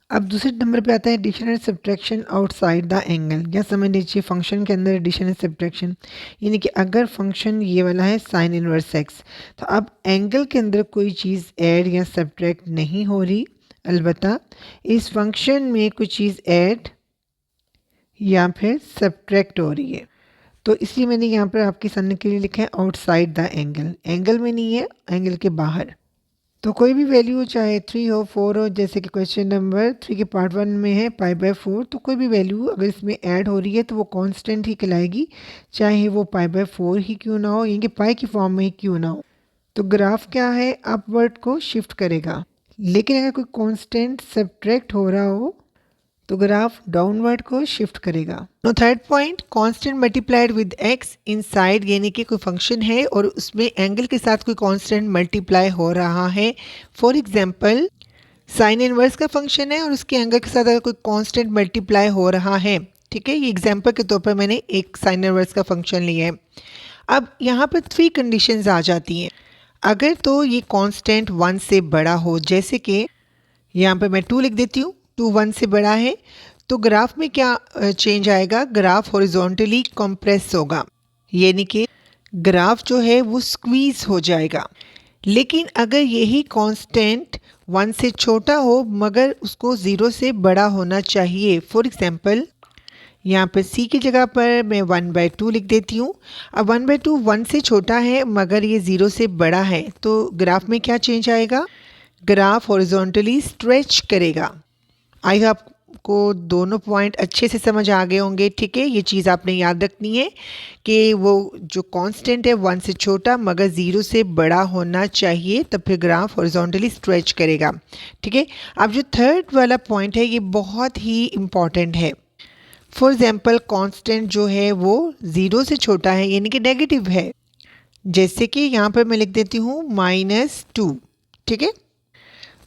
अब दूसरे नंबर पे आता है addition and subtraction outside the angle, या समझ लीजिए फंक्शन के अंदर एडिशन एंड सब्ट्रैक्शन, यानी कि अगर फंक्शन ये वाला है साइन इनवर्स एक्स तो अब एंगल के अंदर कोई चीज़ ऐड या सब्ट्रैक्ट नहीं हो रही, अलबत्ता इस फंक्शन में कुछ चीज़ ऐड या फिर सब्ट्रैक्ट हो रही है। तो इसलिए मैंने यहाँ पर आपके सामने के लिए लिखा है आउटसाइड द एंगल, एंगल में नहीं है, एंगल के बाहर। तो कोई भी वैल्यू चाहे 3 हो 4 हो, जैसे कि क्वेश्चन नंबर 3 के पार्ट 1 में है π/4, तो कोई भी वैल्यू अगर इसमें ऐड हो रही है तो वो कांस्टेंट ही कहलाएगी, चाहे वो π/4 ही क्यों ना हो, यानी कि पाई की फॉर्म में ही क्यों ना हो। तो ग्राफ क्या है, अपवर्ड को शिफ्ट करेगा, लेकिन अगर कोई कांस्टेंट सब्ट्रैक्ट हो रहा हो तो ग्राफ डाउनवर्ड को शिफ्ट करेगा। No third point, constant multiplied with x inside, यानी कि कोई फंक्शन है और उसमें एंगल के साथ कोई कांस्टेंट मल्टीप्लाई हो रहा है। फॉर एग्जांपल साइन इनवर्स का फंक्शन है और उसके एंगल के साथ अगर कोई कांस्टेंट मल्टीप्लाई हो रहा है, ठीक है, ये एग्जाम्पल के तौर पर मैंने एक साइन इनवर्स का फंक्शन लिया है। अब यहाँ पर 3 कंडीशंस आ जाती हैं। अगर तो ये कांस्टेंट 1 से बड़ा हो, जैसे कि यहाँ पर मैं 2 लिख देती हूँ, 2 1 से बड़ा है, तो ग्राफ में क्या चेंज आएगा, ग्राफ हॉरिजॉन्टली कंप्रेस होगा, यानी कि ग्राफ जो है वो स्क्वीज हो जाएगा। लेकिन अगर यही कांस्टेंट 1 से छोटा हो मगर उसको 0 से बड़ा होना चाहिए, फॉर एग्जांपल यहाँ पर c की जगह पर मैं 1/2 लिख देती हूँ। अब 1/2 1 से छोटा है मगर ये 0 से बड़ा है, तो ग्राफ में क्या चेंज आएगा, ग्राफ हॉरिजॉन्टली स्ट्रेच करेगा। आई होप आपको दोनों पॉइंट अच्छे से समझ आ गए होंगे, ठीक है। ये चीज़ आपने याद रखनी है कि वो जो कांस्टेंट है 1 से छोटा मगर 0 से बड़ा होना चाहिए, तब फिर ग्राफ हॉरिजॉन्टली स्ट्रेच करेगा, ठीक है। अब जो थर्ड वाला पॉइंट है ये बहुत ही इम्पॉर्टेंट है। फॉर एग्जाम्पल कांस्टेंट जो है वो 0 से छोटा है यानी कि नेगेटिव है, जैसे कि यहाँ पर मैं लिख देती हूँ -2, ठीक है।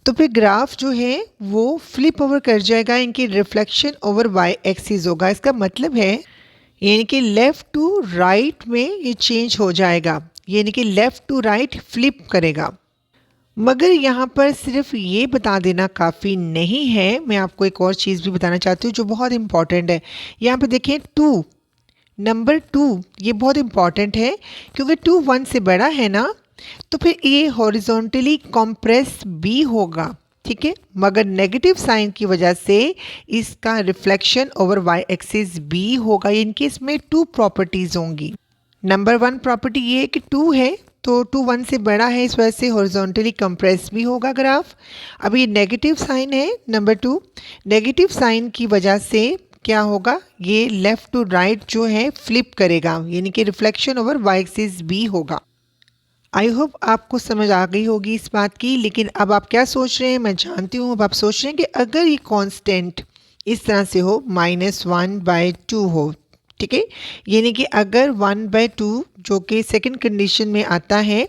तो फिर ग्राफ जो है वो फ्लिप ओवर कर जाएगा, इनकी रिफ्लेक्शन ओवर वाई एक्सिस होगा। इसका मतलब है यानी कि लेफ़्ट टू राइट में ये चेंज हो जाएगा, यानी कि लेफ़्ट टू राइट फ्लिप करेगा। मगर यहाँ पर सिर्फ ये बता देना काफ़ी नहीं है, मैं आपको एक और चीज़ भी बताना चाहती हूँ जो बहुत इम्पॉर्टेंट है। यहाँ पे देखें 2, नंबर 2 ये बहुत इम्पॉर्टेंट है क्योंकि 2 1 से बड़ा है ना, तो फिर ये हॉरिजॉन्टली कंप्रेस भी होगा, ठीक है, मगर नेगेटिव साइन की वजह से इसका रिफ्लेक्शन ओवर वाई एक्सिस भी होगा, यानी कि इसमें 2 प्रॉपर्टीज़ होंगी। नंबर 1 प्रॉपर्टी ये है कि 2 है तो 2 1 से बड़ा है, इस वजह से हॉरिजॉन्टली कंप्रेस भी होगा ग्राफ। अब ये नेगेटिव साइन है नंबर 2, नेगेटिव साइन की वजह से क्या होगा, ये लेफ़्ट टू राइट जो है फ्लिप करेगा, यानी कि रिफ्लेक्शन ओवर वाई एक्सिस भी होगा। आई होप आपको समझ आ गई होगी इस बात की। लेकिन अब आप क्या सोच रहे हैं, मैं जानती हूँ अब आप सोच रहे हैं कि अगर ये कांस्टेंट इस तरह से हो -1/2 हो, ठीक है, यानी कि अगर 1/2 जो कि सेकंड कंडीशन में आता है,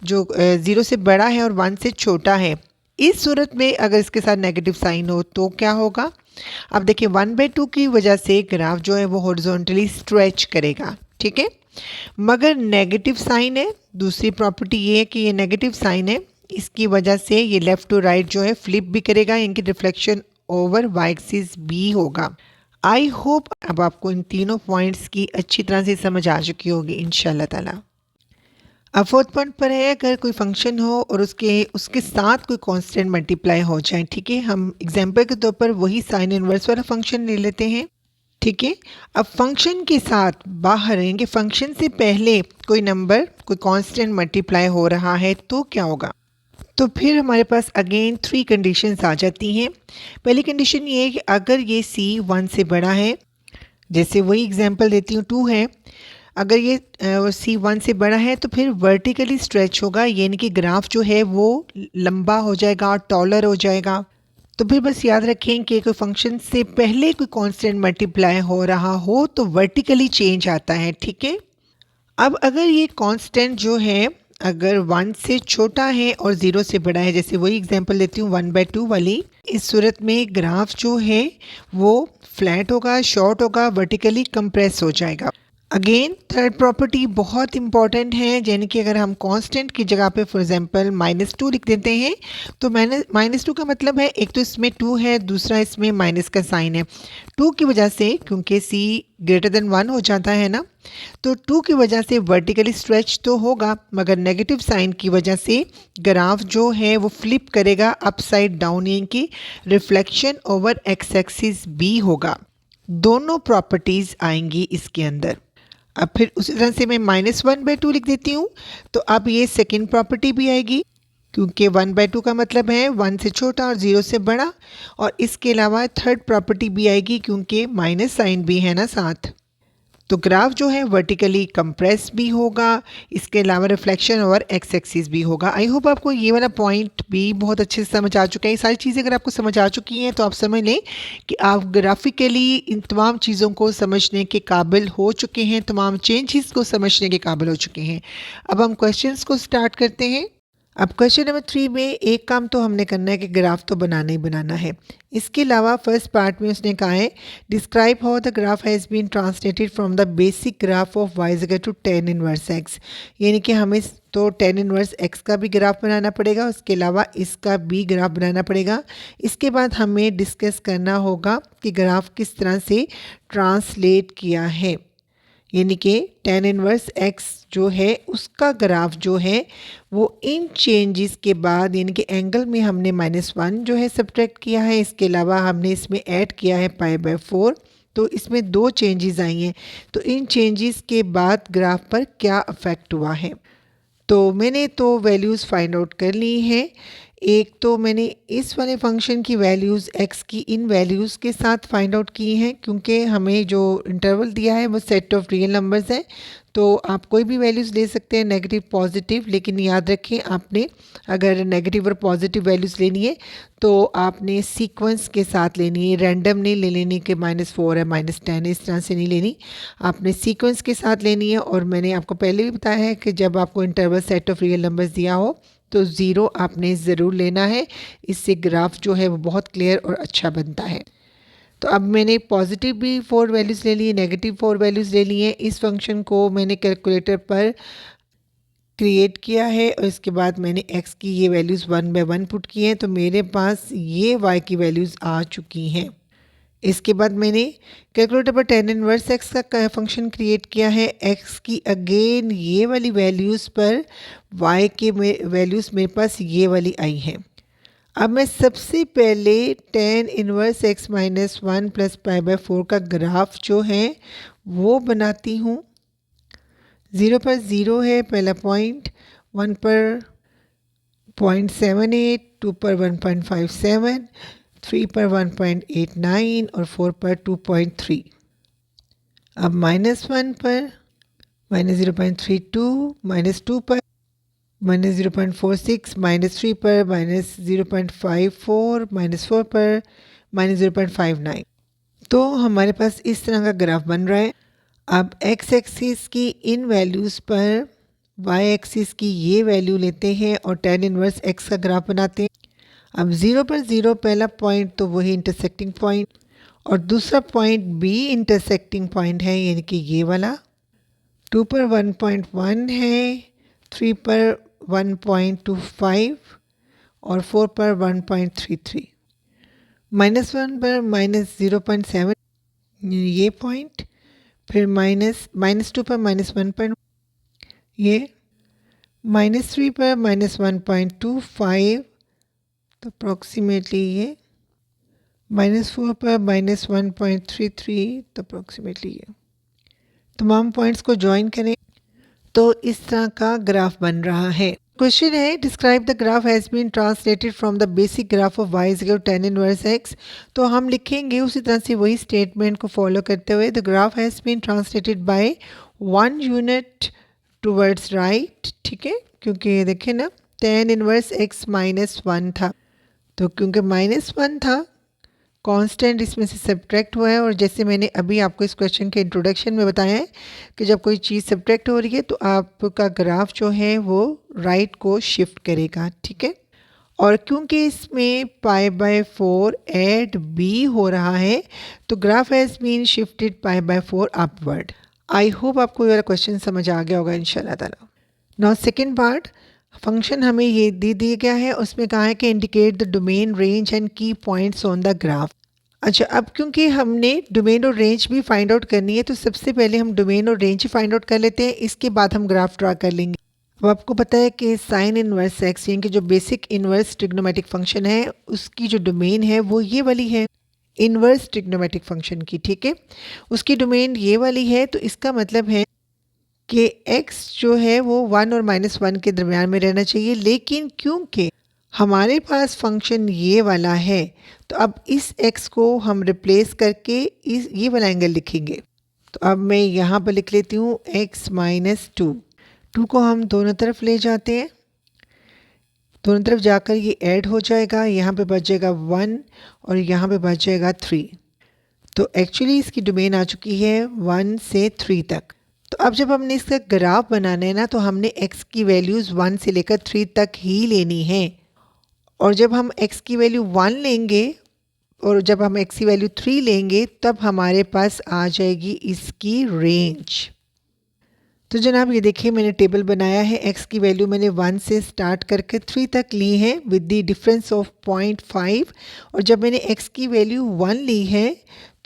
जो 0 से बड़ा है और 1 से छोटा है, इस सूरत में अगर इसके साथ नेगेटिव साइन हो तो क्या होगा। अब देखिए 1/2 की वजह से ग्राफ जो है वो हॉरिजॉन्टली स्ट्रेच करेगा, ठीक है, मगर नेगेटिव साइन है। दूसरी प्रॉपर्टी ये है कि ये नेगेटिव साइन है, इसकी वजह से ये लेफ़्ट टू राइट जो है फ्लिप भी करेगा, इनकी रिफ्लेक्शन ओवर वाई एक्सिस भी होगा। आई होप अब आपको इन तीनों पॉइंट्स की अच्छी तरह से समझ आ चुकी होगी इंशाल्लाह ताला। अब फोर्थ पॉइंट पर है, अगर कोई फंक्शन हो और उसके साथ कोई कांस्टेंट मल्टीप्लाई हो जाए, ठीक है, हम एग्जांपल के तौर पर वही साइन इनवर्स वाला फंक्शन ले लेते हैं, ठीक है। अब फंक्शन के साथ बाहर यानी कि फंक्शन से पहले कोई नंबर कोई कांस्टेंट मल्टीप्लाई हो रहा है तो क्या होगा, तो फिर हमारे पास अगेन 3 कंडीशंस आ जाती हैं। पहली कंडीशन ये है कि अगर ये c 1 से बड़ा है जैसे वही एग्जांपल देती हूँ, 2 है, अगर ये सी 1 से बड़ा है तो फिर वर्टिकली स्ट्रेच होगा, यानी कि ग्राफ जो है वो लंबा हो जाएगा और टॉलर हो जाएगा। तो फिर बस याद रखें कि कोई फंक्शन से पहले कोई कांस्टेंट मल्टीप्लाई हो रहा हो तो वर्टिकली चेंज आता है, ठीक है। अब अगर ये कांस्टेंट जो है अगर 1 से छोटा है और 0 से बड़ा है, जैसे वही एग्जांपल लेती हूँ 1/2 वाली, इस सूरत में ग्राफ जो है वो फ्लैट होगा, शॉर्ट होगा, वर्टिकली कंप्रेस हो जाएगा। अगेन थर्ड प्रॉपर्टी बहुत इंपॉर्टेंट है, यानी कि अगर हम कांस्टेंट की जगह पे फॉर एग्जांपल -2 लिख देते हैं तो -2 का मतलब है एक तो इसमें 2 है, दूसरा इसमें माइनस का साइन है। 2 की वजह से, क्योंकि c ग्रेटर देन 1 हो जाता है ना, तो 2 की वजह से वर्टिकली स्ट्रेच तो होगा, मगर नेगेटिव साइन की वजह से ग्राफ जो है वो फ्लिप करेगा अपसाइड डाउन, यानी कि रिफ्लेक्शन ओवर एक्स एक्सिस भी होगा। दोनों प्रॉपर्टीज़ आएंगी इसके अंदर। अब फिर उसी तरह से मैं -1/2 लिख देती हूँ, तो अब ये सेकेंड प्रॉपर्टी भी आएगी, क्योंकि 1/2 का मतलब है 1 से छोटा और 0 से बड़ा। और इसके अलावा थर्ड प्रॉपर्टी भी आएगी, क्योंकि माइनस साइन भी है ना साथ, तो ग्राफ जो है वर्टिकली कंप्रेस भी होगा, इसके अलावा रिफ्लेक्शन और एक्स एक्सिस भी होगा। आई होप आपको ये वाला पॉइंट भी बहुत अच्छे से समझ आ चुका है। ये सारी चीज़ें अगर आपको समझ आ चुकी हैं तो आप समझ लें कि आप ग्राफिकली इन तमाम चीज़ों को समझने के काबिल हो चुके हैं, तमाम चेंजेस को समझने के काबिल हो चुके हैं। अब हम क्वेश्चंस को स्टार्ट करते हैं। अब क्वेश्चन नंबर 3 में एक काम तो हमने करना है कि ग्राफ तो बनाना ही बनाना है। इसके अलावा फर्स्ट पार्ट में उसने कहा है describe how the graph has been translated from the basic graph of y is equal to tan inverse x, यानी कि हमें तो tan इनवर्स x का भी ग्राफ बनाना पड़ेगा, उसके अलावा इसका भी ग्राफ बनाना पड़ेगा। इसके बाद हमें डिस्कस करना होगा कि ग्राफ किस तरह से ट्रांसलेट किया है, यानी कि tan इनवर्स x जो है उसका ग्राफ जो है वो इन चेंजेस के बाद, यानी कि एंगल में हमने -1 जो है सब्ट्रैक्ट किया है, इसके अलावा हमने इसमें ऐड किया है π/4, तो इसमें 2 चेंजेस आई हैं। तो इन चेंजेस के बाद ग्राफ पर क्या अफेक्ट हुआ है, तो मैंने तो वैल्यूज़ फाइंड आउट कर ली हैं। एक तो मैंने इस वाले फंक्शन की वैल्यूज़ x की इन वैल्यूज़ के साथ फाइंड आउट की हैं, क्योंकि हमें जो इंटरवल दिया है वो सेट ऑफ रियल नंबर्स है, तो आप कोई भी वैल्यूज़ ले सकते हैं, नेगेटिव पॉजिटिव, लेकिन याद रखें आपने अगर नेगेटिव और पॉजिटिव वैल्यूज़ लेनी है तो आपने सीक्वेंस के साथ लेनी है, रैंडम नहीं ले लेनी कि -4 है -10 है, इस तरह से नहीं लेनी, आपने सीक्वेंस के साथ लेनी है। और मैंने आपको पहले भी बताया है कि जब आपको interval set of real numbers दिया हो तो 0 आपने ज़रूर लेना है, इससे ग्राफ जो है वो बहुत क्लियर और अच्छा बनता है। तो अब मैंने पॉजिटिव भी 4 वैल्यूज़ ले ली है, नेगेटिव 4 वैल्यूज़ ले ली हैं। इस फंक्शन को मैंने कैलकुलेटर पर क्रिएट किया है और इसके बाद मैंने x की ये वैल्यूज़ 1/1 पुट की हैं, तो मेरे पास ये y की वैल्यूज़ आ चुकी हैं। इसके बाद मैंने कैलकुलेटर पर tan इनवर्स x का फंक्शन क्रिएट किया है, x की अगेन ये वाली वैल्यूज़ पर y के वैल्यूज़ मेरे पास ये वाली आई हैं। अब मैं सबसे पहले tan इनवर्स x - 1 प्लस π/4 का ग्राफ जो है वो बनाती हूँ। 0 पर 0 है पहला पॉइंट, 1 पर 0.78, 2 पर 1.57, 3 पर 1.89 और 4 पर 2.3। अब -1 पर -0.32, -2 पर -0.46, -3 पर -0.54, -4 पर -0.59। तो हमारे पास इस तरह का ग्राफ बन रहा है। अब x एक्सिस की इन वैल्यूज़ पर y एक्सिस की ये वैल्यू लेते हैं और tan इनवर्स x का ग्राफ बनाते हैं। अब 0 पर 0 पहला पॉइंट तो वही इंटरसेक्टिंग पॉइंट, और दूसरा पॉइंट भी इंटरसेक्टिंग पॉइंट है, यानी कि ये वाला। 2 पर 1.1 है, 3 पर 1.25 और 4 पर 1.33। -1 पर -0.7 ये पॉइंट, फिर -2 पर -1. ये -3 पर -1.25, तो अप्रॉक्सीमेटली ये -4 पर -1.33, तो अप्रॉक्सीमेटली ये तमाम पॉइंट्स को ज्वाइन करें तो इस तरह का ग्राफ बन रहा है। क्वेश्चन है describe the graph has been translated from the basic graph of y is equal to 10 inverse x. तो हम लिखेंगे उसी तरह से वही स्टेटमेंट को फॉलो करते हुए the graph has been translated by 1 unit towards right. ठीक है, क्योंकि देखिए ना 10 इनवर्स एक्स माइनस 1 था, तो क्योंकि माइनस 1 था कांस्टेंट इसमें से सब्ट्रैक्ट हुआ है। और जैसे मैंने अभी आपको इस क्वेश्चन के इंट्रोडक्शन में बताया है कि जब कोई चीज़ सब्ट्रैक्ट हो रही है तो आपका ग्राफ जो है वो राइट को शिफ्ट करेगा। ठीक है, और क्योंकि इसमें पाई बाय 4 एड बी हो रहा है तो graph has been shifted pi by 4 upward. I hope आपको ये वाला क्वेश्चन समझ आ गया होगा इंशाल्लाह ताला। नाउ सेकेंड पार्ट, फंक्शन हमें ये दे दिया गया है, उसमें कहा है कि indicate the domain range and की पॉइंट्स ऑन द ग्राफ। अच्छा, अब क्योंकि हमने डोमेन और रेंज भी फाइंड आउट करनी है तो सबसे पहले हम डोमेन और रेंज फाइंड आउट कर लेते हैं, इसके बाद हम ग्राफ ड्रा कर लेंगे। अब आपको पता है कि साइन इनवर्स एक्स यानी कि जो बेसिक इनवर्स ट्रिग्नोमेट्रिक फंक्शन है उसकी जो डोमेन है वो ये वाली है इनवर्स ट्रिग्नोमेट्रिक फंक्शन की। ठीक है, उसकी डोमेन ये वाली है, तो इसका मतलब है कि x जो है वो 1 और -1 के दरमियान में रहना चाहिए। लेकिन क्योंकि हमारे पास फंक्शन ये वाला है तो अब इस x को हम रिप्लेस करके इस ये वाला एंगल लिखेंगे। तो अब मैं यहाँ पर लिख लेती हूँ x माइनस 2। 2 को हम दोनों तरफ ले जाते हैं, दोनों तरफ जाकर ये ऐड हो जाएगा, यहाँ पे बच जाएगा 1 और यहाँ पे बच जाएगा 3। तो एक्चुअली इसकी डोमेन आ चुकी है 1 से 3 तक। तो अब जब हमने इसका ग्राफ बनाना है ना तो हमने x की वैल्यूज़ 1 से लेकर 3 तक ही लेनी है। और जब हम x की वैल्यू 1 लेंगे और जब हम x की वैल्यू 3 लेंगे तब हमारे पास आ जाएगी इसकी रेंज। तो जनाब ये देखिए मैंने टेबल बनाया है, x की वैल्यू मैंने 1 से स्टार्ट करके 3 तक ली है विद द डिफरेंस ऑफ 0.5। और जब मैंने x की वैल्यू 1 ली है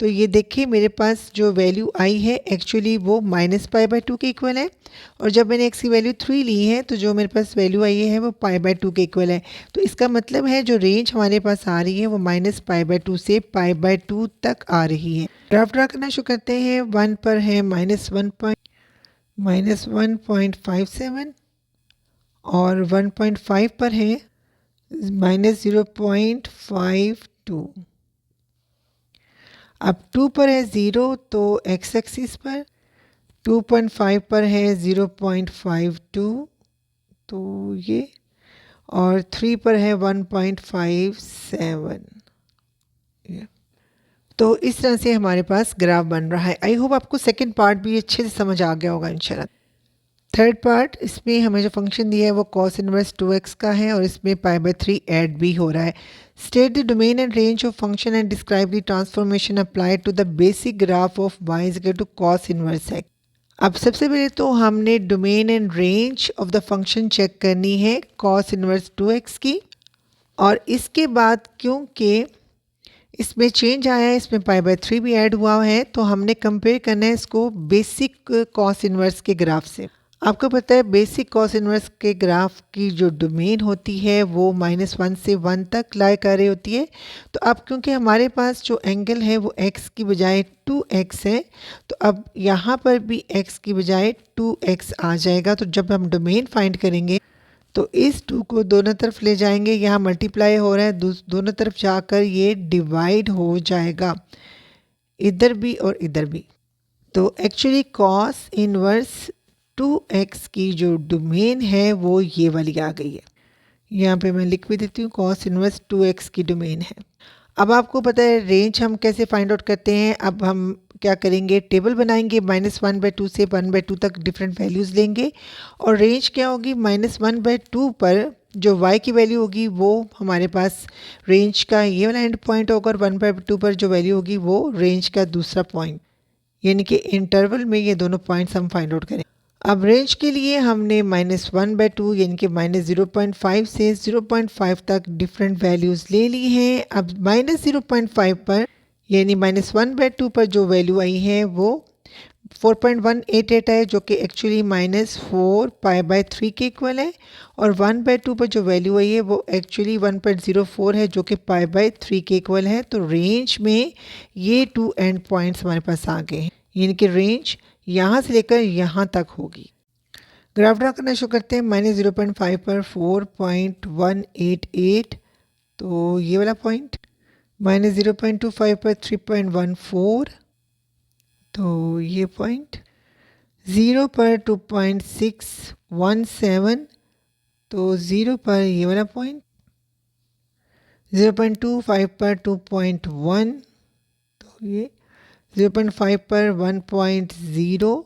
तो ये देखिए मेरे पास जो वैल्यू आई है एक्चुअली वो -π/2 के इक्वल है। और जब मैंने x की वैल्यू 3 ली है तो जो मेरे पास वैल्यू आई है वो π/2 के इक्वल है। तो इसका मतलब है जो रेंज हमारे पास आ रही है वो -π/2 से π/2 तक आ रही है। ग्राफ ड्रा करना शुरू करते हैं। 1 पर है -1.57 और 1.5 पर है -0.52। अब 2 पर है 0 तो x एक्सिस पर, 2.5 पर है 0.52 तो ये, और 3 पर है 1.57। तो इस तरह से हमारे पास ग्राफ बन रहा है। आई होप आपको सेकंड पार्ट भी अच्छे से समझ आ गया होगा इंशाल्लाह। थर्ड पार्ट, इसमें हमें जो फंक्शन दिया है वो cos इनवर्स 2x का है और इसमें π/3 ऐड भी हो रहा है। State the domain and range of function and describe the transformation applied to the basic graph of y is equal to cos inverse x। अब सबसे पहले तो हमने domain and range of the function check करनी है cos inverse 2x की। और इसके बाद क्योंकि इसमें चेंज आया है, इसमें π/3 भी ऐड हुआ है, तो हमने कंपेयर करना है इसको बेसिक cos इनवर्स के ग्राफ से। आपको पता है बेसिक cos इनवर्स के ग्राफ की जो डोमेन होती है वो -1 से 1 तक लाई कर रही होती है। तो अब क्योंकि हमारे पास जो एंगल है वो x की बजाय 2x है, तो अब यहाँ पर भी x की बजाय 2x आ जाएगा। तो जब हम डोमेन फाइंड करेंगे तो इस 2 को दोनों तरफ ले जाएंगे, यहाँ मल्टीप्लाई हो रहा है, दोनों तरफ जाकर ये डिवाइड हो जाएगा, इधर भी और इधर भी। तो एक्चुअली cos इनवर्स 2x की जो डोमेन है वो ये वाली आ गई है। यहाँ पे मैं लिख भी देती हूँ cos इनवर्स 2x की डोमेन है। अब आपको पता है रेंज हम कैसे फाइंड आउट करते हैं। अब हम क्या करेंगे, टेबल बनाएंगे, -1/2 से 1/2 तक डिफरेंट वैल्यूज़ लेंगे और रेंज क्या होगी, -1/2 पर जो y की वैल्यू होगी वो हमारे पास रेंज का ये वाला एंड पॉइंट होगा और 1/2 पर जो वैल्यू होगी वो रेंज का दूसरा पॉइंट, यानी कि इंटरवल में ये दोनों पॉइंट्स हम फाइंड आउट करें। अब रेंज के लिए हमने -1/2 यानी कि -0.5 से 0.5 तक डिफरेंट वैल्यूज़ ले ली हैं। अब -0.5 पर यानी -1/2 पर जो वैल्यू आई है वो 4.188 है, जो कि एक्चुअली -4 π/3 के इक्वल है। और 1/2 पर जो वैल्यू आई है वो एक्चुअली 1.04 है, जो कि π/3 के इक्वल है। तो रेंज में ये 2 एंड पॉइंट्स हमारे पास आ गए हैं, यानी कि रेंज यहाँ से लेकर यहाँ तक होगी। ग्राफ ड्रा करना शुरू करते हैं। -0.5 पर 4.188, तो ये वाला पॉइंट। -0.25 पर 3.14, तो ये पॉइंट। 0 पर 2.617, तो 0 पर ये वाला पॉइंट। 0.25 पर 2.1, तो ये 0.5 पर 1.0,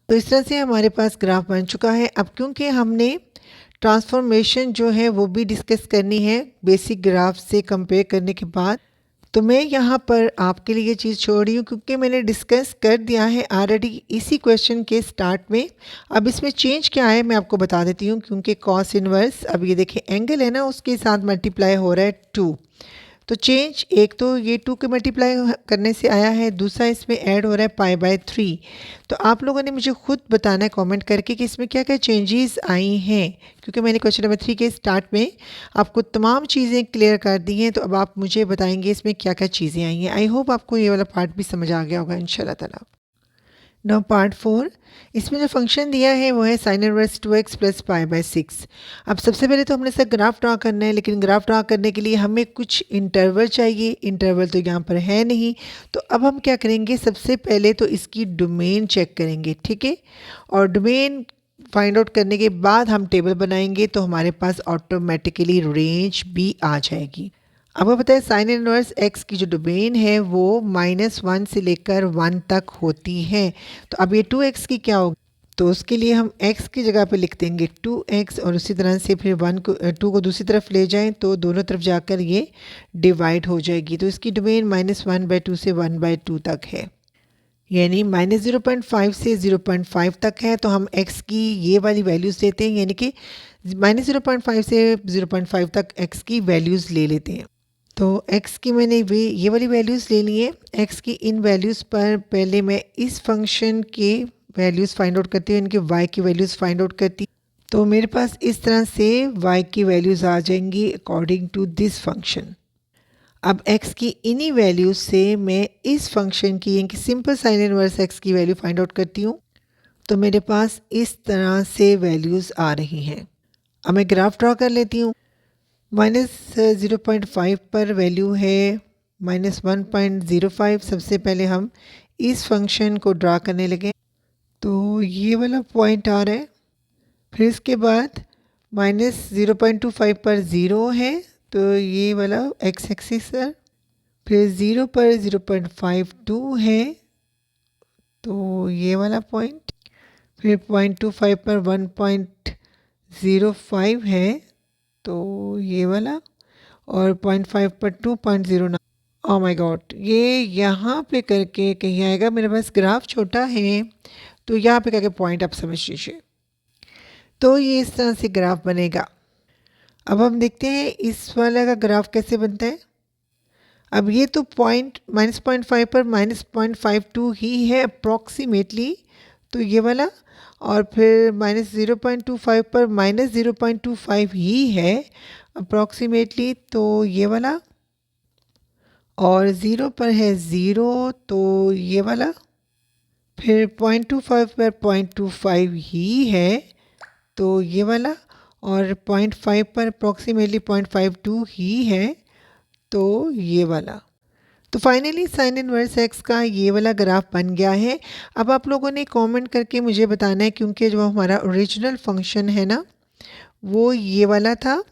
तो इस तरह से हमारे पास ग्राफ बन चुका है। अब क्योंकि हमने ट्रांसफॉर्मेशन जो है वो भी डिस्कस करनी है बेसिक ग्राफ से कंपेयर करने के बाद, तो मैं यहाँ पर आपके लिए ये चीज़ छोड़ रही हूँ क्योंकि मैंने डिस्कस कर दिया है ऑलरेडी इसी क्वेश्चन के स्टार्ट में। अब इसमें चेंज क्या है मैं आपको बता देती हूँ, क्योंकि कॉस इनवर्स, अब ये देखिए एंगल है ना, उसके साथ मल्टीप्लाई हो रहा है 2। तो चेंज एक तो ये 2 के मल्टीप्लाई करने से आया है, दूसरा इसमें ऐड हो रहा है π/3। तो आप लोगों ने मुझे खुद बताना है कमेंट करके कि इसमें क्या क्या चेंजेस आई हैं, क्योंकि मैंने क्वेश्चन नंबर 3 के स्टार्ट में आपको तमाम चीज़ें क्लियर कर दी हैं। तो अब आप मुझे बताएंगे इसमें क्या क्या चीज़ें आई हैं। आई होप आपको ये वाला पार्ट भी समझ आ गया होगा इंशाल्लाह ताला। नाउ पार्ट 4, इसमें जो फंक्शन दिया है वो है sin इनवर्स 2x प्लस π/6। अब सबसे पहले तो हमने इसका ग्राफ ड्रा करना है, लेकिन ग्राफ ड्रा करने के लिए हमें कुछ इंटरवल चाहिए। इंटरवल तो यहाँ पर है नहीं, तो अब हम क्या करेंगे, सबसे पहले तो इसकी डोमेन चेक करेंगे, ठीक है। और डोमेन फाइंड आउट करने के बाद हम टेबल बनाएंगे तो हमारे पास ऑटोमेटिकली रेंज भी आ जाएगी। अब आपको पता है साइन इनवर्स x की जो डोमेन है वो -1 से लेकर 1 तक होती है। तो अब ये 2x की क्या होगी, तो उसके लिए हम x की जगह पे लिख देंगे 2x, और उसी तरह से फिर 2 को दूसरी तरफ ले जाएं तो दोनों तरफ जाकर ये डिवाइड हो जाएगी। तो इसकी डोमेन -1/2 से 1/2 तक है, यानी -0.5 से 0.5 तक है। तो हम x की ये वाली वैल्यूज़ लेते हैं, यानी कि -0.5 से 0.5 तक x की वैल्यूज़ ले लेते हैं। तो x की मैंने ये वाली वैल्यूज़ ले ली है। x की इन वैल्यूज़ पर पहले मैं इस फंक्शन के वैल्यूज़ फाइंड आउट करती हूँ, इनके y की वैल्यूज़ फाइंड आउट करती। तो मेरे पास इस तरह से y की वैल्यूज़ आ जाएंगी अकॉर्डिंग टू दिस फंक्शन। अब x की इन्हीं वैल्यूज़ से मैं इस फंक्शन की, यानी कि सिंपल साइन इनवर्स x की वैल्यू फाइंड आउट करती हूँ। तो मेरे पास इस तरह से वैल्यूज़ आ रही हैं। अब मैं ग्राफ ड्रा कर लेती हूँ। -0.5 पर वैल्यू है -1.05। सबसे पहले हम इस फंक्शन को ड्रा करने लगे, तो ये वाला पॉइंट आ रहा है। फिर इसके बाद -0.25 पर 0 है, तो ये वाला x एक्सिस है। फिर 0 पर 0.52 है, तो ये वाला पॉइंट। फिर 0.25 पर 1.05 है, तो ये वाला। और 0.5 पर 2.09। ओह माय गॉड, ये यहाँ पे करके कहीं आएगा। मेरे पास ग्राफ छोटा है, तो यहाँ पे करके पॉइंट आप समझ लीजिए। तो ये इस तरह से ग्राफ बनेगा। अब हम देखते हैं इस वाला का ग्राफ कैसे बनता है। अब ये तो पॉइंट -0.5 पर -0.52 ही है अप्रॉक्सीमेटली, तो ये वाला। और फिर -0.25 पर -0.25 ही है अप्रॉक्सीमेटली, तो ये वाला। और 0 पर है 0, तो ये वाला। फिर 0.25 पर 0.25 ही है, तो ये वाला। और 0.5 पर अप्रॉक्सीमेटली 0.52 ही है, तो ये वाला। तो फाइनली साइन इनवर्स x का ये वाला ग्राफ बन गया है। अब आप लोगों ने कमेंट करके मुझे बताना है, क्योंकि जो हमारा ओरिजिनल फंक्शन है ना वो ये वाला था।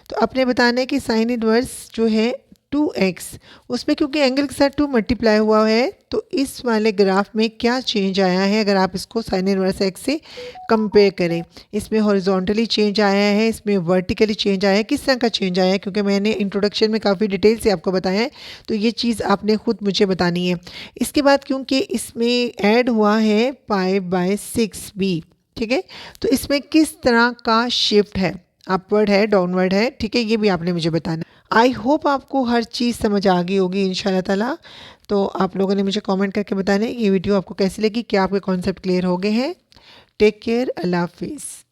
तो आपने बताना है कि साइन इनवर्स जो है 2x, उसमें क्योंकि एंगल के साथ 2 मल्टीप्लाई हुआ है, तो इस वाले ग्राफ में क्या चेंज आया है अगर आप इसको साइन इनवर्स x से कंपेयर करें। इसमें हॉरिजॉन्टली चेंज आया है, इसमें वर्टिकली चेंज आया है। किस तरह का चेंज आया है, क्योंकि मैंने इंट्रोडक्शन में काफ़ी डिटेल से आपको बताया है, तो ये चीज़ आपने खुद मुझे बतानी है। इसके बाद क्योंकि इसमें ऐड हुआ है π/6 भी, ठीक है, तो इसमें किस तरह का शिफ्ट है, अपवर्ड है, डाउनवर्ड है, ठीक है, ये भी आपने मुझे बताना। आई होप आपको हर चीज़ समझ आ गई होगी इंशाल्लाह ताला। तो आप लोगों ने मुझे कमेंट करके बताना ये वीडियो आपको कैसी लगी, क्या आपके कॉन्सेप्ट क्लियर हो गए हैं। टेक केयर, अल्लाह हाफिज़।